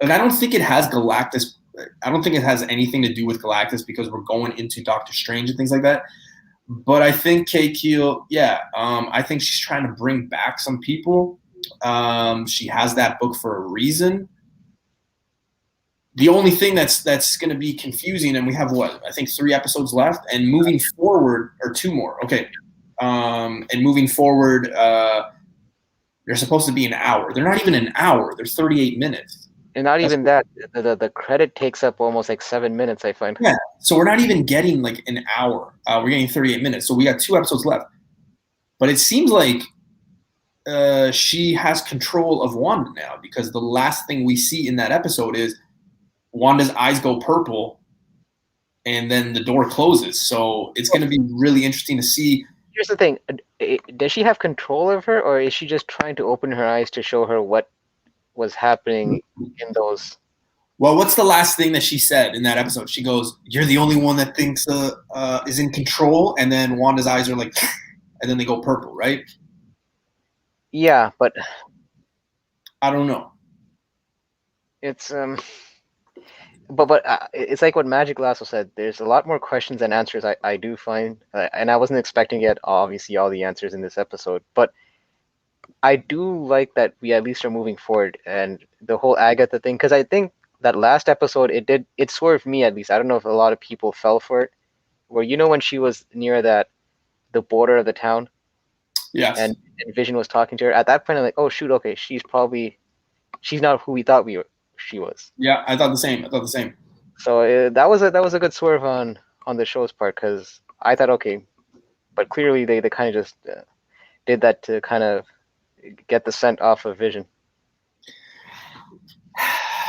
And I don't think it has Galactus. I don't think it has anything to do with Galactus because we're going into Doctor Strange and things like that. But I think Kay Keel, I think she's trying to bring back some people. She has that book for a reason. The only thing that's going to be confusing, and we have I think 3 episodes left, and moving forward, or 2 more. Okay. And moving forward, they're supposed to be an hour. They're not even an hour. They're 38 minutes. And not even that, the credit takes up almost like 7 minutes, I find. Yeah, so we're not even getting like an hour. We're getting 38 minutes. So we got 2 episodes left. But it seems like she has control of Wanda now because the last thing we see in that episode is Wanda's eyes go purple and then the door closes. So it's going to be really interesting to see. Here's the thing. Does she have control of her, or is she just trying to open her eyes to show her what was happening in those? Well, what's the last thing that she said in that episode? She goes, "You're the only one that thinks is in control," and then Wanda's eyes are like, and then they go purple, right? Yeah, but I don't know. It's but it's like what Magic Lasso said. There's a lot more questions than answers. I do find, and I wasn't expecting yet. Obviously, all the answers in this episode, but I do like that we at least are moving forward, and the whole Agatha thing. Because I think that last episode it swerved me at least. I don't know if a lot of people fell for it. Where when she was near the border of the town, yes, and Vision was talking to her. At that point, I'm like, oh shoot, okay, she's not who we thought she was. Yeah, I thought the same. So that was a good swerve on the show's part because I thought okay, but clearly they kind of just did that to kind of get the scent off of Vision.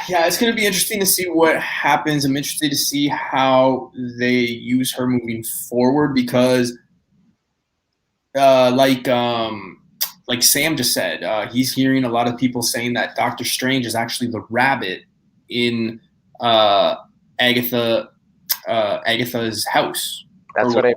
Yeah, it's going to be interesting to see what happens. I'm interested to see how they use her moving forward because, like Sam just said, he's hearing a lot of people saying that Doctor Strange is actually the rabbit in uh, Agatha Agatha's house. That's Or what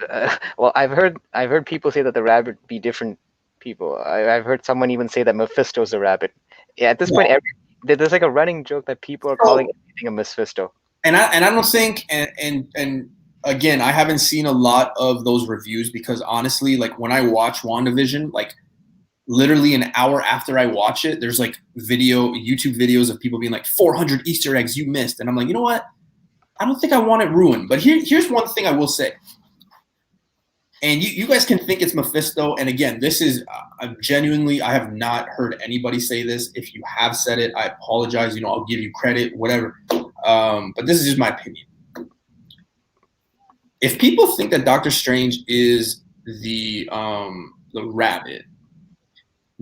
I. Well, I've heard people say that the rabbit be different people. I've heard someone even say that Mephisto's a rabbit. Yeah, at this point, yeah. there's like a running joke that people are calling So, everything a Mephisto. and I don't think and again, I haven't seen a lot of those reviews because honestly, like when I watch WandaVision, like literally an hour after I watch it, there's like YouTube videos of people being like 400 Easter eggs you missed, and I'm like, you know what? I don't think I want it ruined. But here's one thing I will say, and you guys can think it's Mephisto. And again, this is genuinely, I have not heard anybody say this. If you have said it, I apologize. I'll give you credit, whatever. But this is just my opinion. If people think that Doctor Strange is the rabbit,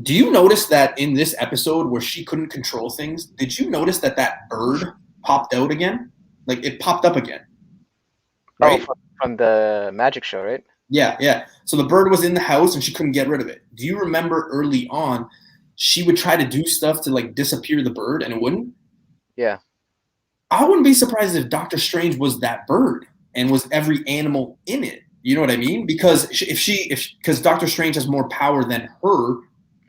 do you notice that in this episode where she couldn't control things, did you notice that bird popped out again? Like it popped up again, Oh, right? from the magic show, right? Yeah, yeah. So the bird was in the house and she couldn't get rid of it. Do you remember early on, she would try to do stuff to like disappear the bird and it wouldn't? Yeah. I wouldn't be surprised if Doctor Strange was that bird and was every animal in it. You know what I mean? Because because Doctor Strange has more power than her,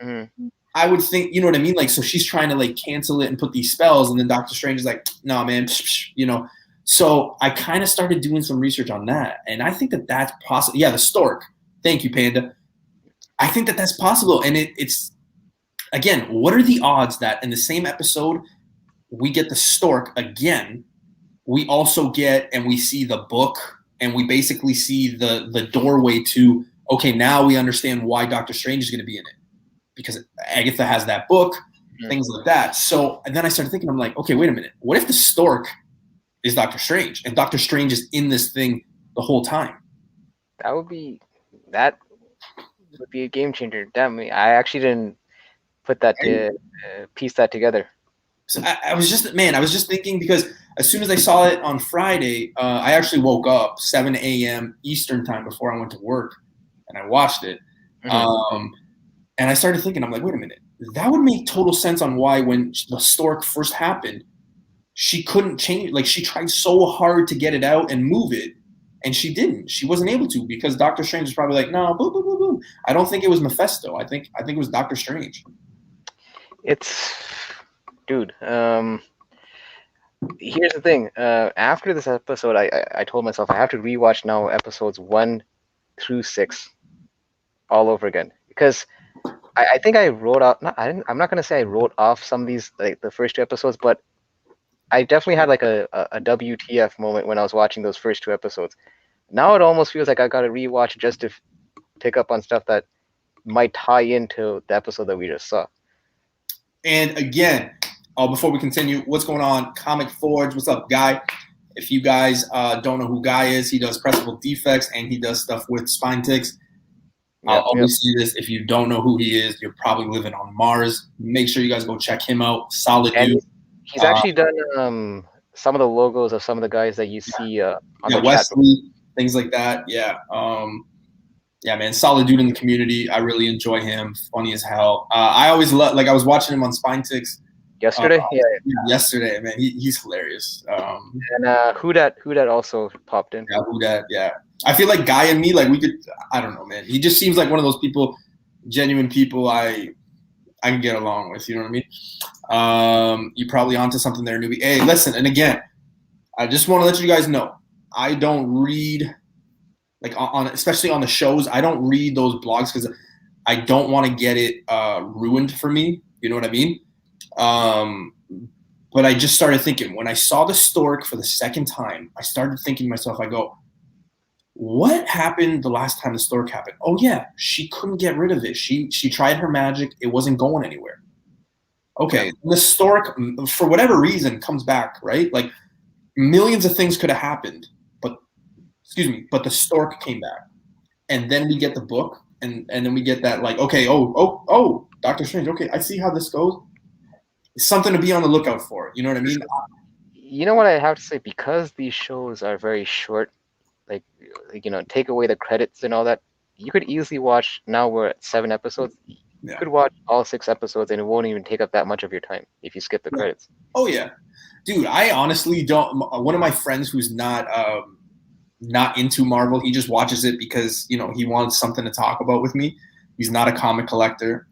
Mm-hmm. I would think, you know what I mean? Like, so she's trying to like cancel it and put these spells, and then Doctor Strange is like, "No, nah, man," So I kind of started doing some research on that, and I think that that's possible. Yeah, the stork. Thank you, Panda. I think that that's possible, and it's again, what are the odds that in the same episode we get the stork again? We also get and we see the book, and we basically see the doorway to okay, now we understand why Doctor Strange is going to be in it. Because Agatha has that book, things like that. So and then I started thinking, I'm like, okay, wait a minute. What if the stork is Doctor Strange and Doctor Strange is in this thing the whole time? That would be a game changer. Damn me, I actually didn't put that piece that together. So I was just thinking because as soon as I saw it on Friday, I actually woke up 7 a.m. Eastern time before I went to work, and I watched it. Mm-hmm. And I started thinking, I'm like, wait a minute, that would make total sense on why when the stork first happened, she couldn't change. Like she tried so hard to get it out and move it, and she didn't. She wasn't able to because Doctor Strange was probably like, no, boom, boom, boom, boom. I don't think it was Mephisto. I think it was Doctor Strange. It's, dude. Here's the thing. After this episode, I told myself I have to rewatch now episodes 1 through 6 all over again because I think I wrote off. I'm not gonna say I wrote off some of these like the first 2 episodes, but I definitely had like a WTF moment when I was watching those first 2 episodes. Now it almost feels like I got to rewatch just to pick up on stuff that might tie into the episode that we just saw. And again, before we continue, what's going on? Comic Forge, what's up, Guy? If you guys don't know who Guy is, he does pressable defects and he does stuff with spine ticks. I'll always say this: if you don't know who he is, you're probably living on Mars. Make sure you guys go check him out. Solid dude. He's actually done some of the logos of some of the guys that you see on the Wesley, things like that. Yeah, yeah, man, solid dude in the community. I really enjoy him. Funny as hell. I always I was watching him on Spine Ticks yesterday. Yesterday, man, he's hilarious. And who that also popped in. Yeah, who that? Yeah. I feel like Guy and me, like we could. I don't know, man. He just seems like one of those people, genuine people. I can get along with. You know what I mean? You're probably onto something there, newbie. Hey, listen, and again, I just want to let you guys know, I don't read like especially on the shows. I don't read those blogs because I don't want to get it ruined for me. You know what I mean? But I just started thinking when I saw the stork for the second time, I started thinking to myself, I go, what happened the last time the stork happened? Oh yeah, she couldn't get rid of it. She tried her magic. It wasn't going anywhere. Okay, the stork, for whatever reason, comes back, right? Like millions of things could have happened, but the stork came back. And then we get the book, and then we get that like, okay, oh, Doctor Strange, okay, I see how this goes. It's something to be on the lookout for. You know what I mean? You know what I have to say? Because these shows are very short, like take away the credits and all that, you could easily watch, now we're at 7 episodes, Yeah. could watch all 6 episodes and it won't even take up that much of your time if you skip the credits. Oh yeah, dude. I honestly don't. One of my friends who's not into Marvel, he just watches it because he wants something to talk about with me. He's not a comic collector.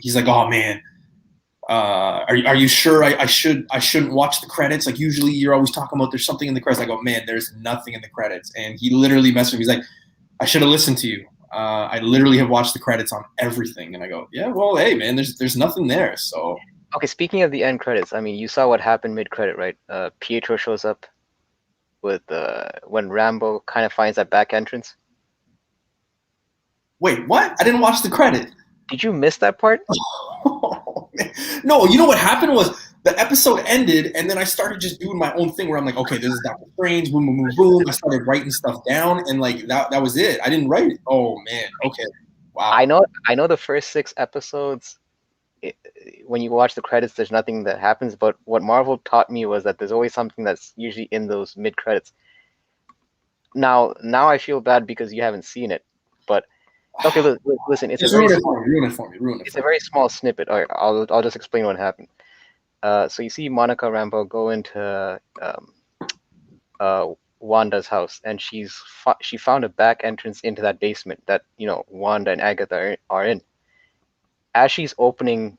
He's like, oh man, are you sure I shouldn't watch the credits? Like usually you're always talking about there's something in the credits. I go, man, there's nothing in the credits. And he literally messaged me. He's like, I should have listened to you. I literally have watched the credits on everything. And I go, yeah, well, hey man, there's nothing there. So Okay, speaking of the end credits, I mean, you saw what happened mid-credit, right? Pietro shows up with when Rambo kind of finds that back entrance. wait, what? I didn't watch the credit. Did you miss that part? No, you know what happened was the episode ended, and then I started just doing my own thing where I'm like, okay, this is Doctor Strange, boom, boom, boom, boom. I started writing stuff down, and like that was it. I didn't write it. Oh man, okay, wow. I know the first 6 episodes, when you watch the credits, there's nothing that happens. But what Marvel taught me was that there's always something that's usually in those mid credits. Now I feel bad because you haven't seen it, but okay, listen, it's Ruin it for me. It's a very small snippet. All right, I'll just explain what happened. So you see Monica Rambeau go into Wanda's house, and she found a back entrance into that basement that Wanda and Agatha are in. As she's opening,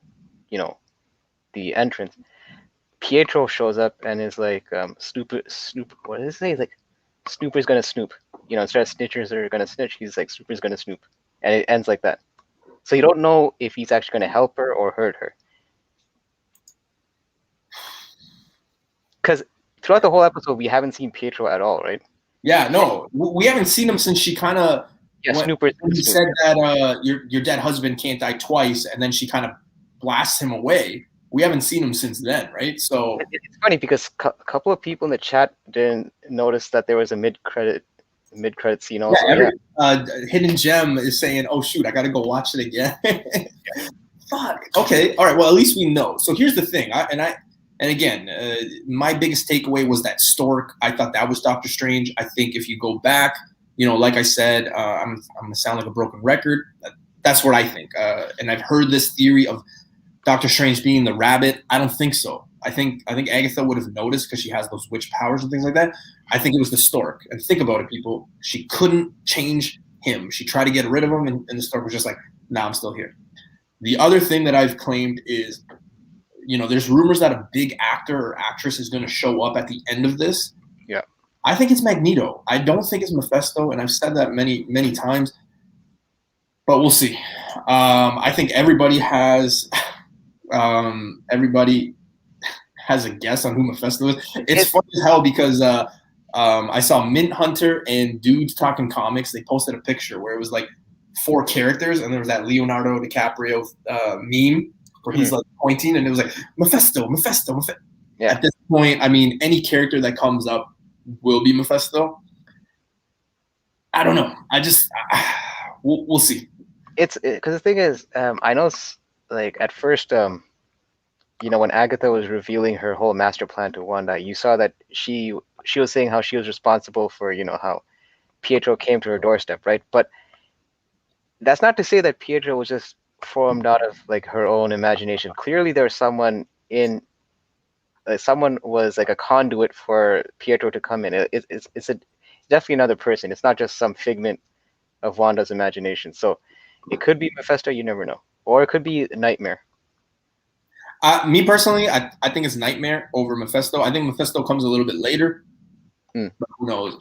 the entrance, Pietro shows up and is like, Snoop. What does he say? He's like, Snooper's gonna snoop. Instead of snitchers are gonna snitch, he's like, Snooper's gonna snoop, and it ends like that. So you don't know if he's actually gonna help her or hurt her. Because throughout the whole episode, we haven't seen Pietro at all, right? Yeah, no, we haven't seen him since she kind of Snooper said that your dead husband can't die twice, and then she kind of blasts him away. We haven't seen him since then, right? So it's funny because a couple of people in the chat didn't notice that there was a mid-credit scene also. Hidden Gem is saying, "Oh shoot, I got to go watch it again." Fuck. Okay. All right. Well, at least we know. So here's the thing. And again, my biggest takeaway was that stork. I thought that was Doctor Strange. I think if you go back, like I said, I'm gonna sound like a broken record. That's what I think. And I've heard this theory of Doctor Strange being the rabbit. I don't think so. I think Agatha would have noticed because she has those witch powers and things like that. I think it was the stork. And think about it, people. She couldn't change him. She tried to get rid of him, and the stork was just like, "Nah, I'm still here." The other thing that I've claimed is, there's rumors that a big actor or actress is going to show up at the end of this. Yeah. I think it's Magneto. I don't think it's Mephisto, and I've said that many, many times. But we'll see. I think everybody has a guess on who Mephisto is. It's funny as hell because I saw Mint Hunter and Dudes Talking Comics. They posted a picture where it was like 4 characters, and there was that Leonardo DiCaprio meme where he's like pointing, and it was like Mephisto. Yeah. At this point, I mean, any character that comes up will be Mephisto. I don't know. We'll see. It's because the thing is, I know, like at first, when Agatha was revealing her whole master plan to Wanda, you saw that she was saying how she was responsible for, how Pietro came to her doorstep, right? But that's not to say that Pietro was just formed out of like her own imagination. Clearly, there was someone someone was like a conduit for Pietro to come in. It's definitely another person. It's not just some figment of Wanda's imagination. So it could be Mephisto. You never know, or it could be Nightmare. Me personally, I think it's Nightmare over Mephisto. I think Mephisto comes a little bit later. But who knows?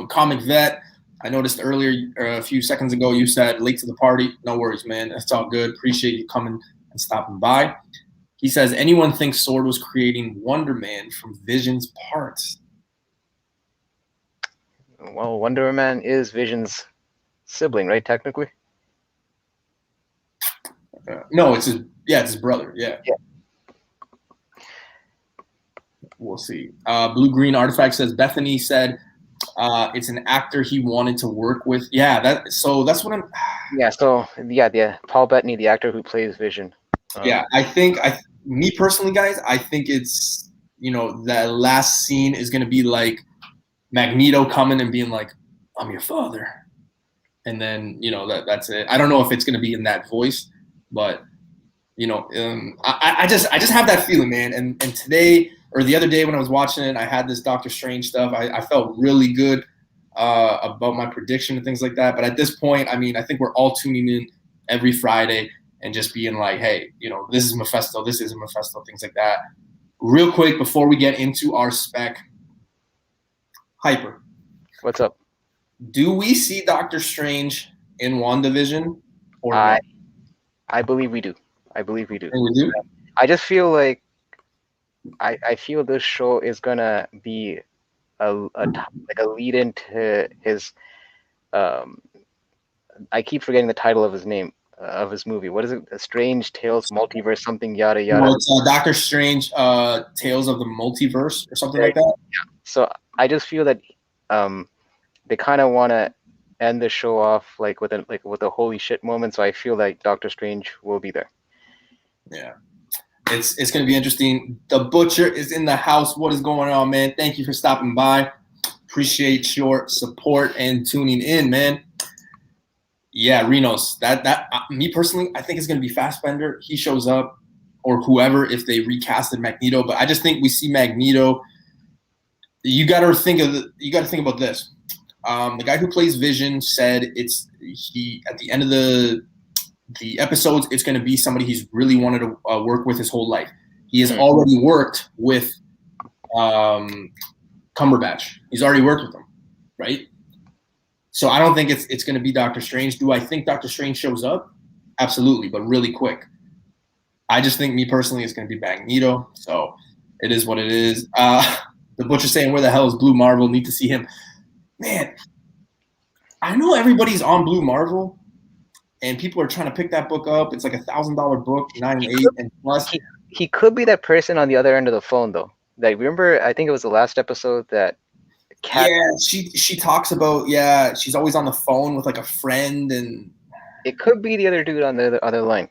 Comic Vet, I noticed earlier, a few seconds ago, you said late to the party. No worries, man. That's all good. Appreciate you coming and stopping by. He says, anyone thinks Sword was creating Wonder Man from Vision's parts? Well, Wonder Man is Vision's sibling, right? Technically. No, it's his brother. Yeah. We'll see. Blue Green Artifact says Bethany said it's an actor he wanted to work with. Yeah, that's what I'm. Yeah. Paul Bettany, the actor who plays Vision. Yeah, I think me personally, guys, I think it's that last scene is gonna be like Magneto coming and being like, "I'm your father," and then that's it. I don't know if it's gonna be in that voice. But I just have that feeling, man. And today or the other day when I was watching it, I had this Doctor Strange stuff. I felt really good about my prediction and things like that. But at this point, I mean, I think we're all tuning in every Friday and just being like, hey, this is Mephisto, this isn't Mephisto, things like that. Real quick before we get into our spec, Hyper, What's up? do we see Doctor Strange in WandaVision or no? I believe we do. I believe we do. And we do? I just feel like I feel this show is gonna be like a lead into his. I keep forgetting the title of his name of his movie. What is it? A Strange Tales Multiverse something yada yada. Well, it's Doctor Strange, Tales of the Multiverse or something like that. So I just feel that they kind of want to end the show off like with a holy shit moment. So I feel like Doctor Strange will be there. Yeah. It's going to be interesting. The Butcher is in the house. What is going on, man? Thank you for stopping by. Appreciate your support and tuning in, man. Yeah, Renos. That me personally, I think it's going to be Fassbender. He shows up, or whoever if they recasted Magneto. But I just think we see Magneto. You got to think about this. The guy who plays Vision said he at the end of the episodes, it's going to be somebody he's really wanted to work with his whole life. He has already worked with Cumberbatch. He's already worked with him, right? So I don't think it's going to be Doctor Strange. Do I think Doctor Strange shows up? Absolutely, but really quick. I just think, me personally, it's going to be Magneto. So it is what it is. The Butcher saying, where the hell is Blue Marvel? Need to see him. Man, I know everybody's on Blue Marvel, and people are trying to pick that book up. It's like $1,000 book, 9.8 and plus. He could be that person on the other end of the phone, though. Like, remember, I think it was the last episode that Kat. Yeah, she talks about, she's always on the phone with like a friend, and it could be the other dude on the other line.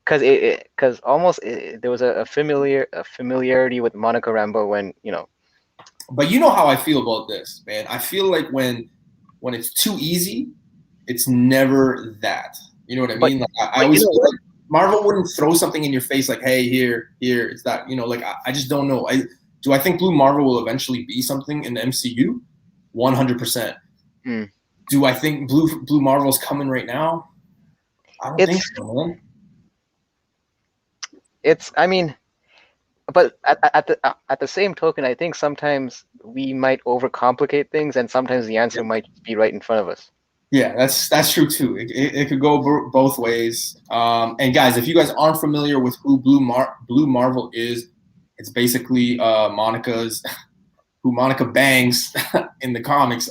Because almost there was a familiarity with Monica Rambeau when, But you know how I feel about this, man. I feel like when it's too easy, it's never that. You know what I mean? Like I always feel like Marvel wouldn't throw something in your face like, hey, here, it's that. Like I just don't know. Do I think Blue Marvel will eventually be something in the MCU? 100%. Do I think Blue Marvel's coming right now? I don't think so, man. I mean, but at the same token, I think sometimes we might overcomplicate things, and sometimes the answer might be right in front of us. Yeah, that's true too. It could go both ways. And guys, if you guys aren't familiar with who Blue Marvel is, it's basically who Monica bangs in the comics.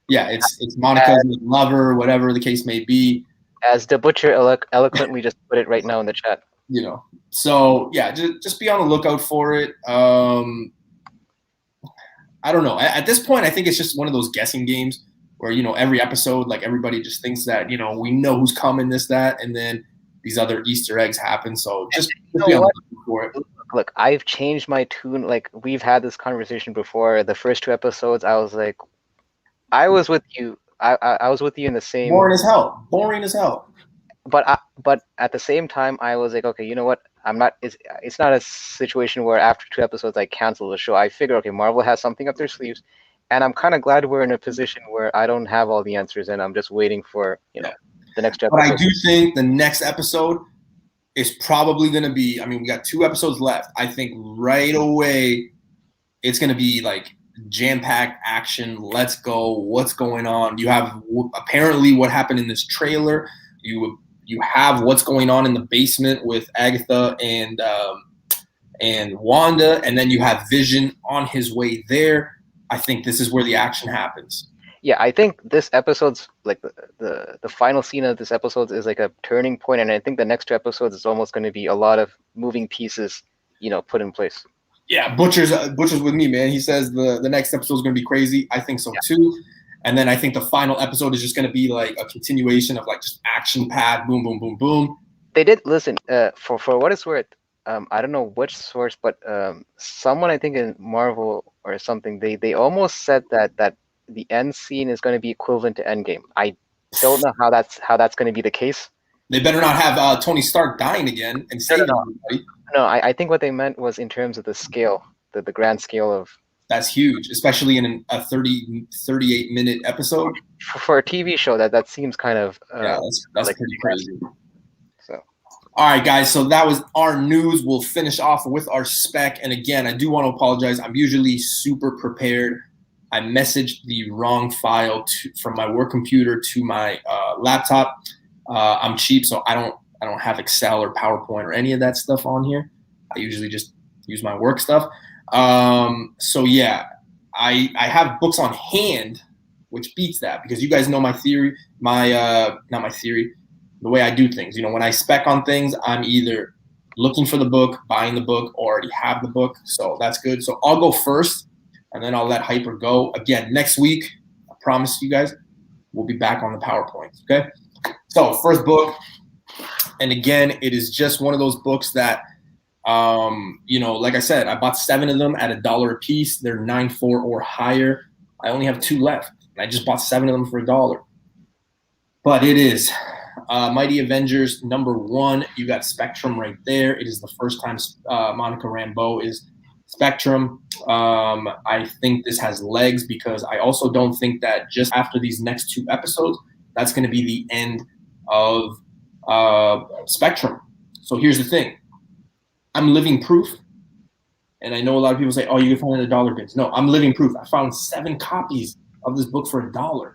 It's Monica's lover, whatever the case may be. As the Butcher eloquently just put it right now in the chat. So yeah, just be on the lookout for it. I don't know. At this point, I think it's just one of those guessing games where, every episode, like everybody just thinks that, we know who's coming, this, that, and then these other Easter eggs happen. So just be on the lookout for it. Look, I've changed my tune. Like, we've had this conversation before. The first 2 episodes, I was like, I was with you. I was with you in the same. Boring as hell. But at the same time, I was like, okay, you know what? I'm not. It's not a situation where after 2 episodes I cancel the show. I figure, okay, Marvel has something up their sleeves, and I'm kind of glad we're in a position where I don't have all the answers, and I'm just waiting for the next episode. But I do think the next episode is probably going to be. I mean, we got 2 episodes left. I think right away it's going to be like jam-packed action. Let's go. What's going on? You have apparently what happened in this trailer. You have what's going on in the basement with Agatha and Wanda, and then you have Vision on his way there. I think this is where the action happens. Yeah, I think this episode's like the final scene of this episode is like a turning point, and I think the next 2 episodes is almost going to be a lot of moving pieces, put in place. Yeah, Butcher's with me, man. He says the next episode is going to be crazy. I think so too. And then I think the final episode is just going to be like a continuation of like just action packed, boom, boom, boom, boom. They did listen for what it's worth. I don't know which source, but someone I think in Marvel or something, they almost said that the end scene is going to be equivalent to Endgame. I don't know how that's going to be the case. They better not have Tony Stark dying again and No, no, saving no, everybody. no. I think what they meant was in terms of the scale, the grand scale of That's huge, especially in a 38-minute episode. for a TV show. That seems kind of Yeah, that's like pretty crazy. so. All right, guys. So that was our news. We'll finish off with our spec. And again, I do want to apologize. I'm usually super prepared. I messaged the wrong file from my work computer to my laptop. I'm cheap, so I don't have Excel or PowerPoint or any of that stuff on here. I usually just use my work stuff. So yeah, I have books on hand, which beats that because you guys know my theory, not my theory, the way I do things. You know, when I spec on things, I'm either looking for the book, buying the book, or already have the book. So that's good. So I'll go first, and then I'll let Hyper go. Again, next week, I promise you guys, we'll be back on the PowerPoints. Okay. So first book, and again, it is just one of those books that, you know, like I said, I bought 7 of them at $1 a piece. They're 9.4 or higher. I only have 2 left. And I just bought 7 of them for $1. But it is Mighty Avengers #1. You got Spectrum right there. It is the first time Monica Rambeau is Spectrum. I think this has legs because I also don't think that just after these next 2 episodes, that's going to be the end of Spectrum. So here's the thing. I'm living proof. And I know a lot of people say, oh, you can find it at $1 bins. No, I'm living proof. I found 7 copies of this book for $1.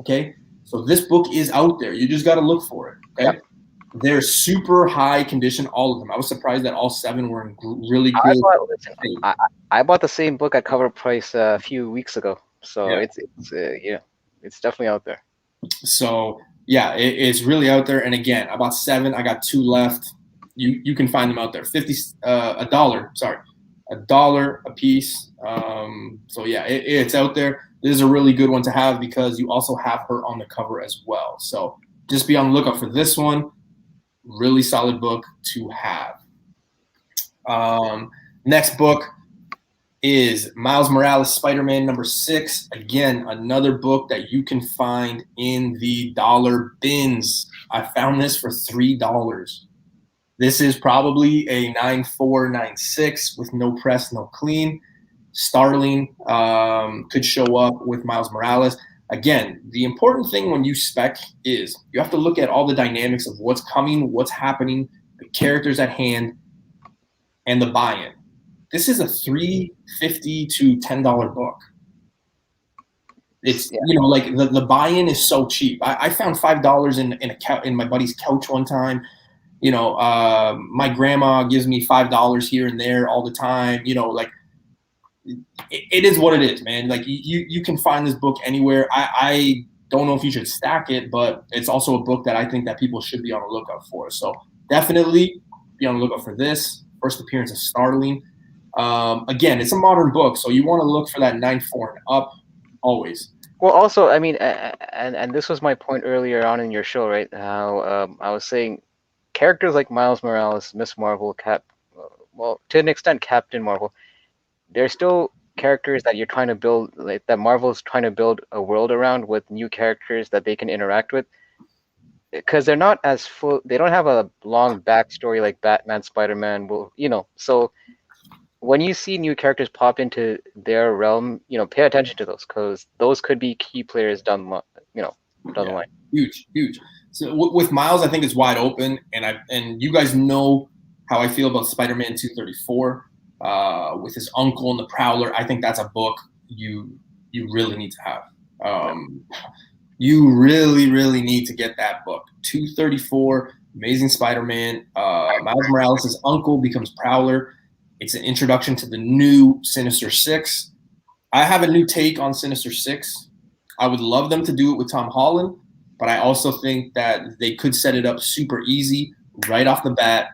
Okay? So this book is out there. You just got to look for it. Okay? Yep. They're super high condition, all of them. I was surprised that all 7 were in really good. I bought the same book at cover price a few weeks ago. So yeah. It's definitely out there. So yeah, it's really out there. And again, I bought 7. I got 2 left. You can find them out there. $1 a piece. So yeah, it's out there. This is a really good one to have because you also have her on the cover as well. So just be on the lookout for this one. Really solid book to have. Next book is Miles Morales Spider-Man #6. Again, another book that you can find in the dollar bins. I found this for $3. This is probably a 9.4, 9.6 with no press, no clean. Starling could show up with Miles Morales. Again, the important thing when you spec is you have to look at all the dynamics of what's coming, what's happening, the characters at hand, and the buy-in. This is a $3.50 to $10 book. It's you know, like the buy-in is so cheap. I found $5 in my buddy's couch one time. You know, my grandma gives me $5 here and there all the time. You know, like it is what it is, man. Like you can find this book anywhere. I don't know if you should stack it, but it's also a book that I think that people should be on the lookout for. So definitely be on the lookout for this. First appearance of Starling. Again, it's a modern book, so you want to look for that 9.4 and up always. Well, also, I mean, and this was my point earlier on in your show, right? How I was saying characters like Miles Morales, Miss Marvel, well, to an extent, Captain Marvel, they're still characters that you're trying to build, like that Marvel's trying to build a world around with new characters that they can interact with. Because they're not as full, they don't have a long backstory like Batman, Spider-Man, will, you know. So when you see new characters pop into their realm, you know, pay attention to those because those could be key players down the line. Huge. So with Miles, I think it's wide open, and you guys know how I feel about Spider-Man 234 with his uncle and the Prowler. I think that's a book you really need to have. You really need to get that book. 234, Amazing Spider-Man. Miles Morales' uncle becomes Prowler. It's an introduction to the new Sinister Six. I have a new take on Sinister Six. I would love them to do it with Tom Holland, but I also think that they could set it up super easy right off the bat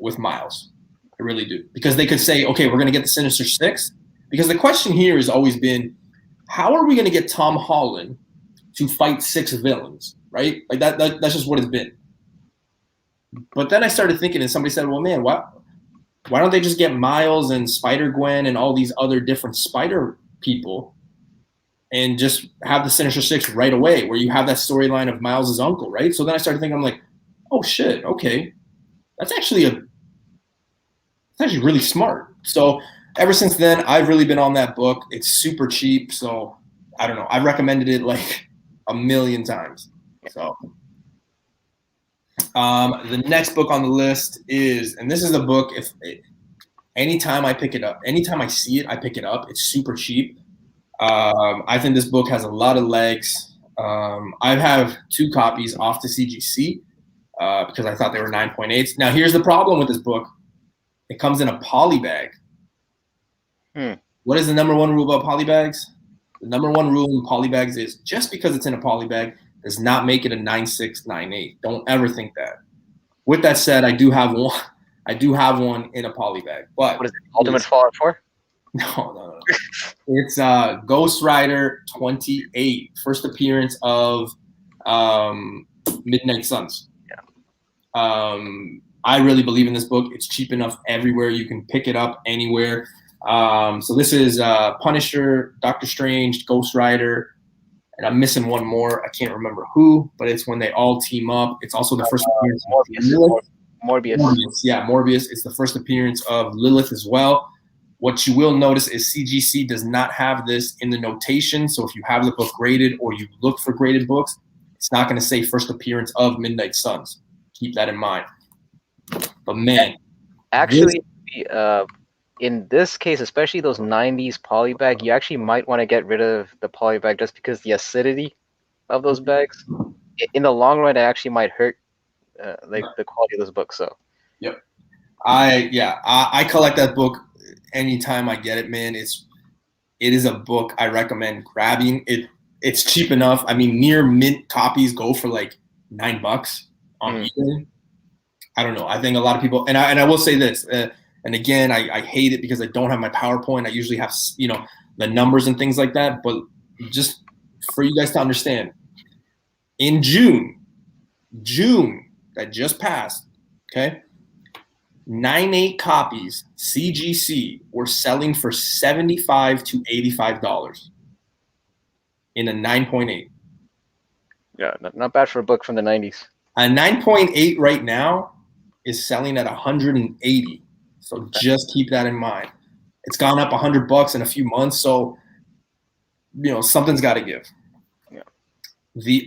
with Miles. I really do. Because they could say, okay, we're going to get the Sinister Six. Because the question here has always been, how are we going to get Tom Holland to fight 6 villains, right? Like that's just what it's been. But then I started thinking, and somebody said, well, man, why don't they just get Miles and Spider-Gwen and all these other different Spider people and just have the Sinister Six right away where you have that storyline of Miles' uncle, right? So then I started thinking, I'm like, oh shit, okay, that's actually really smart. So ever since then, I've really been on that book. It's super cheap, so I don't know. I've recommended it like a million times. So the next book on the list is, and this is a book. If anytime I pick it up, anytime I see it, I pick it up. It's super cheap. I think this book has a lot of legs. I have 2 copies off to CGC because I thought they were 9.8s. Now here's the problem with this book. It comes in a poly bag. What is the number 1 rule about poly bags? The number 1 rule in poly bags is just because it's in a poly bag does not make it a 9.6, 9.8. Don't ever think that. With that said, I do have one. I do have one in a poly bag. But what is it? Ultimate Fallout 4? No. It's Ghost Rider 28, first appearance of Midnight Suns. Yeah. I really believe in this book. It's cheap enough everywhere. You can pick it up anywhere. So this is Punisher, Doctor Strange, Ghost Rider, and I'm missing one more. I can't remember who, but it's when they all team up. It's also the first appearance of Morbius. Yeah, Morbius. It's the first appearance of Lilith as well. What you will notice is CGC does not have this in the notation. So if you have the book graded or you look for graded books, it's not going to say first appearance of Midnight Suns. Keep that in mind. But man, actually, in this case, especially those 90s poly bag, you actually might want to get rid of the poly bag just because the acidity of those bags, in the long run, it actually might hurt like the quality of those books. So, yep. I collect that book anytime I get it, man. It is a book I recommend grabbing. It's cheap enough. I mean, near mint copies go for like $9 on eBay. I don't know. I think a lot of people, and I will say this, and again, I hate it because I don't have my PowerPoint. I usually have, the numbers and things like that. But just for you guys to understand, in June that just passed, okay, 9.8 copies CGC were selling for $75 to $85 in a 9.8. Yeah, not bad for a book from the 90s. A 9.8 right now is selling at 180. So just keep that in mind. It's gone up $100 in a few months, so something's got to give. Yeah. The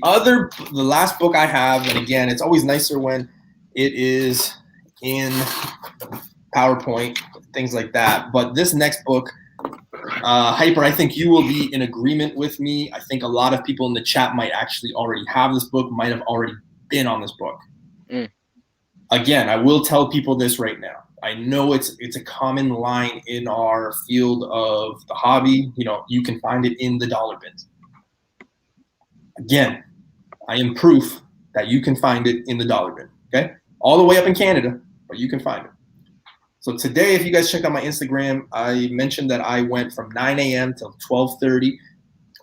last book I have, and again, it's always nicer when it is in PowerPoint, things like that. But this next book, Hyper, I think you will be in agreement with me. I think a lot of people in the chat might actually already have this book, might have already been on this book. Again, I will tell people this right now. I know it's a common line in our field of the hobby. You can find it in the dollar bins. Again, I am proof that you can find it in the dollar bin. Okay, all the way up in Canada, but you can find it. So today, if you guys check out my Instagram, I mentioned that I went from 9 a.m. till 12:30.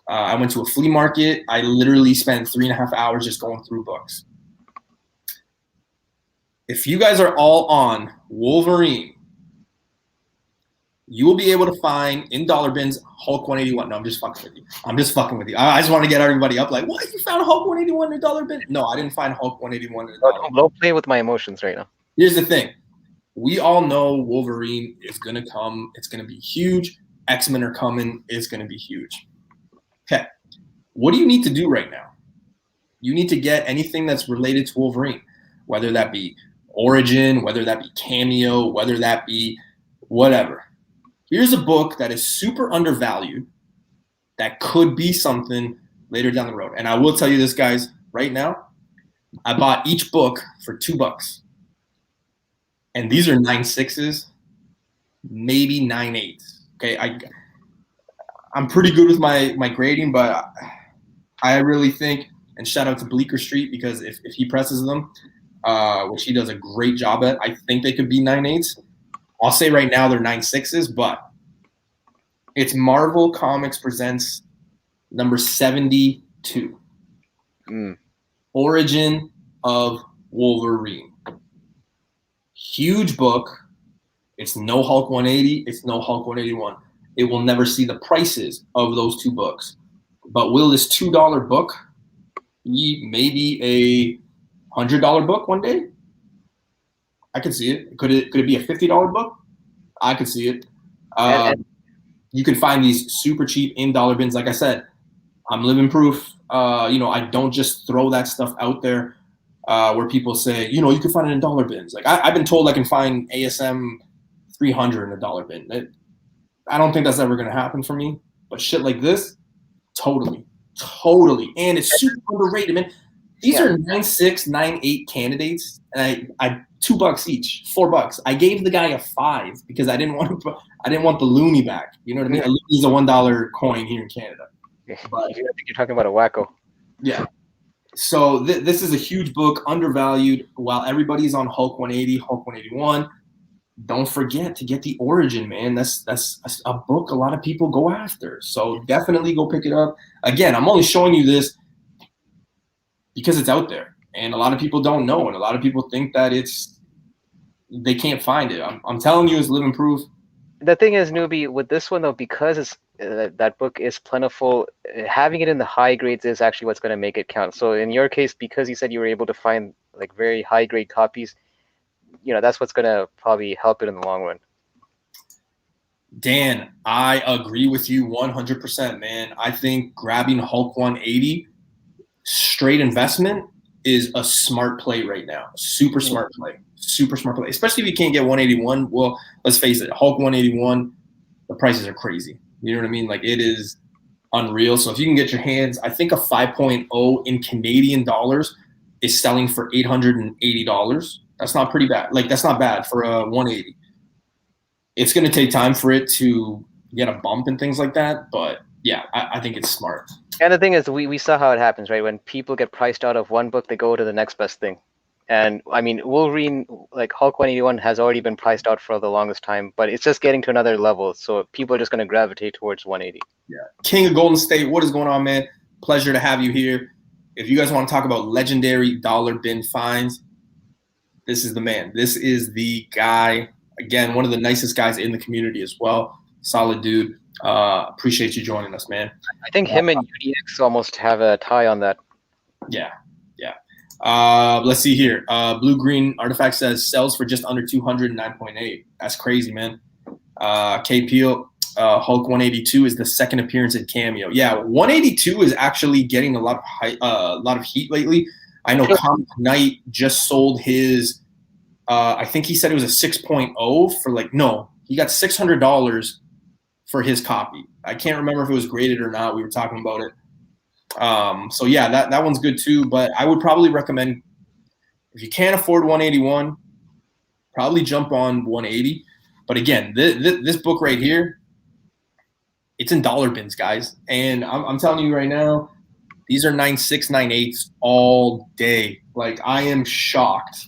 I went to a flea market. I literally spent 3.5 hours just going through books. If you guys are all on Wolverine, you will be able to find in dollar bins Hulk 181. No, I'm just fucking with you. I just want to get everybody up like, what? You found Hulk 181 in a dollar bin? No, I didn't find Hulk 181 in a dollar bin. Don't play with my emotions right now. Here's the thing. We all know Wolverine is going to come. It's going to be huge. X-Men are coming. It's going to be huge. Okay. What do you need to do right now? You need to get anything that's related to Wolverine, whether that be Origin, whether that be Cameo, whether that be whatever. Here's a book that is super undervalued that could be something later down the road. And I will tell you this, guys, right now, I bought each book for $2. And these are 9.6s, maybe 9.8s. Okay, I'm pretty good with my grading, but I really think, and shout out to Bleecker Street, because if he presses them, which he does a great job at, I think they could be 9.8s. I'll say right now they're 9.6s, but it's Marvel Comics Presents number 72. Origin of Wolverine. Huge book. It's no Hulk 180. It's no Hulk 181. It will never see the prices of those 2 books. But will this $2 book be maybe $100 book one day? I could see it. Could it be a $50 book? I could see it. And You can find these super cheap in dollar bins. Like I said, I'm living proof. I don't just throw that stuff out there where people say, you can find it in dollar bins. Like I've been told I can find ASM 300 in a dollar bin. I don't think that's ever going to happen for me. But shit like this, totally. And it's super underrated, man. These are 9.6, 9.8 candidates, and I $2 each, $4. I gave the guy a 5 because I didn't want the loony back. You know what I mean? A loony's a $1 coin here in Canada. But I think you're talking about a wacko. Yeah. So this is a huge book, undervalued. While everybody's on Hulk 180, Hulk 181, don't forget to get the Origin, man. That's a book a lot of people go after. So definitely go pick it up. Again, I'm only showing you this because it's out there, and a lot of people don't know, and a lot of people think that they can't find it. I'm telling you, it's living proof. The thing is, newbie, with this one though, because it's that book is plentiful, having it in the high grades is actually what's going to make it count. So in your case, because you said you were able to find like very high grade copies, that's what's going to probably help it in the long run. Dan, I agree with you 100%, man. I think grabbing Hulk 180 straight investment is a smart play right now. Super smart play. Especially if you can't get 181. Well, let's face it, Hulk 181, the prices are crazy. You know what I mean? Like, it is unreal. So if you can get your hands, I think a 5.0 in Canadian dollars is selling for $880. That's not pretty bad. Like, that's not bad for a 180. It's going to take time for it to get a bump and things like that. But yeah, I think it's smart. And the thing is, we saw how it happens, right? When people get priced out of one book, they go to the next best thing. And I mean, Wolverine, like Hulk 181, has already been priced out for the longest time, but it's just getting to another level. So people are just going to gravitate towards 180. Yeah. King of Golden State, what is going on, man? Pleasure to have you here. If you guys want to talk about legendary dollar bin finds, this is the man. This is the guy. Again, one of the nicest guys in the community as well. Solid dude. Appreciate you joining us, man. I think him and UDX almost have a tie on that. Yeah. Let's see here. Blue Green Artifact says sells for just under 209.8. That's crazy, man. K Peel, Hulk 182 is the second appearance in Cameo. Yeah, 182 is actually getting a lot of heat lately. I know Comic Knight just sold his. I think he said it was a 6.0 for he got $600 for his copy. I can't remember if it was graded or not. We were talking about it. So yeah, that one's good too. But I would probably recommend, if you can't afford 181, probably jump on 180. But again, this book right here, it's in dollar bins, guys. And I'm telling you right now, these are 9.6, 9.8s all day. Like, I am shocked.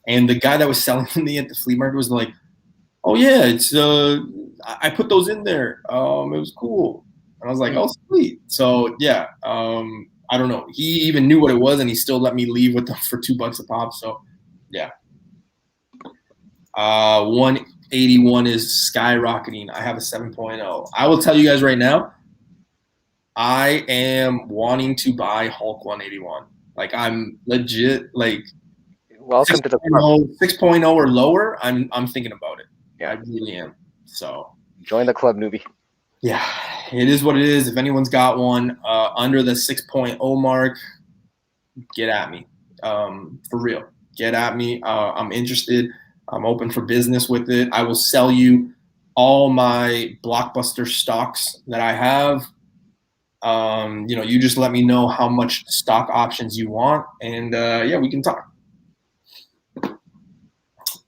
And the guy that was selling me at the flea market was like, "Oh yeah, it's I put those in there. It was cool." And I was like, "Oh, sweet." So yeah, I don't know. He even knew what it was, and he still let me leave with them for $2 a pop. So yeah. 181 is skyrocketing. I have a 7.0. I will tell you guys right now, I am wanting to buy Hulk 181. Like, I'm legit like. Welcome to the club. 6.0 or lower, I'm thinking about it. Yeah, I really am. So join the club, newbie. Yeah, it is what it is. If anyone's got one under the 6.0 mark, get at me. For real, get at me. I'm interested. I'm open for business with it. I will sell you all my blockbuster stocks that I have. You just let me know how much stock options you want, and yeah, we can talk.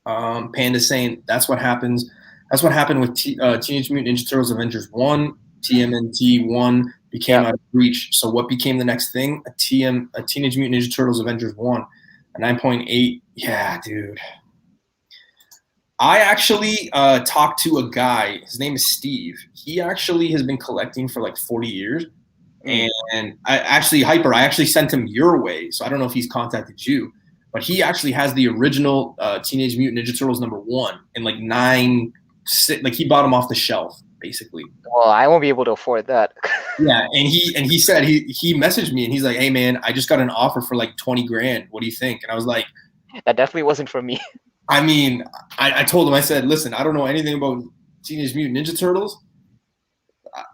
Panda saying that's what happens. That's what happened with Teenage Mutant Ninja Turtles Avengers 1. TMNT 1 became out of reach. So what became the next thing? A Teenage Mutant Ninja Turtles Avengers 1. A 9.8. Yeah, dude. I actually talked to a guy. His name is Steve. He actually has been collecting for like 40 years. And I actually sent him your way. So I don't know if he's contacted you. But he actually has the original Teenage Mutant Ninja Turtles #1 in like 9.6. Like, he bought them off the shelf, basically. Well, I won't be able to afford that. Yeah, and he said he messaged me and he's like, "Hey man, I just got an offer for like 20 grand. What do you think?" And I was like, That definitely wasn't for me. I mean, I told him, I said, "Listen, I don't know anything about Teenage Mutant Ninja Turtles.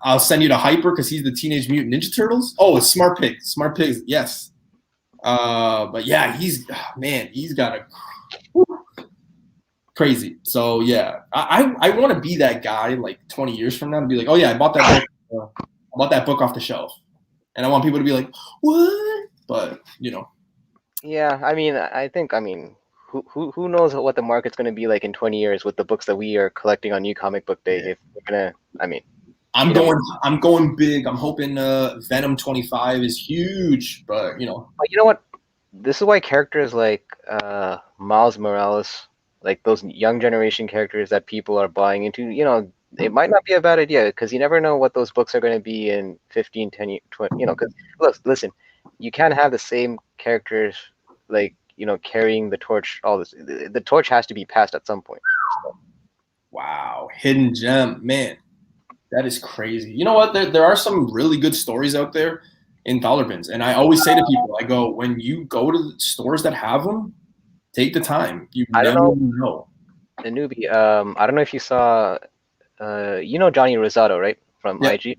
I'll send you to Hyper because he's the Teenage Mutant Ninja Turtles." Oh, it's Smart Pig. Smart Pig, yes. But yeah, he's got a crazy. So yeah, I want to be that guy like 20 years from now to be like, "Oh yeah, I bought that book. I bought that book off the shelf," and I want people to be like, "What?" But you know. Yeah, I mean, who knows what the market's going to be like in 20 years with the books that we are collecting on New Comic Book Day? Yeah. If we're gonna, I mean, I'm going big. I'm hoping Venom 25 is huge, but you know. But you know what? This is why characters like Miles Morales, like those young generation characters that people are buying into, it might not be a bad idea because you never know what those books are going to be in 15, 10, 20, because listen, you can't have the same characters like, carrying the torch, all this. The torch has to be passed at some point. So. Wow, hidden gem, man. That is crazy. You know what? There are some really good stories out there in dollar bins. And I always say to people, I go, when you go to the stores that have them, take the time. You I don't never know. know. The newbie. I don't know if you saw, Johnny Rosado, right? From Yep. IG.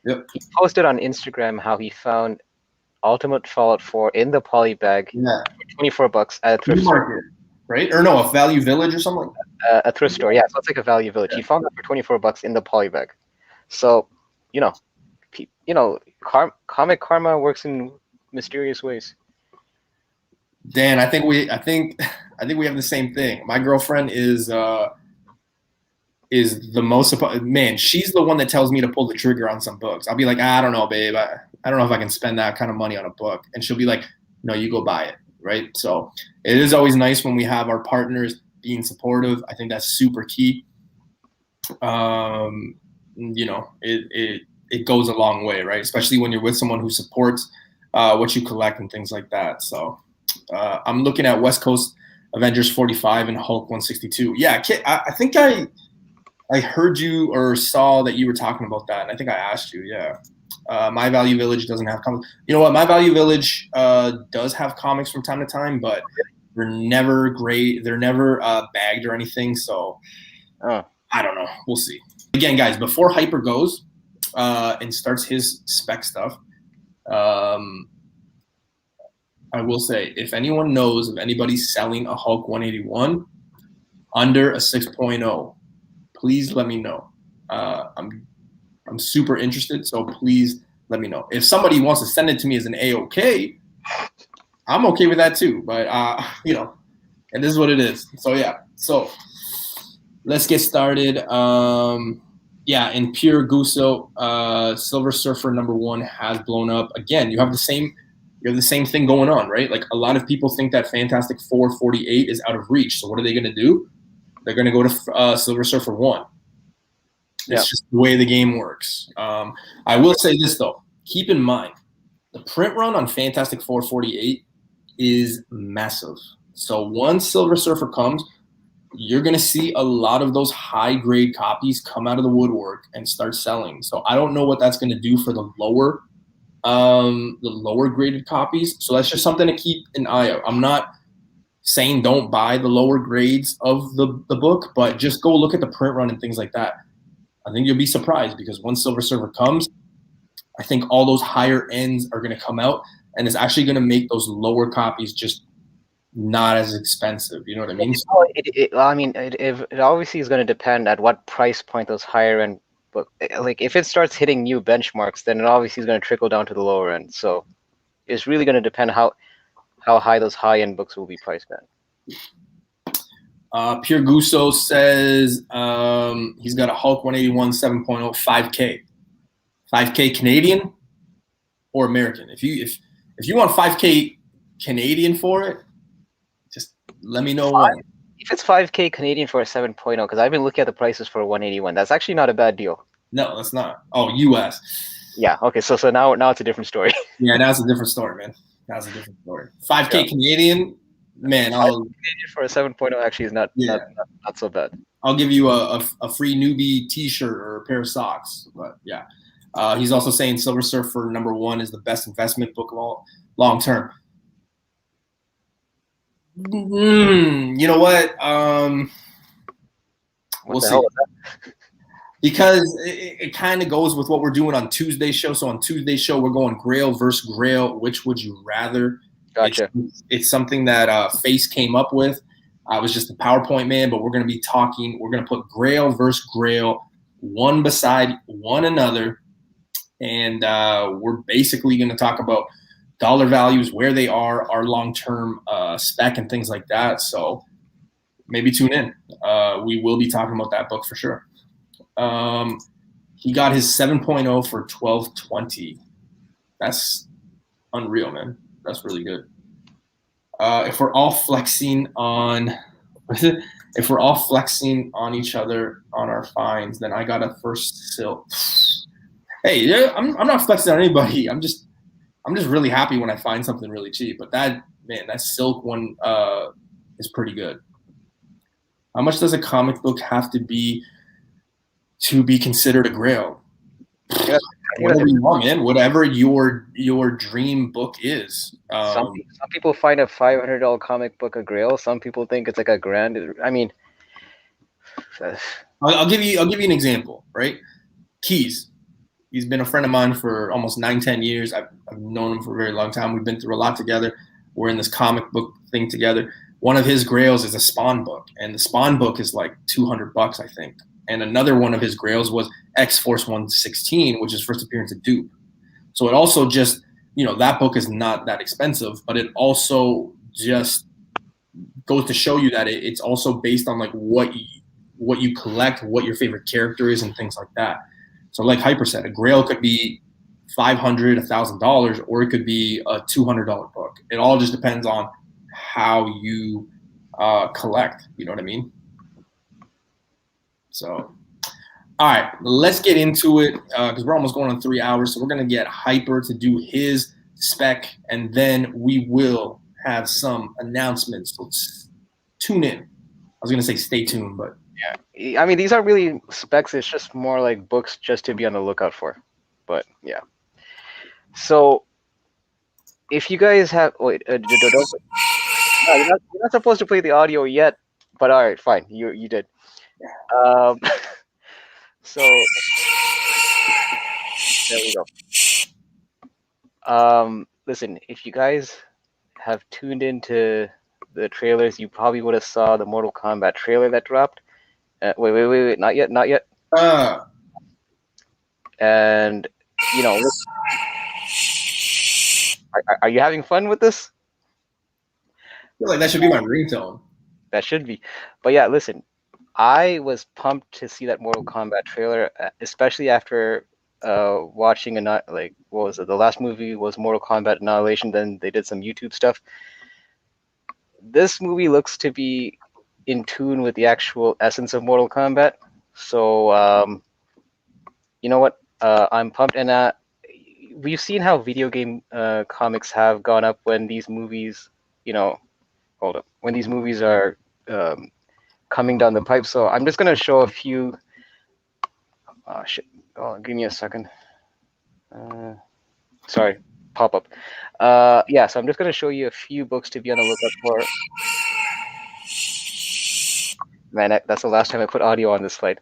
Yep. He posted on Instagram how he found Ultimate Fallout 4 in the poly bag for $24 at a thrift store. Right? Or no, a Value Village or something? A thrift store, yeah. So it's like a Value Village. Yeah. He found that for $24 in the poly bag. So, comic karma works in mysterious ways. Dan, I think we have the same thing. My girlfriend is the most man. She's the one that tells me to pull the trigger on some books. I'll be like, I don't know, babe. I don't know if I can spend that kind of money on a book. And she'll be like, no, you go buy it. Right. So it is always nice when we have our partners being supportive. I think that's super key. It goes a long way, right? Especially when you're with someone who supports what you collect and things like that. So I'm looking at West Coast Avengers 45 and Hulk 162. Yeah, I think I heard you or saw that you were talking about that, and I think I asked you. Yeah, My Value Village doesn't have comics. You know what? My Value Village does have comics from time to time, but they're never great. They're never bagged or anything. So I don't know. We'll see. Again, guys, before Hyper goes and starts his spec stuff, I will say, if anyone knows of anybody selling a Hulk 181 under a 6.0, please let me know. I'm super interested, so please let me know. If somebody wants to send it to me as an A-OK, I'm okay with that too. But and this is what it is. So yeah. So let's get started. In Pure Guso, Silver Surfer #1 has blown up. Again, you have the same thing going on, right? Like a lot of people think that Fantastic Four 48 is out of reach. So what are they going to do? They're going to go to Silver Surfer 1. It's just the way the game works. I will say this, though. Keep in mind, the print run on Fantastic Four 48 is massive. So once Silver Surfer comes, you're going to see a lot of those high-grade copies come out of the woodwork and start selling. So I don't know what that's going to do for the lower graded copies. So that's just something to keep an eye out. I'm not saying don't buy the lower grades of the book, but just go look at the print run and things like that. I think you'll be surprised because once Silver Surfer comes, I think all those higher ends are going to come out, and it's actually going to make those lower copies just not as expensive. You know what I mean? It obviously is going to depend at what price point those higher end book. Like if it starts hitting new benchmarks, then it obviously is going to trickle down to the lower end. So it's really going to depend how high those high end books will be priced at. Pure Guso says he's got a Hulk 181 7.0 5K. 5K Canadian or American. If you want 5K Canadian for it, just let me know when. If it's 5K Canadian for a 7.0, because I've been looking at the prices for a 181, that's actually not a bad deal. No, that's not. Oh, US. Yeah. Okay. So now it's a different story. Yeah, now it's a different story, man. That's a different story. 5K Canadian, man. 5K Canadian for a 7.0 actually is not so bad. I'll give you a free newbie T-shirt or a pair of socks. But yeah, he's also saying Silver Surfer #1 is the best investment book of all long term. You know what? We'll the see. hell was that? Because it kind of goes with what we're doing on Tuesday's show. So on Tuesday's show, we're going Grail versus Grail. Which would you rather? Gotcha. It's something that Face came up with. I was just a PowerPoint man, but we're going to be talking. We're going to put Grail versus Grail, one beside one another. And we're basically going to talk about dollar values, where they are, our long-term spec, and things like that. So maybe tune in. We will be talking about that book for sure. He got his 7.0 for 1220. That's unreal, man. That's really good. If we're all flexing on if we're all flexing on each other on our finds, then I got a first silk. Hey, yeah, I'm not flexing on anybody. I'm just really happy when I find something really cheap. But that silk one is pretty good. How much does a comic book have to be considered a grail? Yeah, Whatever you want, man. Whatever your dream book is. Some people find a $500 comic book a grail. Some people think it's like a grand. I mean, I'll give you an example, right? Keys. He's been a friend of mine for almost 9-10 years. I've known him for a very long time. We've been through a lot together. We're in this comic book thing together. One of his grails is a Spawn book, and the Spawn book is like $200, I think. And another one of his grails was X-Force 116, which is first appearance of Dupe. So it also just, that book is not that expensive, but it also just goes to show you that it's also based on like what you collect, what your favorite character is, and things like that. So like Hyper said, a grail could be $500, $1,000, or it could be a $200 book. It all just depends on how you collect. You know what I mean? So, all right, let's get into it because we're almost going on 3 hours. So we're going to get Hyper to do his spec, and then we will have some announcements. So tune in. I was going to say stay tuned, but. Yeah, I mean, these aren't really specs. It's just more like books just to be on the lookout for. But yeah. So if you guys have, wait, no, you're not supposed to play the audio yet. But all right, fine. You did. So there we go. Listen, if you guys have tuned into the trailers, you probably would have saw the Mortal Kombat trailer that dropped. Wait, not yet. And are you having fun with this? I feel like that should be my ringtone. That should be. But yeah, listen, I was pumped to see that Mortal Kombat trailer, especially after watching what was it? The last movie was Mortal Kombat Annihilation. Then they did some YouTube stuff. This movie looks to be in tune with the actual essence of Mortal Kombat. So, you know what? I'm pumped. And we've seen how video game comics have gone up when these movies, when these movies are coming down the pipe. So I'm just going to show a few. Oh, shit. Oh, give me a second. Sorry, pop up. Yeah, so I'm just going to show you a few books to be on the lookout for. Man, that's the last time I put audio on this slide.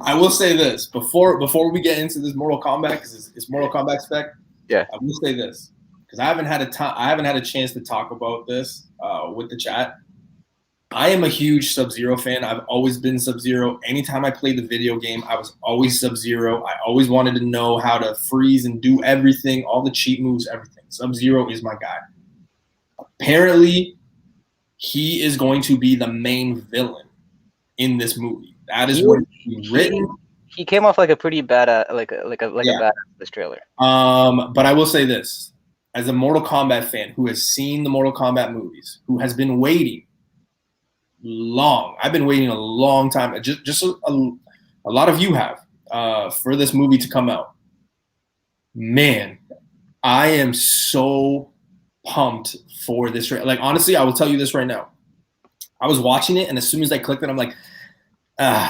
I will say this before we get into this Mortal Kombat, because it's Mortal Kombat spec. Yeah. I will say this because I haven't had a chance to talk about this with the chat. I am a huge Sub-Zero fan. I've always been Sub-Zero. Anytime I played the video game, I was always Sub-Zero. I always wanted to know how to freeze and do everything, all the cheat moves, everything. Sub-Zero is my guy. Apparently, he is going to be the main villain in this movie. That is what he's written. He came off like a pretty bad, a badass this trailer. But I will say this: as a Mortal Kombat fan who has seen the Mortal Kombat movies, who has been waiting long, I've been waiting a long time. Just a lot of you have for this movie to come out. Man, I am so pumped for this. Like honestly, I will tell you this right now. I was watching it, and as soon as I clicked it, I'm like,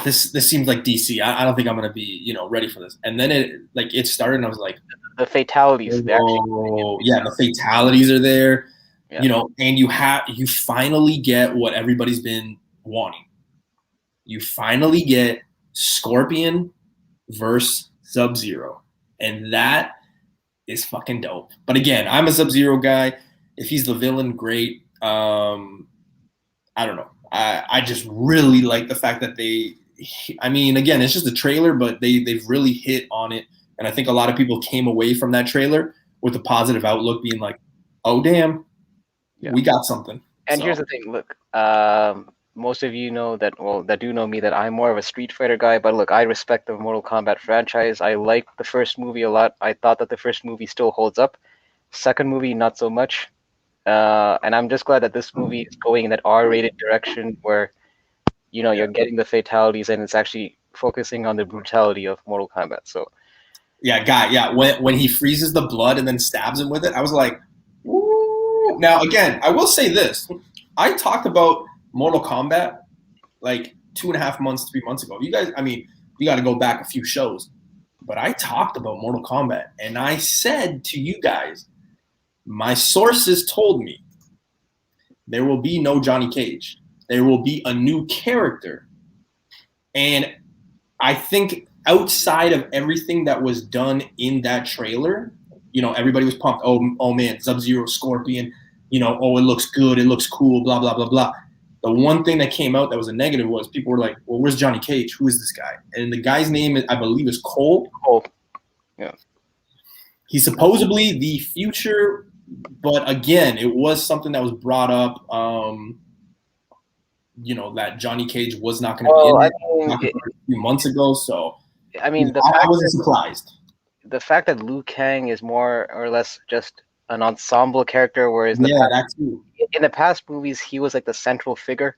this seems like DC. I don't think I'm gonna be ready for this. And then it started, and I was like, The fatalities, they actually. oh yeah, the fatalities are there, Yeah. and you finally get what everybody's been wanting. You finally get Scorpion versus Sub-Zero, and that is fucking dope. But again, I'm a Sub-Zero guy. If he's the villain, great. I don't know. I just really like the fact that I mean, again, it's just a trailer, but they've really hit on it, and I think a lot of people came away from that trailer with a positive outlook, being like, "Oh damn, Yeah. we got something." And So here's the thing, look, most of you know that, well, that do know me, that I'm more of a Street Fighter guy, but look, I respect the Mortal Kombat franchise. I liked the first movie a lot. I thought that the first movie still holds up. Second movie, not so much. And I'm just glad that this movie is going in that R-rated direction where, you're getting the fatalities and it's actually focusing on the brutality of Mortal Kombat. So yeah, when he freezes the blood and then stabs him with it, I was like, "Ooh." Now again, I will say this: I talked about Mortal Kombat like 2.5 months, 3 months ago. You guys, I mean, you got to go back a few shows, but I talked about Mortal Kombat, and I said to you guys, my sources told me there will be no Johnny Cage. There will be a new character, and I think outside of everything that was done in that trailer, everybody was pumped. Oh man, Sub-Zero, Scorpion. Oh, it looks good. It looks cool. Blah blah blah blah. The one thing that came out that was a negative was people were like, "Well, where's Johnny Cage? Who is this guy?" And the guy's name, I believe, is Cole. Cole, yeah. He's supposedly the future, but again, it was something that was brought up. That Johnny Cage was not going to be in Well, it a few months ago. So I mean, I wasn't surprised. The fact that Liu Kang is more or less just an ensemble character, whereas in the past movies he was like the central figure,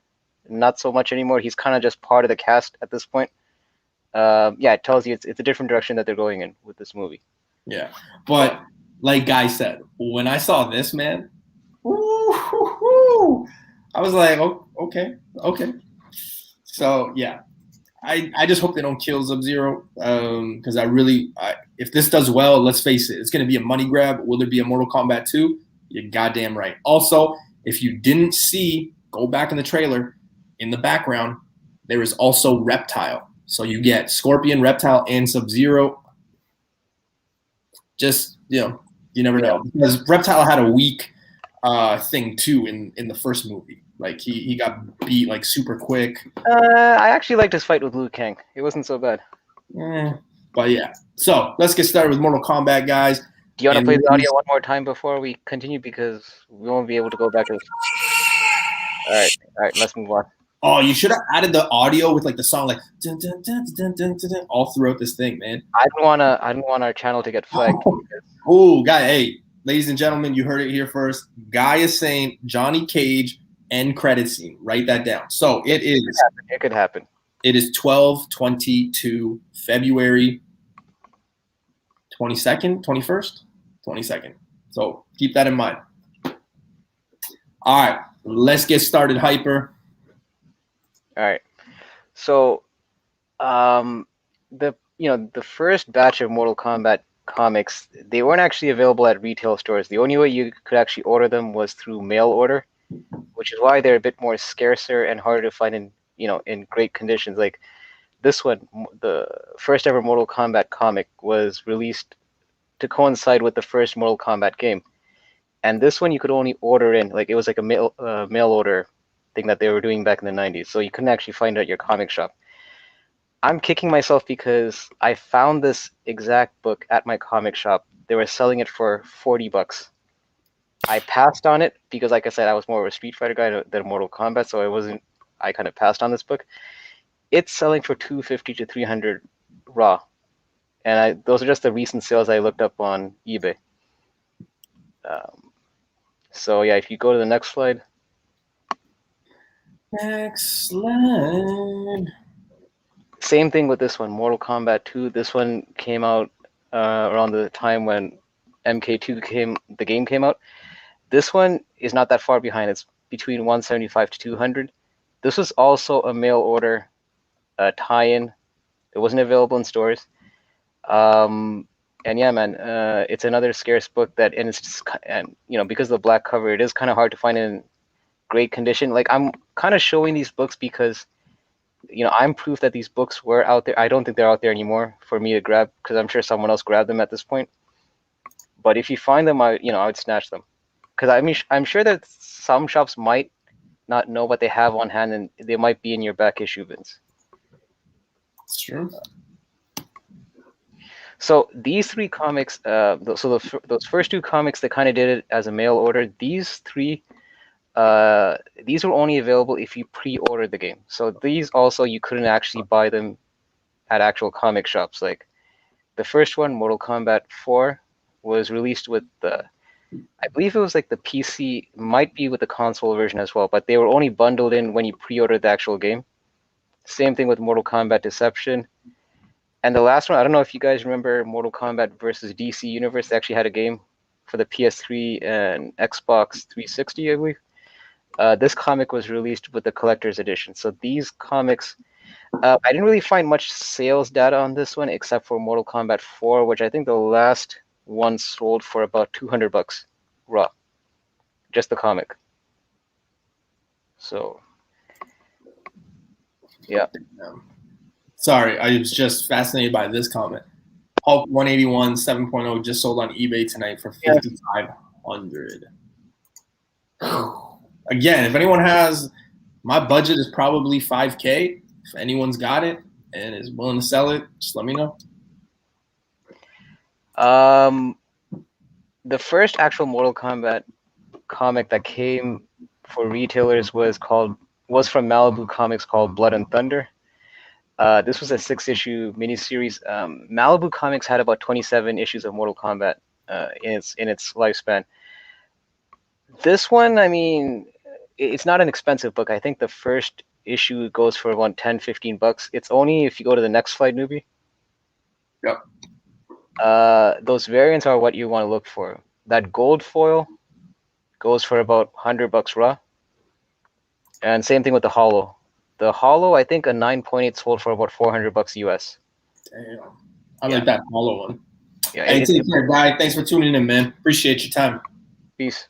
not so much anymore. He's kind of just part of the cast at this point. Yeah, it tells you it's a different direction that they're going in with this movie. Yeah, but like Guy said, when I saw this, man, I was like, oh, okay. So yeah, I just hope they don't kill Sub-Zero, because if this does well, let's face it, it's going to be a money grab. Will there be a Mortal Kombat 2? You're goddamn right. Also, if you didn't see, go back in the trailer. In the background, there is also Reptile. So you get Scorpion, Reptile, and Sub-Zero. Just, you never know. Because Reptile had a weak thing too in the first movie. Like he got beat like super quick. I actually liked his fight with Liu Kang. It wasn't so bad. But yeah. So let's get started with Mortal Kombat, guys. Do you want to play the audio one more time before we continue? Because we won't be able to go back to this. All right, let's move on. Oh, you should have added the audio with like the song like dun, dun, dun, dun, dun, dun, dun, all throughout this thing, man. I don't want our channel to get flagged. Oh, guy, hey, ladies and gentlemen, you heard it here first. Guy is saying Johnny Cage end credit scene. Write that down. So it could happen. It is 12/22 February 22nd, 21st, 22nd. So keep that in mind. All right, let's get started, Hyper. All right. So, the first batch of Mortal Kombat comics, they weren't actually available at retail stores. The only way you could actually order them was through mail order, which is why they're a bit more scarcer and harder to find in great conditions. Like this one, the first ever Mortal Kombat comic was released to coincide with the first Mortal Kombat game, and this one you could only order in, like it was like a mail order thing that they were doing back in the 90s, so you couldn't actually find it at your comic shop. I'm kicking myself because I found this exact book at my comic shop. They were selling it for $40. I passed on it because, like I said, I was more of a Street Fighter guy than Mortal Kombat, so I kind of passed on this book. It's selling for $250 to $300 raw, and those are just the recent sales I looked up on eBay. So yeah, if you go to the next slide. Next slide. Same thing with this one, Mortal Kombat 2. This one came out around the time when MK2 the game came out. This one is not that far behind. It's between 175 to 200. This was also a mail order tie-in. It wasn't available in stores. And yeah, man, it's another scarce book that, and it's just, and because of the black cover, it is kind of hard to find in great condition. Like, I'm kind of showing these books because I'm proof that these books were out there. I don't think they're out there anymore for me to grab, because I'm sure someone else grabbed them at this point. But if you find them, I would snatch them, because I mean, I'm sure that some shops might not know what they have on hand, and they might be in your back issue bins. It's true. So these three comics, those first two comics, they kind of did it as a mail order. These three, these were only available if you pre-ordered the game. So these also, you couldn't actually buy them at actual comic shops. Like the first one, Mortal Kombat 4, was released with the, I believe it was like the PC, might be with the console version as well, but they were only bundled in when you pre-ordered the actual game. Same thing with Mortal Kombat Deception. And the last one, I don't know if you guys remember Mortal Kombat versus DC Universe. They actually had a game for the PS3 and Xbox 360, I believe. This comic was released with the collector's edition. So these comics, I didn't really find much sales data on this one except for Mortal Kombat 4, which I think the last one sold for about $200 raw. Just the comic. So, yeah. Sorry, I was just fascinated by this comment. Hulk 181 7.0 just sold on eBay tonight for $5,500. Again, if anyone has, my budget is probably $5K. If anyone's got it and is willing to sell it, just let me know. The first actual Mortal Kombat comic that came for retailers was from Malibu Comics, called Blood and Thunder. This was a 6-issue miniseries. Malibu Comics had about 27 issues of Mortal Kombat in its lifespan. This one, I mean, it's not an expensive book. I think the first issue goes for around $10-15. It's only if you go to the Next Flight Newbie. Yep. Those variants are what you want to look for. That gold foil goes for about $100 raw. And same thing with the hollow. The hollow, I think a 9.8 sold for about $400 US. Damn. I like that hollow one. Yeah, hey, take care, guy. Thanks for tuning in, man. Appreciate your time. Peace.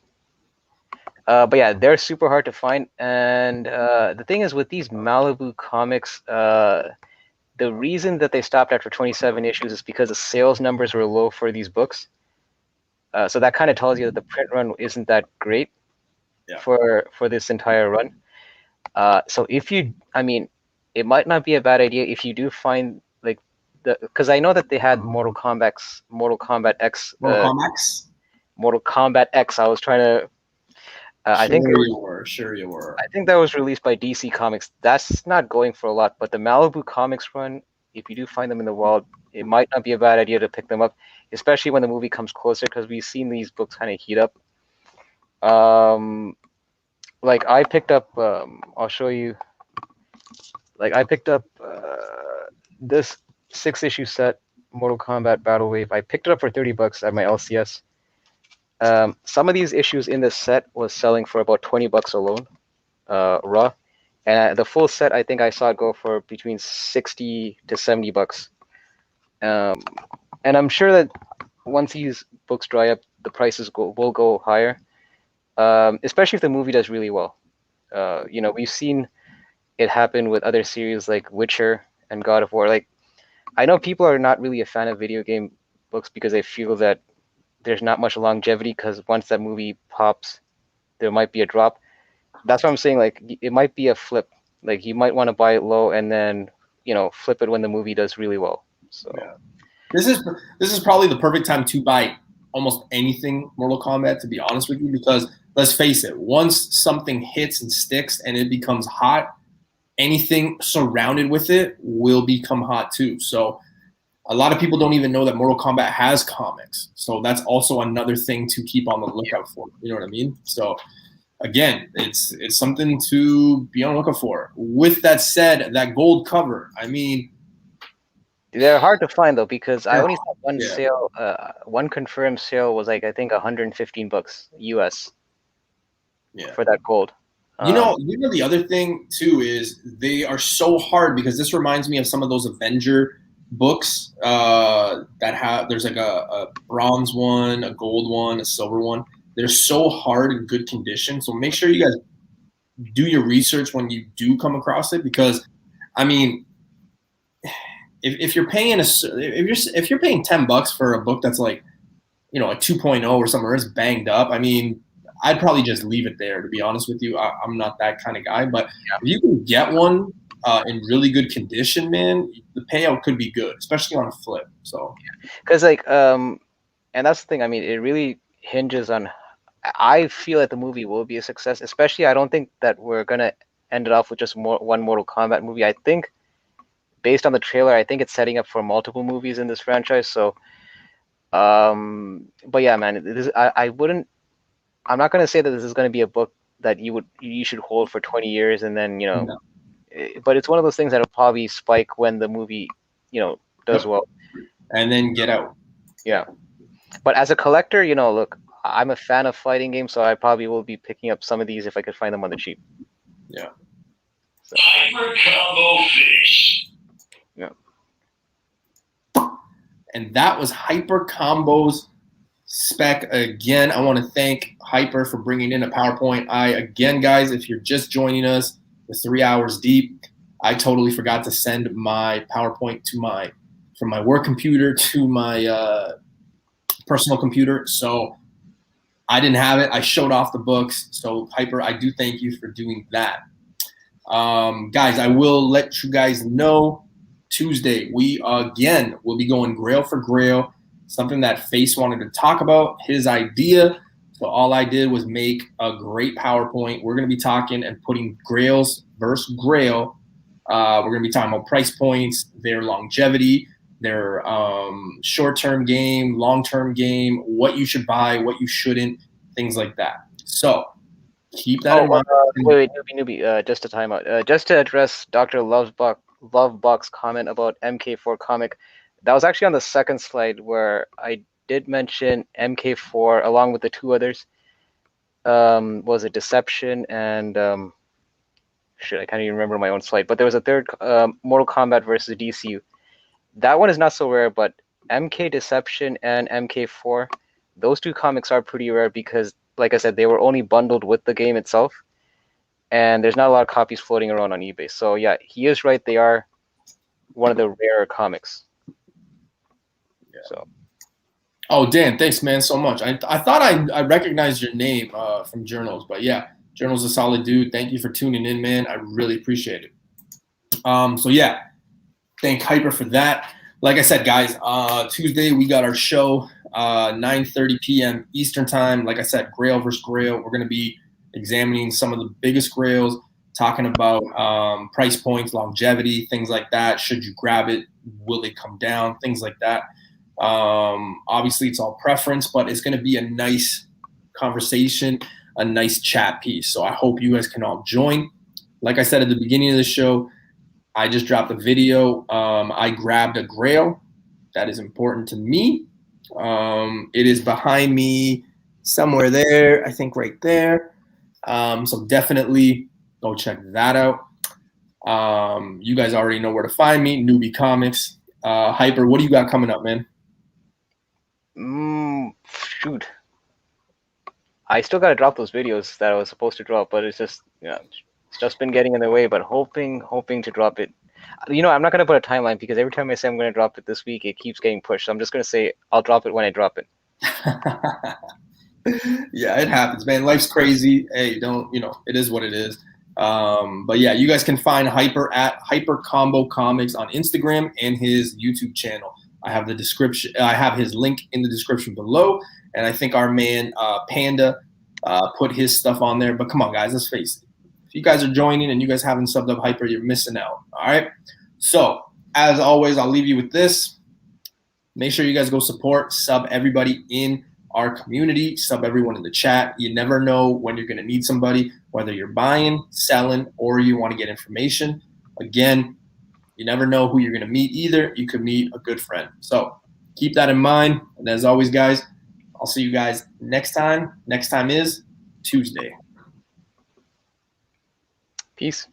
But yeah, they're super hard to find. And the thing is, with these Malibu comics, the reason that they stopped after 27 issues is because the sales numbers were low for these books. So that kind of tells you that the print run isn't that great for this entire run. So it might not be a bad idea if you do find, like, because I know that they had Mortal Kombat X. Mortal Kombat X. I was trying to. I think you were. I think that was released by DC Comics. That's not going for a lot, but the Malibu Comics run, if you do find them in the wild, it might not be a bad idea to pick them up, especially when the movie comes closer, because we've seen these books kind of heat up. Like I picked up, I'll show you. Like I picked up this 6-issue set, Mortal Kombat Battle Wave. I picked it up for $30 at my LCS. Some of these issues in this set was selling for about $20 alone, raw, and the full set I think I saw it go for between $60 to $70. And I'm sure that once these books dry up, the prices will go higher, especially if the movie does really well. We've seen it happen with other series like Witcher and God of War. Like, I know people are not really a fan of video game books because they feel that there's not much longevity, because once that movie pops, there might be a drop. That's what I'm saying. Like, it might be a flip. Like, you might want to buy it low and then, flip it when the movie does really well. So this is probably the perfect time to buy almost anything Mortal Kombat, to be honest with you, because let's face it, once something hits and sticks and it becomes hot, anything surrounded with it will become hot too. So a lot of people don't even know that Mortal Kombat has comics. So that's also another thing to keep on the lookout for. You know what I mean? So again, it's something to be on the lookout for. With that said, that gold cover, I mean, they're hard to find though, because I only saw one sale. One confirmed sale was like, I think $115 US. For that gold. The other thing too is they are so hard because this reminds me of some of those Avenger books that have there's like a bronze one, a gold one, a silver one. They're so hard in good condition. So make sure you guys do your research when you do come across it because, I mean, if you're paying if you're paying $10 for a book that's like a 2.0 or something, or it's banged up, I mean, I'd probably just leave it there, to be honest with you. I'm not that kind of guy. But if you can get one in really good condition, man, the payout could be good, especially on a flip. So, because and that's the thing. I mean, it really hinges on. I feel that the movie will be a success. Especially, I don't think that we're gonna end it off with just one Mortal Kombat movie. I think, based on the trailer, I think it's setting up for multiple movies in this franchise. So, but yeah, man, I wouldn't. I'm not gonna say that this is gonna be a book that you should hold for 20 years and then no. but it's one of those things that'll probably spike when the movie does Yep. well. And then get out. Yeah. But as a collector, look, I'm a fan of fighting games, so I probably will be picking up some of these if I could find them on the cheap. Yeah. So. Hyper combo finish. Yeah. And that was Hyper Combos Spec. Again, I want to thank Hyper for bringing in a PowerPoint. Again, guys, if you're just joining us, we're 3 hours deep. I totally forgot to send my PowerPoint from my work computer to my personal computer. So I didn't have it. I showed off the books. So Hyper, I do thank you for doing that. Guys, I will let you guys know Tuesday, we again will be going Grail for Grail, something that Face wanted to talk about, his idea. So all I did was make a great PowerPoint. We're going to be talking and putting Grails versus Grail. We're going to be talking about price points, their longevity, their short-term game, long-term game, what you should buy, what you shouldn't, things like that. So keep that in mind. Wait, newbie, just a timeout. Just to address Dr. Lovebox's comment about MK4 comic, that was actually on the second slide where I did mention MK4 along with the two others. Was it Deception and shit, I can't even remember my own slide, but there was a third Mortal Kombat versus DCU. That one is not so rare, but MK Deception and MK4, those two comics are pretty rare because, like I said, they were only bundled with the game itself, and there's not a lot of copies floating around on eBay. So yeah, he is right. They are one of the rarer comics. Yeah. So. Oh, Dan, thanks, man, so much. I thought I recognized your name from Journals, but yeah, Journals a solid dude. Thank you for tuning in, man. I really appreciate it. So yeah, thank Hyper for that. Like I said, guys, Tuesday we got our show, 9:30 p.m. Eastern time. Like I said, Grail versus Grail. We're gonna be examining some of the biggest Grails, talking about price points, longevity, things like that. Should you grab it? Will they come down? Things like that. Obviously, it's all preference, but it's going to be a nice conversation, a nice chat piece. So I hope you guys can all join. Like I said at the beginning of the show, I just dropped a video. I grabbed a Grail. That is important to me. It is behind me somewhere there, I think right there. So definitely go check that out. You guys already know where to find me, Newbie Comics. Hyper, what do you got coming up, man? Shoot. I still got to drop those videos that I was supposed to drop, but it's just, it's just been getting in the way, but hoping to drop it. I'm not going to put a timeline because every time I say I'm going to drop it this week, it keeps getting pushed. So I'm just going to say I'll drop it when I drop it. Yeah, it happens, man. Life's crazy. Hey, it is what it is. But yeah, you guys can find Hyper at Hyper Combo Comics on Instagram and his YouTube channel. I have the description. I have his link in the description below, and I think our man Panda put his stuff on there. But come on, guys, let's face it. If you guys are joining and you guys haven't subbed up Hyper, you're missing out. All right. So as always, I'll leave you with this. Make sure you guys go sub everybody in our community, sub everyone in the chat. You never know when you're going to need somebody, whether you're buying, selling, or you want to get information. Again, you never know who you're going to meet either. You could meet a good friend. So keep that in mind. And as always, guys, I'll see you guys next time. Next time is Tuesday. Peace.